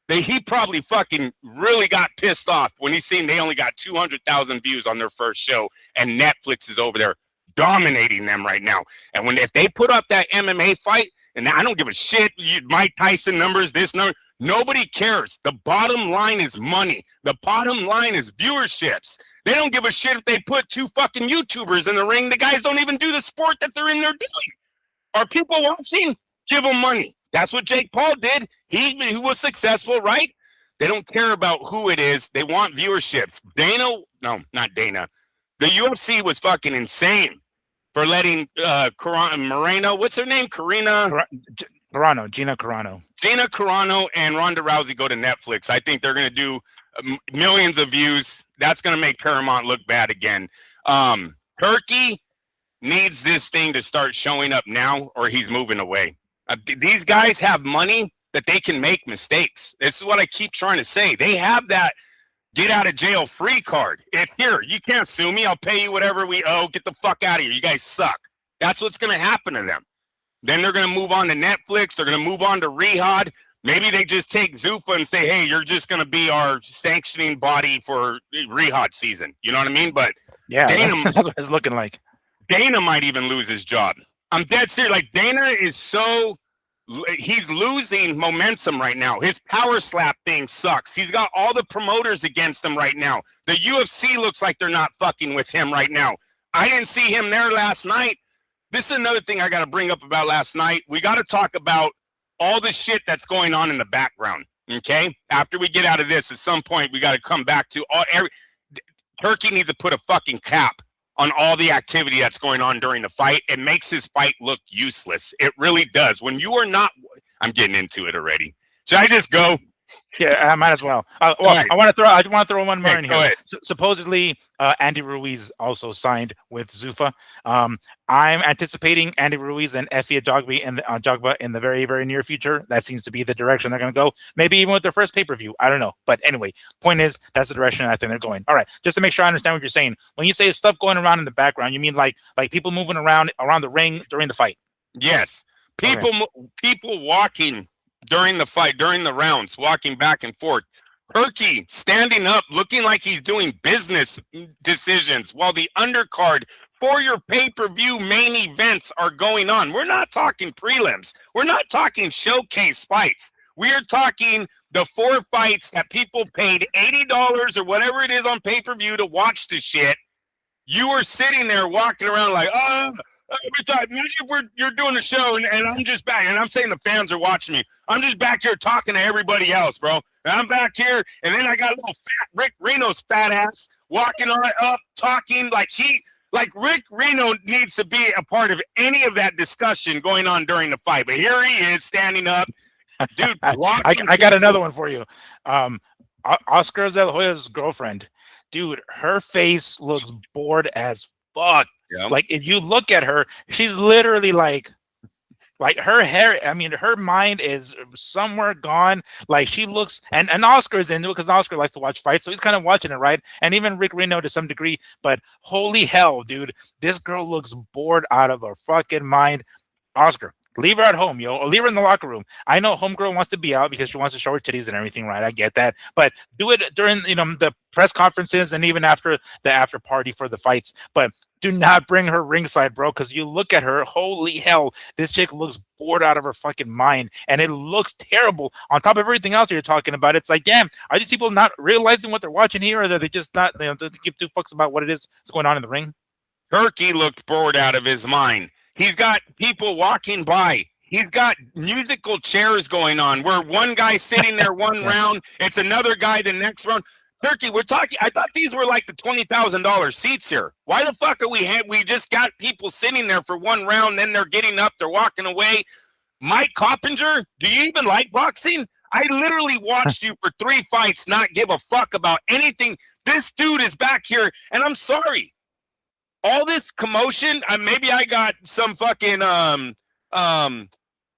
he probably fucking really got pissed off when he seen they only got 200,000 views on their first show, and Netflix is over there dominating them right now. And if they put up that MMA fight, and I don't give a shit, Mike Tyson numbers, this number, nobody cares. The bottom line is money. The bottom line is viewerships. They don't give a shit if they put 2 fucking YouTubers in the ring. The guys don't even do the sport that they're in there doing. Are people watching? Give them money. That's what Jake Paul did. He was successful, right? They don't care about who it is. They want viewerships. Not Dana. The UFC was fucking insane for letting Moreno, what's her name? Gina Carano. Gina Carano and Ronda Rousey go to Netflix. I think they're going to do millions of views. That's going to make Paramount look bad again. Turkey needs this thing to start showing up now or he's moving away. These guys have money that they can make mistakes. This is what I keep trying to say. They have that get out of jail free card. If here, you can't sue me. I'll pay you whatever we owe. Get the fuck out of here. You guys suck. That's what's going to happen to them. Then they're going to move on to Netflix. They're going to move on to Rehab. Maybe they just take Zuffa and say, hey, you're just going to be our sanctioning body for Rehab season. You know what I mean? But yeah, that's what it's looking like. Dana might even lose his job. I'm dead serious. Like, Dana is he's losing momentum right now. His power slap thing sucks. He's got all the promoters against him right now. The UFC looks like they're not fucking with him right now. I didn't see him there last night. This is another thing I got to bring up about last night. We got to talk about all the shit that's going on in the background, okay? After we get out of this, at some point, we got to come back to Turkey needs to put a fucking cap on all the activity that's going on during the fight. It makes his fight look useless. It really does. When you are not, I'm getting into it already. Should I just go? Yeah, I might as well. Right. I want to throw one more in go here. ahead. Supposedly, Andy Ruiz also signed with Zuffa. I'm anticipating Andy Ruiz and Effie Ajagba in the very, very near future. That seems to be the direction they're going to go. Maybe even with their first pay-per-view. I don't know. But anyway, point is, that's the direction I think they're going. All right, just to make sure I understand what you're saying. When you say stuff going around in the background, you mean like people moving around the ring during the fight? Yes. People walking during the fight, during the rounds, walking back and forth. Turkey standing up, looking like he's doing business decisions while the undercard for your pay-per-view main events are going on. We're not talking prelims. We're not talking showcase fights. We're talking the 4 fights that people paid $80 or whatever it is on pay-per-view to watch the shit. You were sitting there walking around like, imagine if you're doing a show and I'm just back, and I'm saying the fans are watching me. I'm just back here talking to everybody else, bro. And I'm back here, and then I got a little fat Rick Reno's fat ass walking on up, talking like Rick Reno needs to be a part of any of that discussion going on during the fight. But here he is standing up. dude, I, blocking I got another people. one for you. Um, Oscar De La Hoya's girlfriend, dude, her face looks bored as fuck. Yeah. Like if you look at her, she's literally like her hair. I mean, her mind is somewhere gone. Like she looks, and Oscar's into it because Oscar likes to watch fights, so he's kind of watching it, right? And even Rick Reno to some degree. But holy hell, dude, this girl looks bored out of her fucking mind. Oscar, leave her at home, yo, or leave her in the locker room. I know homegirl wants to be out because she wants to show her titties and everything, right? I get that, but do it during the press conferences and even after the after party for the fights. But do not bring her ringside, bro, because you look at her, holy hell, this chick looks bored out of her fucking mind, and it looks terrible. On top of everything else you're talking about, it's like, damn, are these people not realizing what they're watching here, or are they just not, they give two fucks about what it is that's going on in the ring? Turkey looked bored out of his mind. He's got people walking by. He's got musical chairs going on where one guy's sitting there one Yeah. round, it's another guy the next round. Turkey, we're talking. I thought these were like the $20,000 seats here. Why the fuck are we just got people sitting there for one round, then they're getting up, they're walking away. Mike Coppinger, do you even like boxing? I literally watched you for 3 fights, not give a fuck about anything. This dude is back here, and I'm sorry. All this commotion, maybe I got some fucking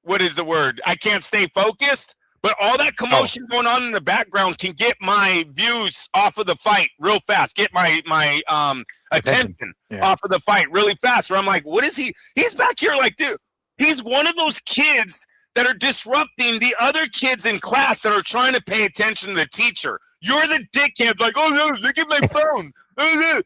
what is the word? I can't stay focused. But all that Oh, commotion going on in the background can get my views off of the fight real fast. Get my attention. attention Yeah. off of the fight really fast. Where I'm like, what is he? He's back here like, dude. He's one of those kids that are disrupting the other kids in class that are trying to pay attention to the teacher. You're the dickhead, like, oh no, look at my phone. Hey,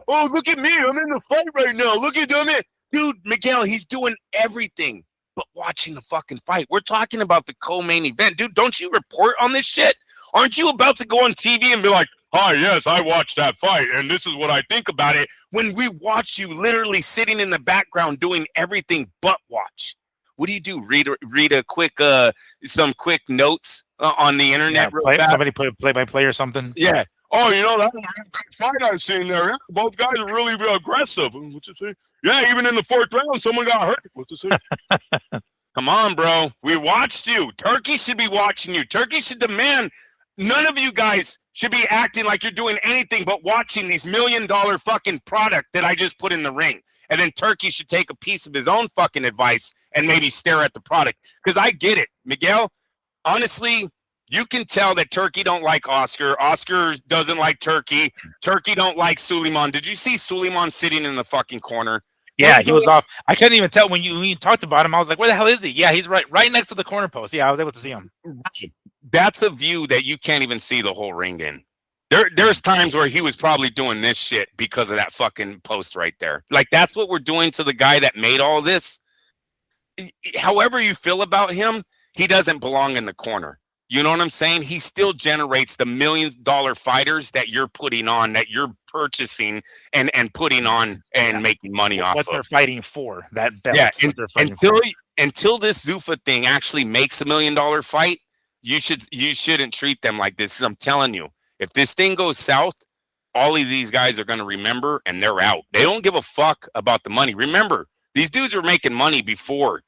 oh look at me, I'm in the fight right now. Look at him, dude. Miguel, he's doing everything but watching the fucking fight. We're talking about the co-main event, dude. Don't you report on this shit? Aren't you about to go on TV and be like, "Hi, yes, I watched that fight, and this is what I think about it"? When we watch you literally sitting in the background doing everything but watch. What do? Read a quick some quick notes on the Yeah, internet real fast. somebody play by play or something. Yeah. Oh, you know, that was a good fight I've seen there. Yeah, both guys are really aggressive. What's it say? Yeah, even in the 4th round, someone got hurt. What's it say? Come on, bro. We watched you. Turkey should be watching you. Turkey should demand. None of you guys should be acting like you're doing anything but watching these $1 million fucking product that I just put in the ring. And then Turkey should take a piece of his own fucking advice and maybe stare at the product. Because I get it, Miguel. Honestly, you can tell that Turkey don't like Oscar. Oscar doesn't like Turkey. Turkey don't like Suleiman. Did you see Suleiman sitting in the fucking corner? Yeah, he was off. I couldn't even tell when you talked about him. I was like, where the hell is he? Yeah, he's right next to the corner post. Yeah, I was able to see him. That's a view that you can't even see the whole ring in. There's times where he was probably doing this shit because of that fucking post right there. Like, that's what we're doing to the guy that made all this. However you feel about him, he doesn't belong in the corner. You know what I'm saying? He still generates the $1 million fighters that you're putting on, that you're purchasing and putting on and making money off what of. they're fighting for, that belt. Yeah, Until until this Zuffa thing actually makes $1 million fight, you shouldn't treat them like this. I'm telling you, if this thing goes south, all of these guys are going to remember, and they're out. They don't give a fuck about the money. Remember, these dudes were making money before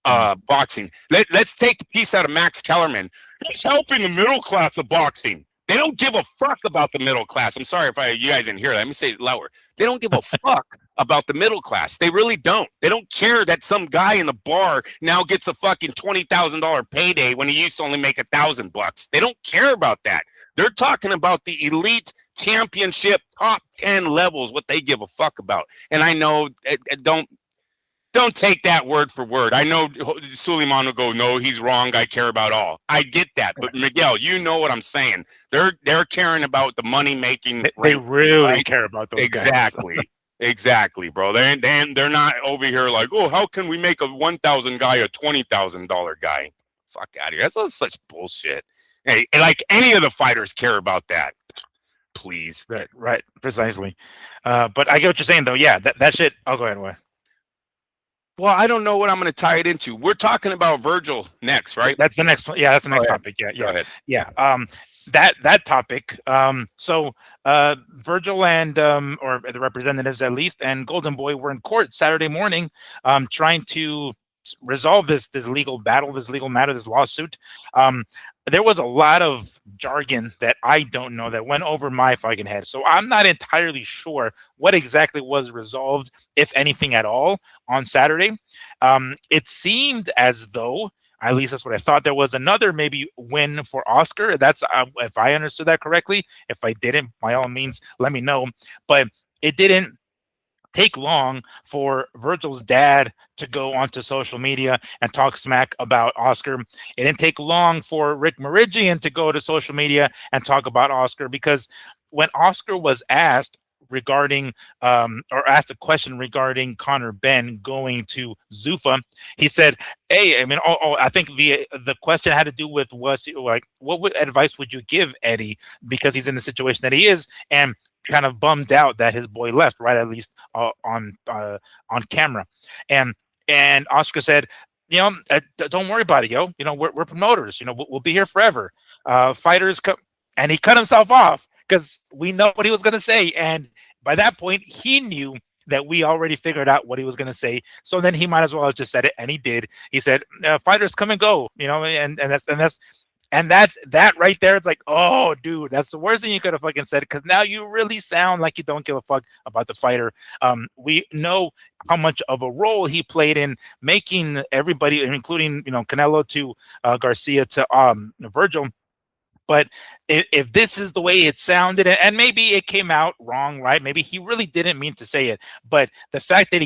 boxing. Let's take a piece out of Max Kellerman. He's helping the middle class of boxing. They don't give a fuck about the middle class. I'm sorry if you guys didn't hear that. Let me say it louder. They don't give a fuck about the middle class. They really don't. They don't care that some guy in the bar now gets a fucking $20,000 payday when he used to only make $1,000. They don't care about that. They're talking about the elite championship top 10 levels, what they give a fuck about. And I know, don't take that word for word. I know Suleiman will go, no, he's wrong. I care about all. I get that. But Miguel, you know what I'm saying. They're caring about the money making. they really care about those guys. Exactly, bro. They're not over here like, oh, how can we make a $1,000 guy a $20,000 guy? Fuck out of here. That's such bullshit. Hey, like any of the fighters care about that. Please. Right, precisely. But I get what you're saying, though. Yeah, that shit. I'll go ahead. What? Well, I don't know what I'm going to tie it into. We're talking about Vergil next, right? That's the next one. Yeah, that's the next topic. Yeah. That topic. So Vergil and or the representatives at least and Golden Boy were in court Saturday morning, trying to resolve this legal battle, this legal matter, this lawsuit. Um, there was a lot of jargon that I don't know that went over my fucking head. So I'm not entirely sure what exactly was resolved, if anything at all, on Saturday. It seemed as though, at least that's what I thought, there was another maybe win for Oscar. That's if I understood that correctly. If I didn't, by all means, let me know. But it didn't take long for Vergil's dad to go onto social media and talk smack about Oscar. It didn't take long for Rick Meridian to go to social media and talk about Oscar, because when Oscar was asked regarding or asked a question regarding Conor Benn going to Zuffa, he said, "Hey, I mean, I think the question had to do with was like, advice would you give Eddie because he's in the situation that he is?" And kind of bummed out that his boy left, right? At least on camera, and Oscar said, don't worry about it, yo. We're promoters. We'll be here forever. Fighters come, and he cut himself off because we know what he was gonna say, and by that point, he knew that we already figured out what he was going to say. So then he might as well have just said it, and he did. He said, "Fighters come and go," and that's that right there. It's like, oh, dude, that's the worst thing you could have fucking said, because now you really sound like you don't give a fuck about the fighter. We know how much of a role he played in making everybody, including Canelo to Garcia to Vergil. But if this is the way it sounded, and maybe it came out wrong, right? Maybe he really didn't mean to say it, but the fact that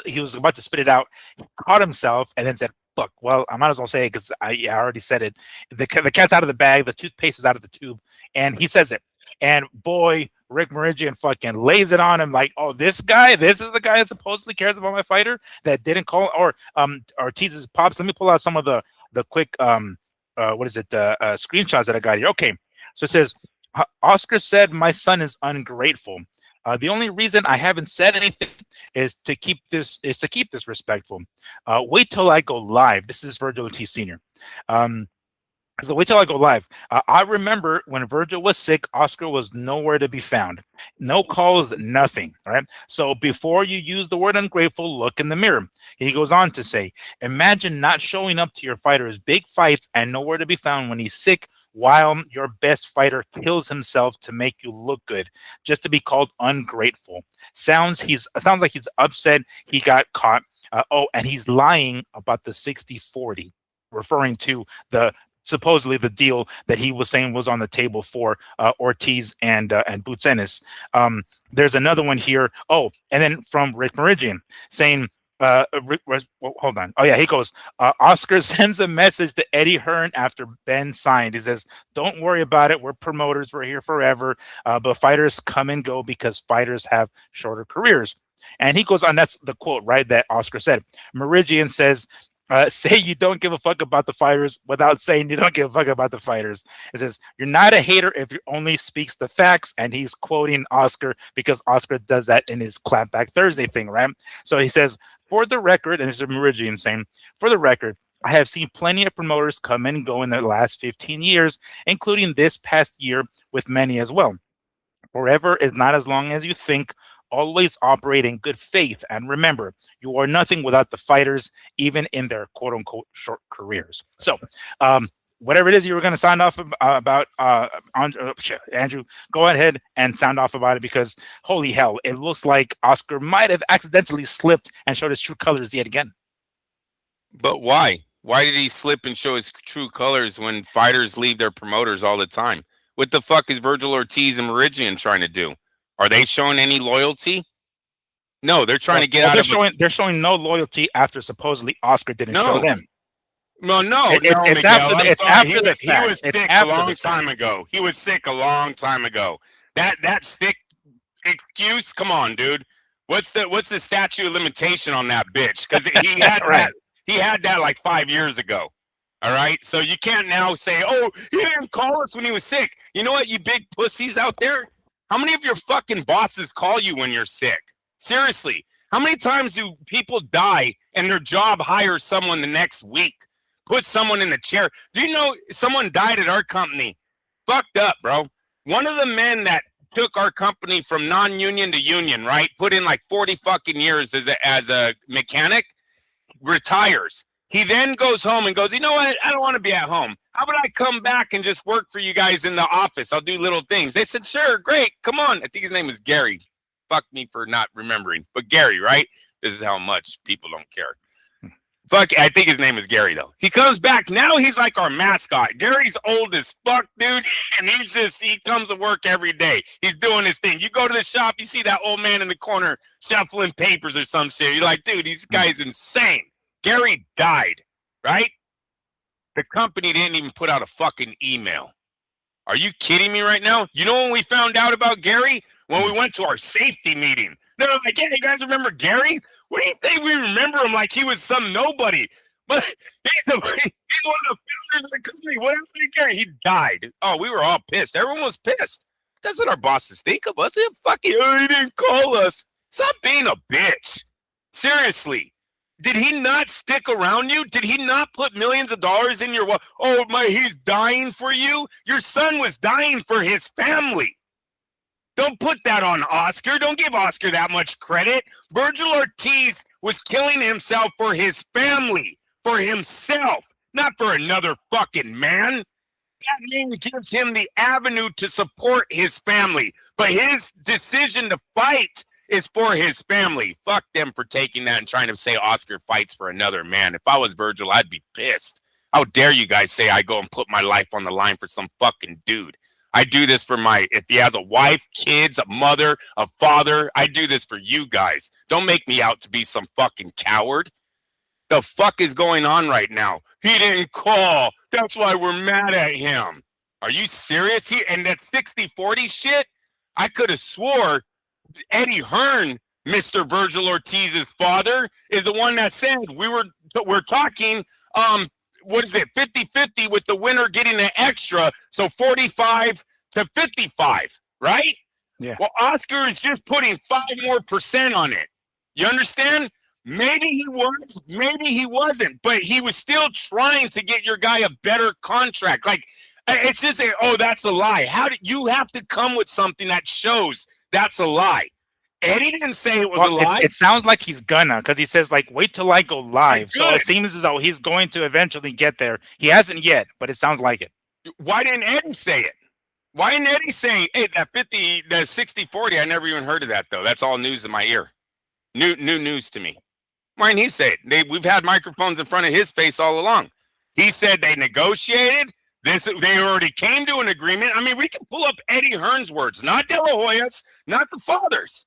he was about to spit it out, he caught himself and then said, "Look, well, I might as well say it because I already said it. The cat's out of the bag, the toothpaste is out of the tube," and he says it. And boy, Rick Meridian fucking lays it on him like, "Oh, this is the guy that supposedly cares about my fighter that didn't call or teases pops." Let me pull out some of the quick screenshots that I got here. Okay, so it says, Oscar said, "My son is ungrateful. The only reason I haven't said anything is to keep this respectful. Wait till I go live." This is Vergil T Sr. So wait till I go live. I remember when Vergil was sick, Oscar was nowhere to be found. No calls, nothing. Right. So before you use the word ungrateful, look in the mirror. He goes on to say, "Imagine not showing up to your fighter's big fights and nowhere to be found when he's sick, while your best fighter kills himself to make you look good, just to be called ungrateful. Sounds like he's upset he got caught. And he's lying about the 60-40, referring to supposedly the deal that he was saying was on the table for Ortiz and Boots Ennis." There's another one here. Oh, and then from Rick Meridian saying, hold on. Oh yeah, he goes, "Oscar sends a message to Eddie Hearn after Ben signed. He says, 'Don't worry about it. We're promoters. We're here forever. But fighters come and go because fighters have shorter careers.'" And he goes on. That's the quote, right, that Oscar said. Meridian says, "Say you don't give a fuck about the fighters without saying you don't give a fuck about the fighters." It says, "You're not a hater if you only speaks the facts." And he's quoting Oscar because Oscar does that in his Clapback Thursday thing, right? So he says, "For the record," and this is Meridian saying, "For the record, I have seen plenty of promoters come and go in the last 15 years, including this past year with many as well. Forever is not as long as you think. Always operate in good faith. And remember, you are nothing without the fighters, even in their quote unquote short careers." So, whatever it is you were going to sound off about, Andrew, go ahead and sound off about it, because holy hell, it looks like Oscar might have accidentally slipped and showed his true colors yet again. But why? Why did he slip and show his true colors when fighters leave their promoters all the time? What the fuck is Vergil Ortiz and Meridian trying to do? Are they showing any loyalty? No, they're trying to get out of. They're showing no loyalty after supposedly Oscar didn't show them. No, It's after the fact. He was sick a long time ago. He was sick a long time ago. That sick excuse. Come on, dude. What's the statute of limitation on that bitch? Because he had right. He had that like 5 years ago. All right. So you can't now say, "Oh, he didn't call us when he was sick." You know what, you big pussies out there? How many of your fucking bosses call you when you're sick? Seriously. How many times do people die and their job hires someone the next week? Put someone in a chair. Do you know someone died at our company? Fucked up, bro. One of the men that took our company from non-union to union, right? Put in like 40 fucking years as a mechanic. retires. He then goes home and goes, you know what? I don't want to be at home. How about I come back and just work for you guys in the office? I'll do little things. They said, sure, great. Come on. I think his name was Gary. Fuck me for not remembering. But Gary, right? This is how much people don't care. Fuck, I think his name is Gary, though. He comes back. Now he's like our mascot. Gary's old as fuck, dude. And he comes to work every day. He's doing his thing. You go to the shop, you see that old man in the corner shuffling papers or some shit. You're like, dude, this guy's insane. Gary died, right? The company didn't even put out a fucking email. Are you kidding me right now? You know when we found out about Gary? When we went to our safety meeting. They're like, yeah, you guys remember Gary? What do you say we remember him like he was some nobody? But he's one of the founders of the company. What happened to Gary? He died. Oh, we were all pissed. Everyone was pissed. That's what our bosses think of us. Fucking, he didn't call us. Stop being a bitch. Seriously. Did he not stick around you? Did he not put millions of dollars in your... Oh, he's dying for you? Your son was dying for his family. Don't put that on Oscar. Don't give Oscar that much credit. Vergil Ortiz was killing himself for his family, for himself, not for another fucking man. That man gives him the avenue to support his family, but his decision to fight is for his family. Fuck them for taking that and trying to say Oscar fights for another man. If I was Vergil, I'd be pissed. How dare you guys say I go and put my life on the line for some fucking dude? I do this for if he has a wife, kids, a mother, a father, I do this for you guys. Don't make me out to be some fucking coward. The fuck is going on right now? He didn't call. That's why we're mad at him. Are you serious? And that 60-40 shit, I could have swore Eddie Hearn, Mr. Vergil Ortiz's father, is the one that said we're talking what is it, 50-50 with the winner getting an extra, so 45 to 55, right? Yeah. Well, Oscar is just putting 5% more on it. You understand? Maybe he was, maybe he wasn't, but he was still trying to get your guy a better contract. Like, it's just that's a lie. How did you have to come with something that shows that's a lie? Eddie didn't say it was a lie. It sounds like he's gonna, because he says, like, wait till I go live. So it seems as though he's going to eventually get there. He hasn't yet, but it sounds like it. Why didn't Eddie say it? Why didn't Eddie say, hey, that 60-40, I never even heard of that, though. That's all news in my ear. New news to me. Why didn't he say it? We've had microphones in front of his face all along. He said they negotiated. They already came to an agreement. I mean, we can pull up Eddie Hearn's words, not De La Hoya's, not the father's.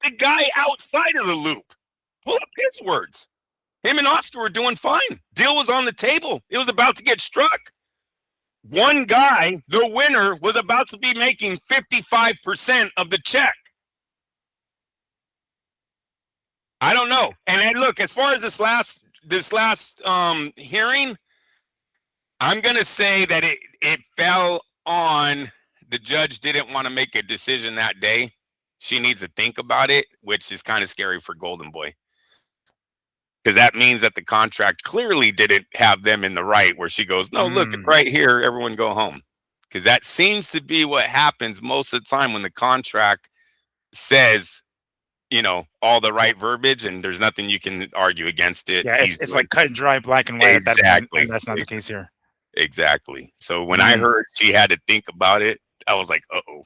The guy outside of the loop. Pull up his words. Him and Oscar were doing fine. Deal was on the table. It was about to get struck. One guy, the winner, was about to be making 55% of the check. I don't know. And look, as far as this last hearing, I'm going to say that it fell on the judge didn't want to make a decision that day. She needs to think about it, which is kind of scary for Golden Boy. Because that means that the contract clearly didn't have them in the right, where she goes, no, look, it's right here, everyone go home. Because that seems to be what happens most of the time when the contract says, all the right verbiage, and there's nothing you can argue against it. Yeah, it's like cut and dry, black and white. Exactly. And that's not the case here. Exactly. So when I heard she had to think about it, I was like, uh-oh.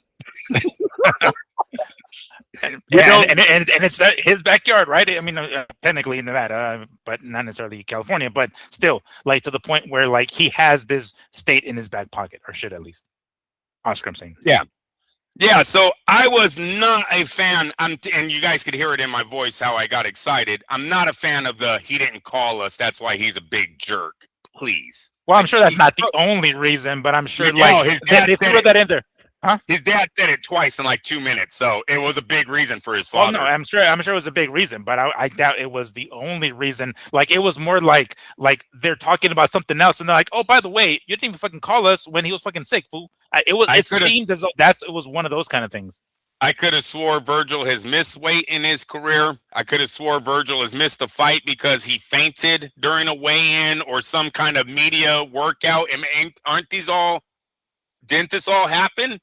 And it's his backyard, right? I mean, technically in Nevada, but not necessarily California, but still, like, to the point where, like, he has this state in his back pocket, or should at least. Oscar, I'm saying. Yeah, so I was not a fan, and you guys could hear it in my voice how I got excited. I'm not a fan of he didn't call us, that's why he's a big jerk. Please. Well, I'm sure that's not the only reason, but I'm sure, his dad they threw that in there. Huh? His dad said it twice in like 2 minutes, so it was a big reason for his father. Oh, no, I'm sure it was a big reason, but I doubt it was the only reason. Like, it was more like they're talking about something else, and they're like, "Oh, by the way, you didn't even fucking call us when he was fucking sick, fool." It seemed as though it was one of those kind of things. I could have swore Vergil has missed weight in his career. I could have swore Vergil has missed a fight because he fainted during a weigh-in or some kind of media workout. And didn't this all happen?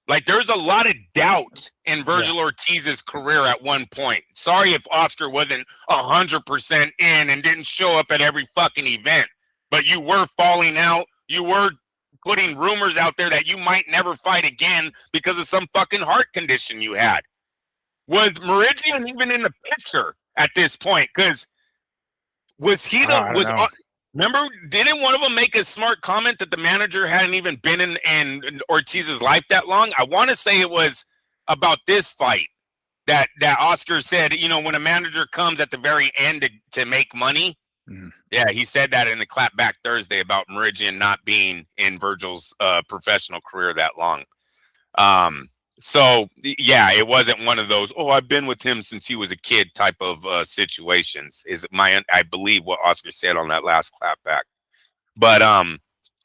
Like, there's a lot of doubt in Yeah. Vergil Ortiz's career at one point. Sorry if Oscar wasn't 100% in and didn't show up at every fucking event, but you were falling out. You were putting rumors out there that you might never fight again because of some fucking heart condition you had. Was Meridian even in the picture at this point? Because was he the I don't was know. remember, didn't one of them make a smart comment that the manager hadn't even been in Ortiz's life that long? I want to say it was about this fight that Oscar said, when a manager comes at the very end to make money. Mhm. Yeah, he said that in the clapback Thursday about Meridian not being in Vergil's professional career that long. So yeah, it wasn't one of those, oh, I've been with him since he was a kid type of situations. I believe what Oscar said on that last clapback. But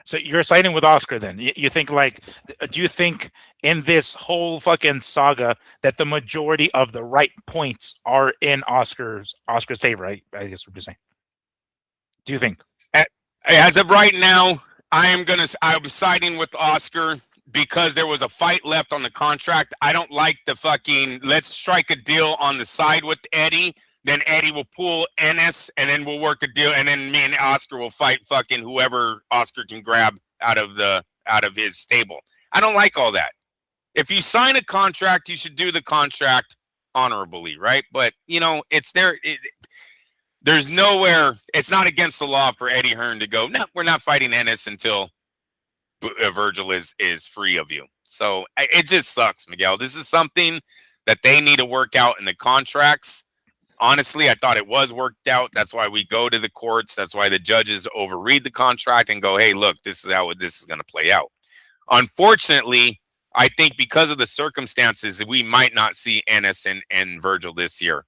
So you're siding with Oscar then? You think like, do you think in this whole fucking saga that the majority of the right points are in Oscar's favor? I guess we're just saying. Do you think? as of right now, I'm siding with Oscar because there was a fight left on the contract. I don't like the fucking let's strike a deal on the side with Eddie. Then Eddie will pull Ennis, and then we'll work a deal, and then me and Oscar will fight fucking whoever Oscar can grab out of his stable. I don't like all that. If you sign a contract, you should do the contract honorably, right? But it's there. There's nowhere. It's not against the law for Eddie Hearn to go, no, we're not fighting Ennis until Vergil is free of you. So it just sucks, Miguel. This is something that they need to work out in the contracts. Honestly, I thought it was worked out. That's why we go to the courts. That's why the judges overread the contract and go, hey, look, this is how this is going to play out. Unfortunately, I think because of the circumstances, we might not see Ennis and Vergil this year,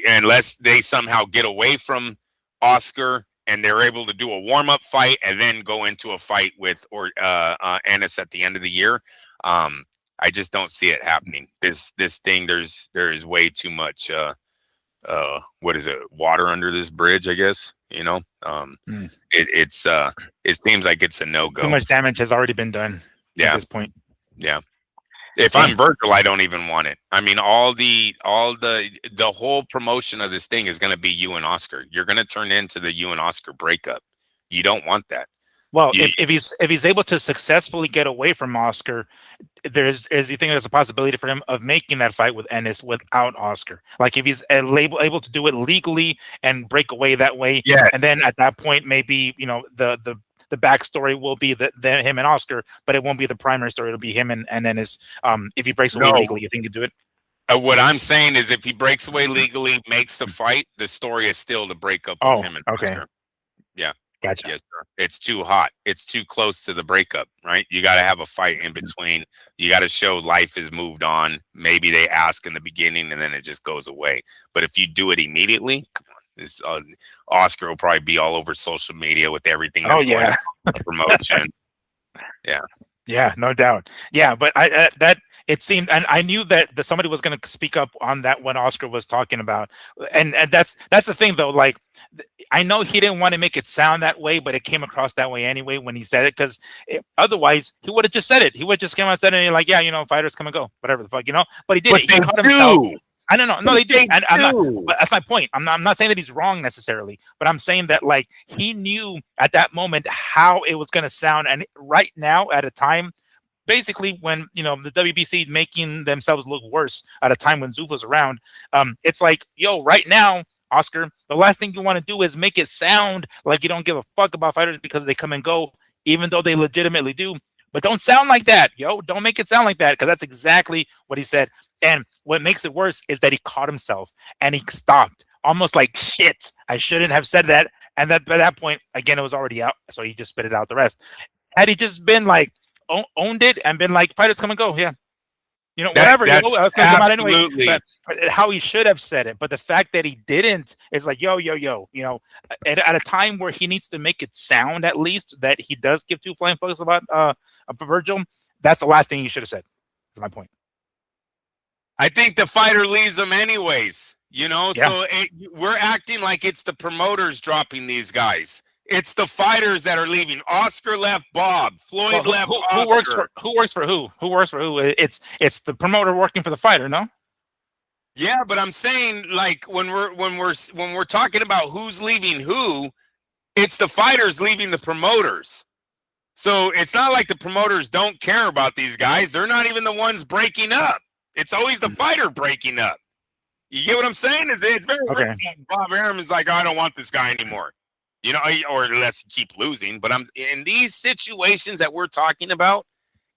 unless they somehow get away from Oscar and they're able to do a warm-up fight and then go into a fight with Ennis at the end of the year. I just don't see it happening. This thing, there is way too much what is it, water under this bridge, I guess. It seems like it's a no-go. Too much damage has already been done at this point. Yeah. If I'm Vergil, I don't even want it. I mean, the whole promotion of this thing is going to be you and Oscar. You're going to turn into the you and Oscar breakup. You don't want that. Well, if he's able to successfully get away from Oscar, you think there's a possibility for him of making that fight with Ennis without Oscar? Like if he's able to do it legally and break away that way, yes. And then at that point, maybe the backstory will be him and Oscar, but it won't be the primary story. It'll be him and Ennis. If he breaks away legally, you think he'd do it? What I'm saying is, if he breaks away legally, makes the fight, the story is still to break up with him and Oscar. Yeah. Gotcha. Yes, sir. It's too hot. It's too close to the breakup, right? You got to have a fight in between. You got to show life has moved on. Maybe they ask in the beginning and then it just goes away. But if you do it immediately, come on. This Oscar will probably be all over social media with everything. That's going on promotion. Yeah, no doubt. Yeah, but it seemed, and I knew that somebody was going to speak up on that when Oscar was talking about, and that's the thing though. Like, I know he didn't want to make it sound that way, but it came across that way anyway when he said it, because otherwise he would have just said it. He would just come out and said it, like, yeah, fighters come and go, whatever the fuck, But he did it. He caught himself. I don't know. No, they did. And but that's my point. I'm not saying that he's wrong necessarily, but I'm saying that like he knew at that moment how it was going to sound, and right now at a time, basically when the WBC making themselves look worse at a time when Zuffa's around, it's like, yo, right now, Oscar, the last thing you want to do is make it sound like you don't give a fuck about fighters because they come and go, even though they legitimately do. But don't sound like that, yo. Don't make it sound like that, because that's exactly what he said. And what makes it worse is that he caught himself and he stopped, almost like, shit, I shouldn't have said that. And that by that point, again, it was already out, so he just spit it out the rest. Had he just been like, owned it and been like, fighters come and go, yeah, whatever, I was gonna come out anyway. But how he should have said it, but the fact that he didn't is like, yo, at a time where he needs to make it sound at least that he does give two flying fucks about Vergil. That's the last thing he should have said. That's my point. I think the fighter leaves them anyways, so we're acting like it's the promoters dropping these guys. It's the fighters that are leaving. Oscar left Bob. Well, Floyd who, left who works Oscar. for who works for who? Who works for who? It's the promoter working for the fighter, no? Yeah, but I'm saying like when we're talking about who's leaving who, it's the fighters leaving the promoters. So it's not like the promoters don't care about these guys. They're not even the ones breaking up. It's always the fighter breaking up. You get what I'm saying? It's very rare Okay. that Bob Aram's like, oh, I don't want this guy anymore. You know, or unless you keep losing. But I'm in these situations that we're talking about,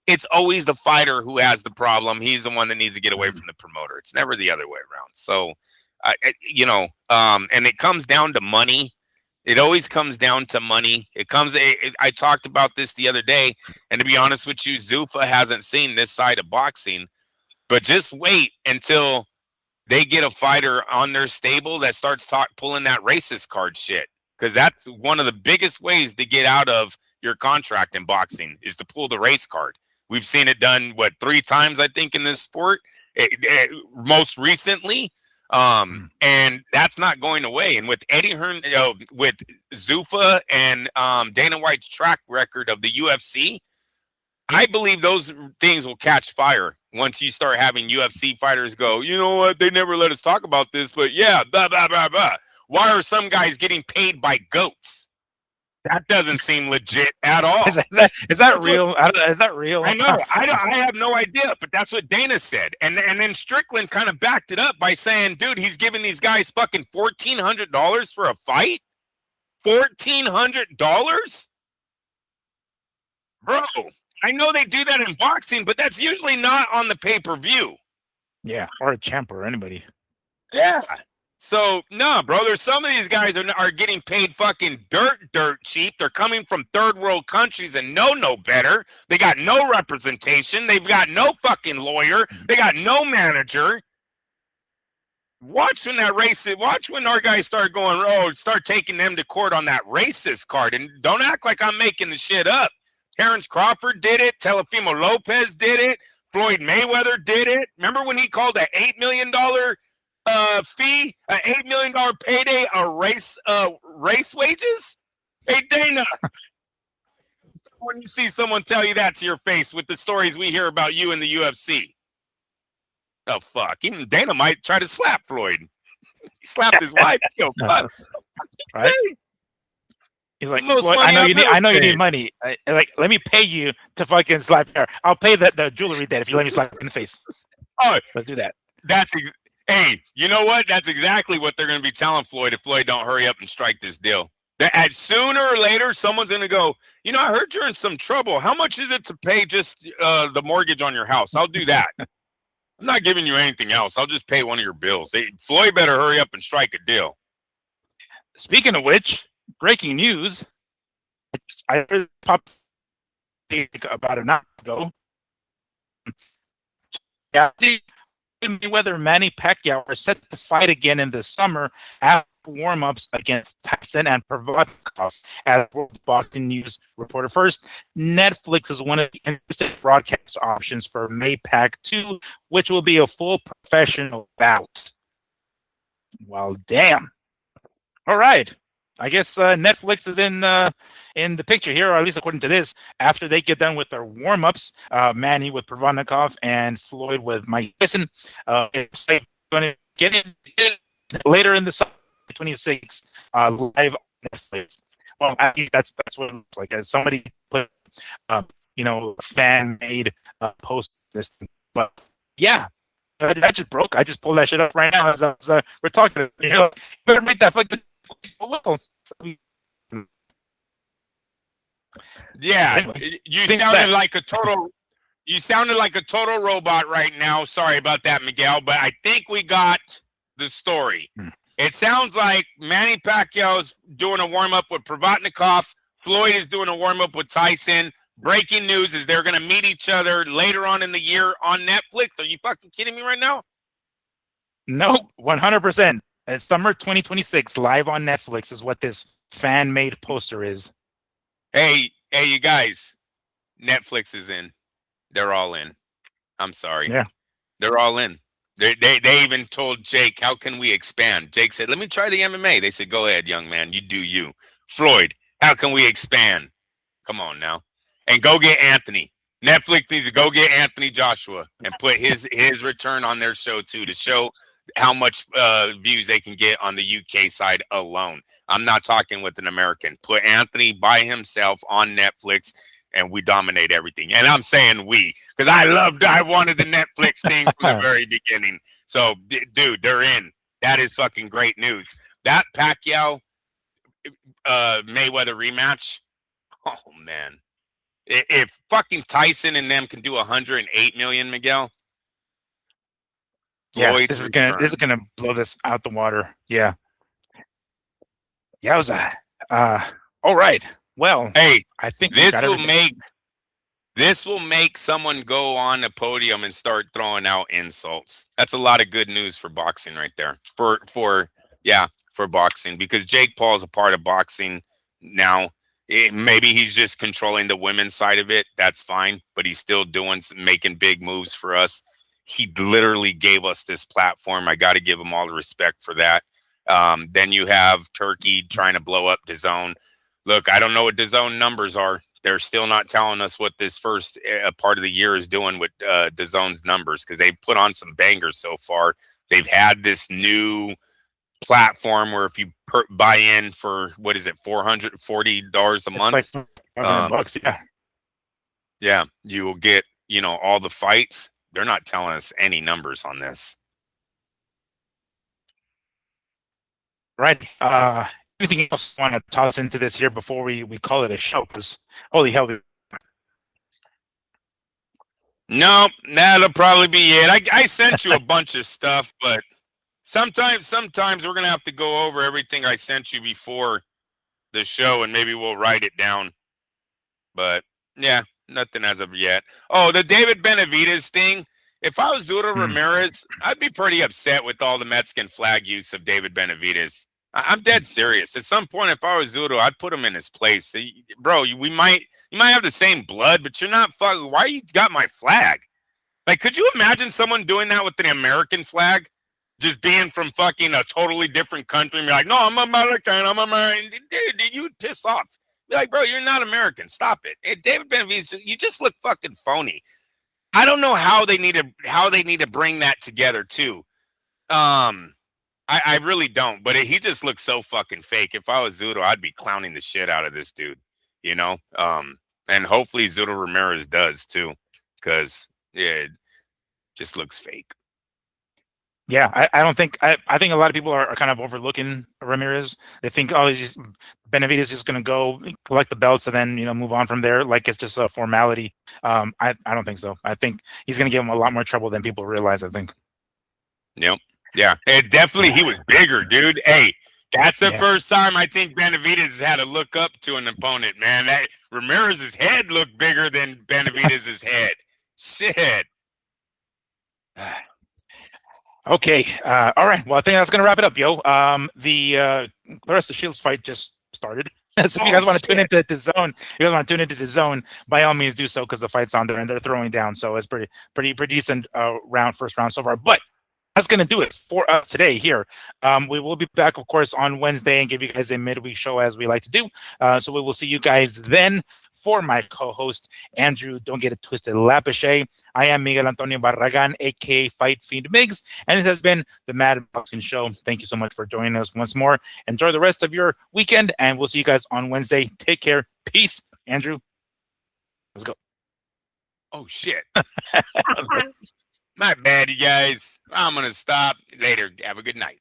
it's always the fighter who has the problem. He's the one that needs to get away from the promoter. It's never the other way around. So, and it comes down to money. It always comes down to money. I talked about this the other day, and to be honest with you, Zuffa hasn't seen this side of boxing. But just wait until they get a fighter on their stable that starts pulling that racist card shit, because that's one of the biggest ways to get out of your contract in boxing is to pull the race card. We've seen it done 3 times, I think, in this sport. Most recently, and that's not going away. And with Eddie Hearn, with Zuffa and Dana White's track record of the UFC, I believe those things will catch fire once you start having UFC fighters go, you know what? They never let us talk about this, but yeah, blah, blah, blah, blah. Why are some guys getting paid by goats? That doesn't seem legit at all. Is that real? Is that real? I know. I have no idea, but that's what Dana said. And then Strickland kind of backed it up by saying, dude, he's giving these guys fucking $1,400 for a fight? $1,400? Bro, I know they do that in boxing, but that's usually not on the pay-per-view. Yeah, or a champ or anybody. Yeah. So, no, bro, there's some of these guys are getting paid fucking dirt cheap. They're coming from third world countries and know no better. They got no representation. They've got no fucking lawyer. They got no manager. Watch when our guys start start taking them to court on that racist card. And don't act like I'm making the shit up. Terrence Crawford did it. Teofimo Lopez did it. Floyd Mayweather did it. Remember when he called an $8 million fee, an $8 million payday, a race wages? Hey, Dana, when you see someone tell you that to your face with the stories we hear about you in the UFC. Oh, fuck. Even Dana might try to slap Floyd. He slapped his wife. Yo, fuck. Right? He's like, Floyd, I know you need money. Let me pay you to fucking slap her. I'll pay the jewelry debt if you let me slap her in the face. Oh, let's do that. Hey, you know what? That's exactly what they're going to be telling Floyd if Floyd don't hurry up and strike this deal. That sooner or later, someone's going to go, you know, I heard you're in some trouble. How much is it to pay just the mortgage on your house? I'll do that. I'm not giving you anything else. I'll just pay one of your bills. Floyd better hurry up and strike a deal. Speaking of which, breaking news. I heard pop about an hour ago. Yeah, Mayweather, Manny Pacquiao are set to fight again in the summer after warm-ups against Tyson and Provodnikov, as World Boxing News reported. First, Netflix is one of the interesting broadcast options for Maypac 2, which will be a full professional bout. Well, damn. All right. I guess Netflix is in the picture here, or at least according to this, after they get done with their warm-ups, Manny with Provodnikov and Floyd with Mike Tyson. It's going to get in later in the summer, 26, live on Netflix. Well, at least that's what it looks like. As somebody put, fan-made post this, but yeah. That just broke. I just pulled that shit up right now as we're talking. Better make that fucking. Yeah, anyway, you sounded like a total robot right now. Sorry about that, Miguel, but I think we got the story. It sounds like Manny Pacquiao's doing a warm-up with Provodnikov. Floyd is doing a warm-up with Tyson. Breaking news is they're going to meet each other later on in the year on Netflix. Are you fucking kidding me right now? Nope, 100%. It's summer 2026, live on Netflix is what this fan-made poster is. Hey, you guys. Netflix is in. They're all in. I'm sorry. Yeah. They're all in. They even told Jake, how can we expand? Jake said, let me try the MMA. They said, go ahead, young man. You do you. Floyd, How can we expand? Come on now, and go get Anthony. Netflix needs to go get Anthony Joshua and put his return on their show too, to show how much views they can get on the UK side alone. I'm not talking with an American. Put Anthony by himself on Netflix, and we dominate everything. And I'm saying we, because I wanted the Netflix thing from the very beginning. So, dude, they're in. That is fucking great news. That Pacquiao Mayweather rematch. Oh man, if fucking Tyson and them can do 108 million, Miguel, Yeah, Floyd's this is return. gonna blow this out the water. Yeah. Yowza. Uh, all right. Well, Hey, I think we've this got will everything. make this will make someone go on a podium and start throwing out insults. That's a lot of good news for boxing right there. For boxing, because Jake Paul's a part of boxing now. Maybe he's just controlling the women's side of it. That's fine, but he's still making big moves for us. He literally gave us this platform. I got to give him all the respect for that. Then you have Turkey trying to blow up DAZN. Look, I don't know what DAZN numbers are. They're still not telling us what this first part of the year is doing with DAZN's numbers, because they put on some bangers so far. They've had this new platform where if you buy in for, what is it, $440 a It's month, like 500 um, bucks. Yeah. yeah, you will get all the fights. They're not telling us any numbers on this. Right. Anything else you want to toss into this here before we call it a show? Because holy hell, No, that'll probably be it. I sent you a bunch of stuff, but sometimes we're gonna have to go over everything I sent you before the show, and maybe we'll write it down. But yeah, nothing as of yet. Oh, the David Benavidez thing. If I was Zuro Hmm. Ramirez, I'd be pretty upset with all the Mexican flag use of David Benavidez. I'm dead serious. At some point, if I was Zuro, I'd put him in his place. Bro, you might have the same blood, but you're not fucking. Why you got my flag? Like, could you imagine someone doing that with an American flag? Just being from fucking a totally different country and be like, no, I'm American, I'm American. Dude, you would piss off. Be like, bro, you're not American. Stop it. David Benavidez, you just look fucking phony. I don't know how they need to bring that together too. Um, I really don't. But he just looks so fucking fake. If I was Zudo, I'd be clowning the shit out of this dude. You know. And hopefully Zudo Ramirez does too, because it just looks fake. Yeah, I don't think I think a lot of people are kind of overlooking Ramirez. They think, oh, Benavidez is just going to go collect the belts and then move on from there, like it's just a formality. I don't think so. I think he's going to give him a lot more trouble than people realize. I think. Yep. Yeah. And definitely he was bigger, dude. Hey, that's the Yeah. first time I think Benavidez has had to look up to an opponent, man. That Ramirez's head looked bigger than Benavidez's head. Shit. Okay. All right. Well, I think that's gonna wrap it up, yo. The Clarissa Shields fight just started. So if you Oh guys want to tune shit. into the zone, if you guys want to tune into the zone, by all means do so, because the fight's on there and they're throwing down. So it's pretty decent first round so far. But that's going to do it for us today here. We will be back, of course, on Wednesday and give you guys a midweek show as we like to do. So we will see you guys then. For my co-host, Andrew, don't get it twisted, Lapache. I am Miguel Antonio Barragan, aka Fight Fiend Migs, and this has been the Mad Boxing Show. Thank you so much for joining us once more. Enjoy the rest of your weekend, and we'll see you guys on Wednesday. Take care. Peace. Andrew, let's go. Oh shit. My bad, you guys. I'm gonna stop later. Have a good night.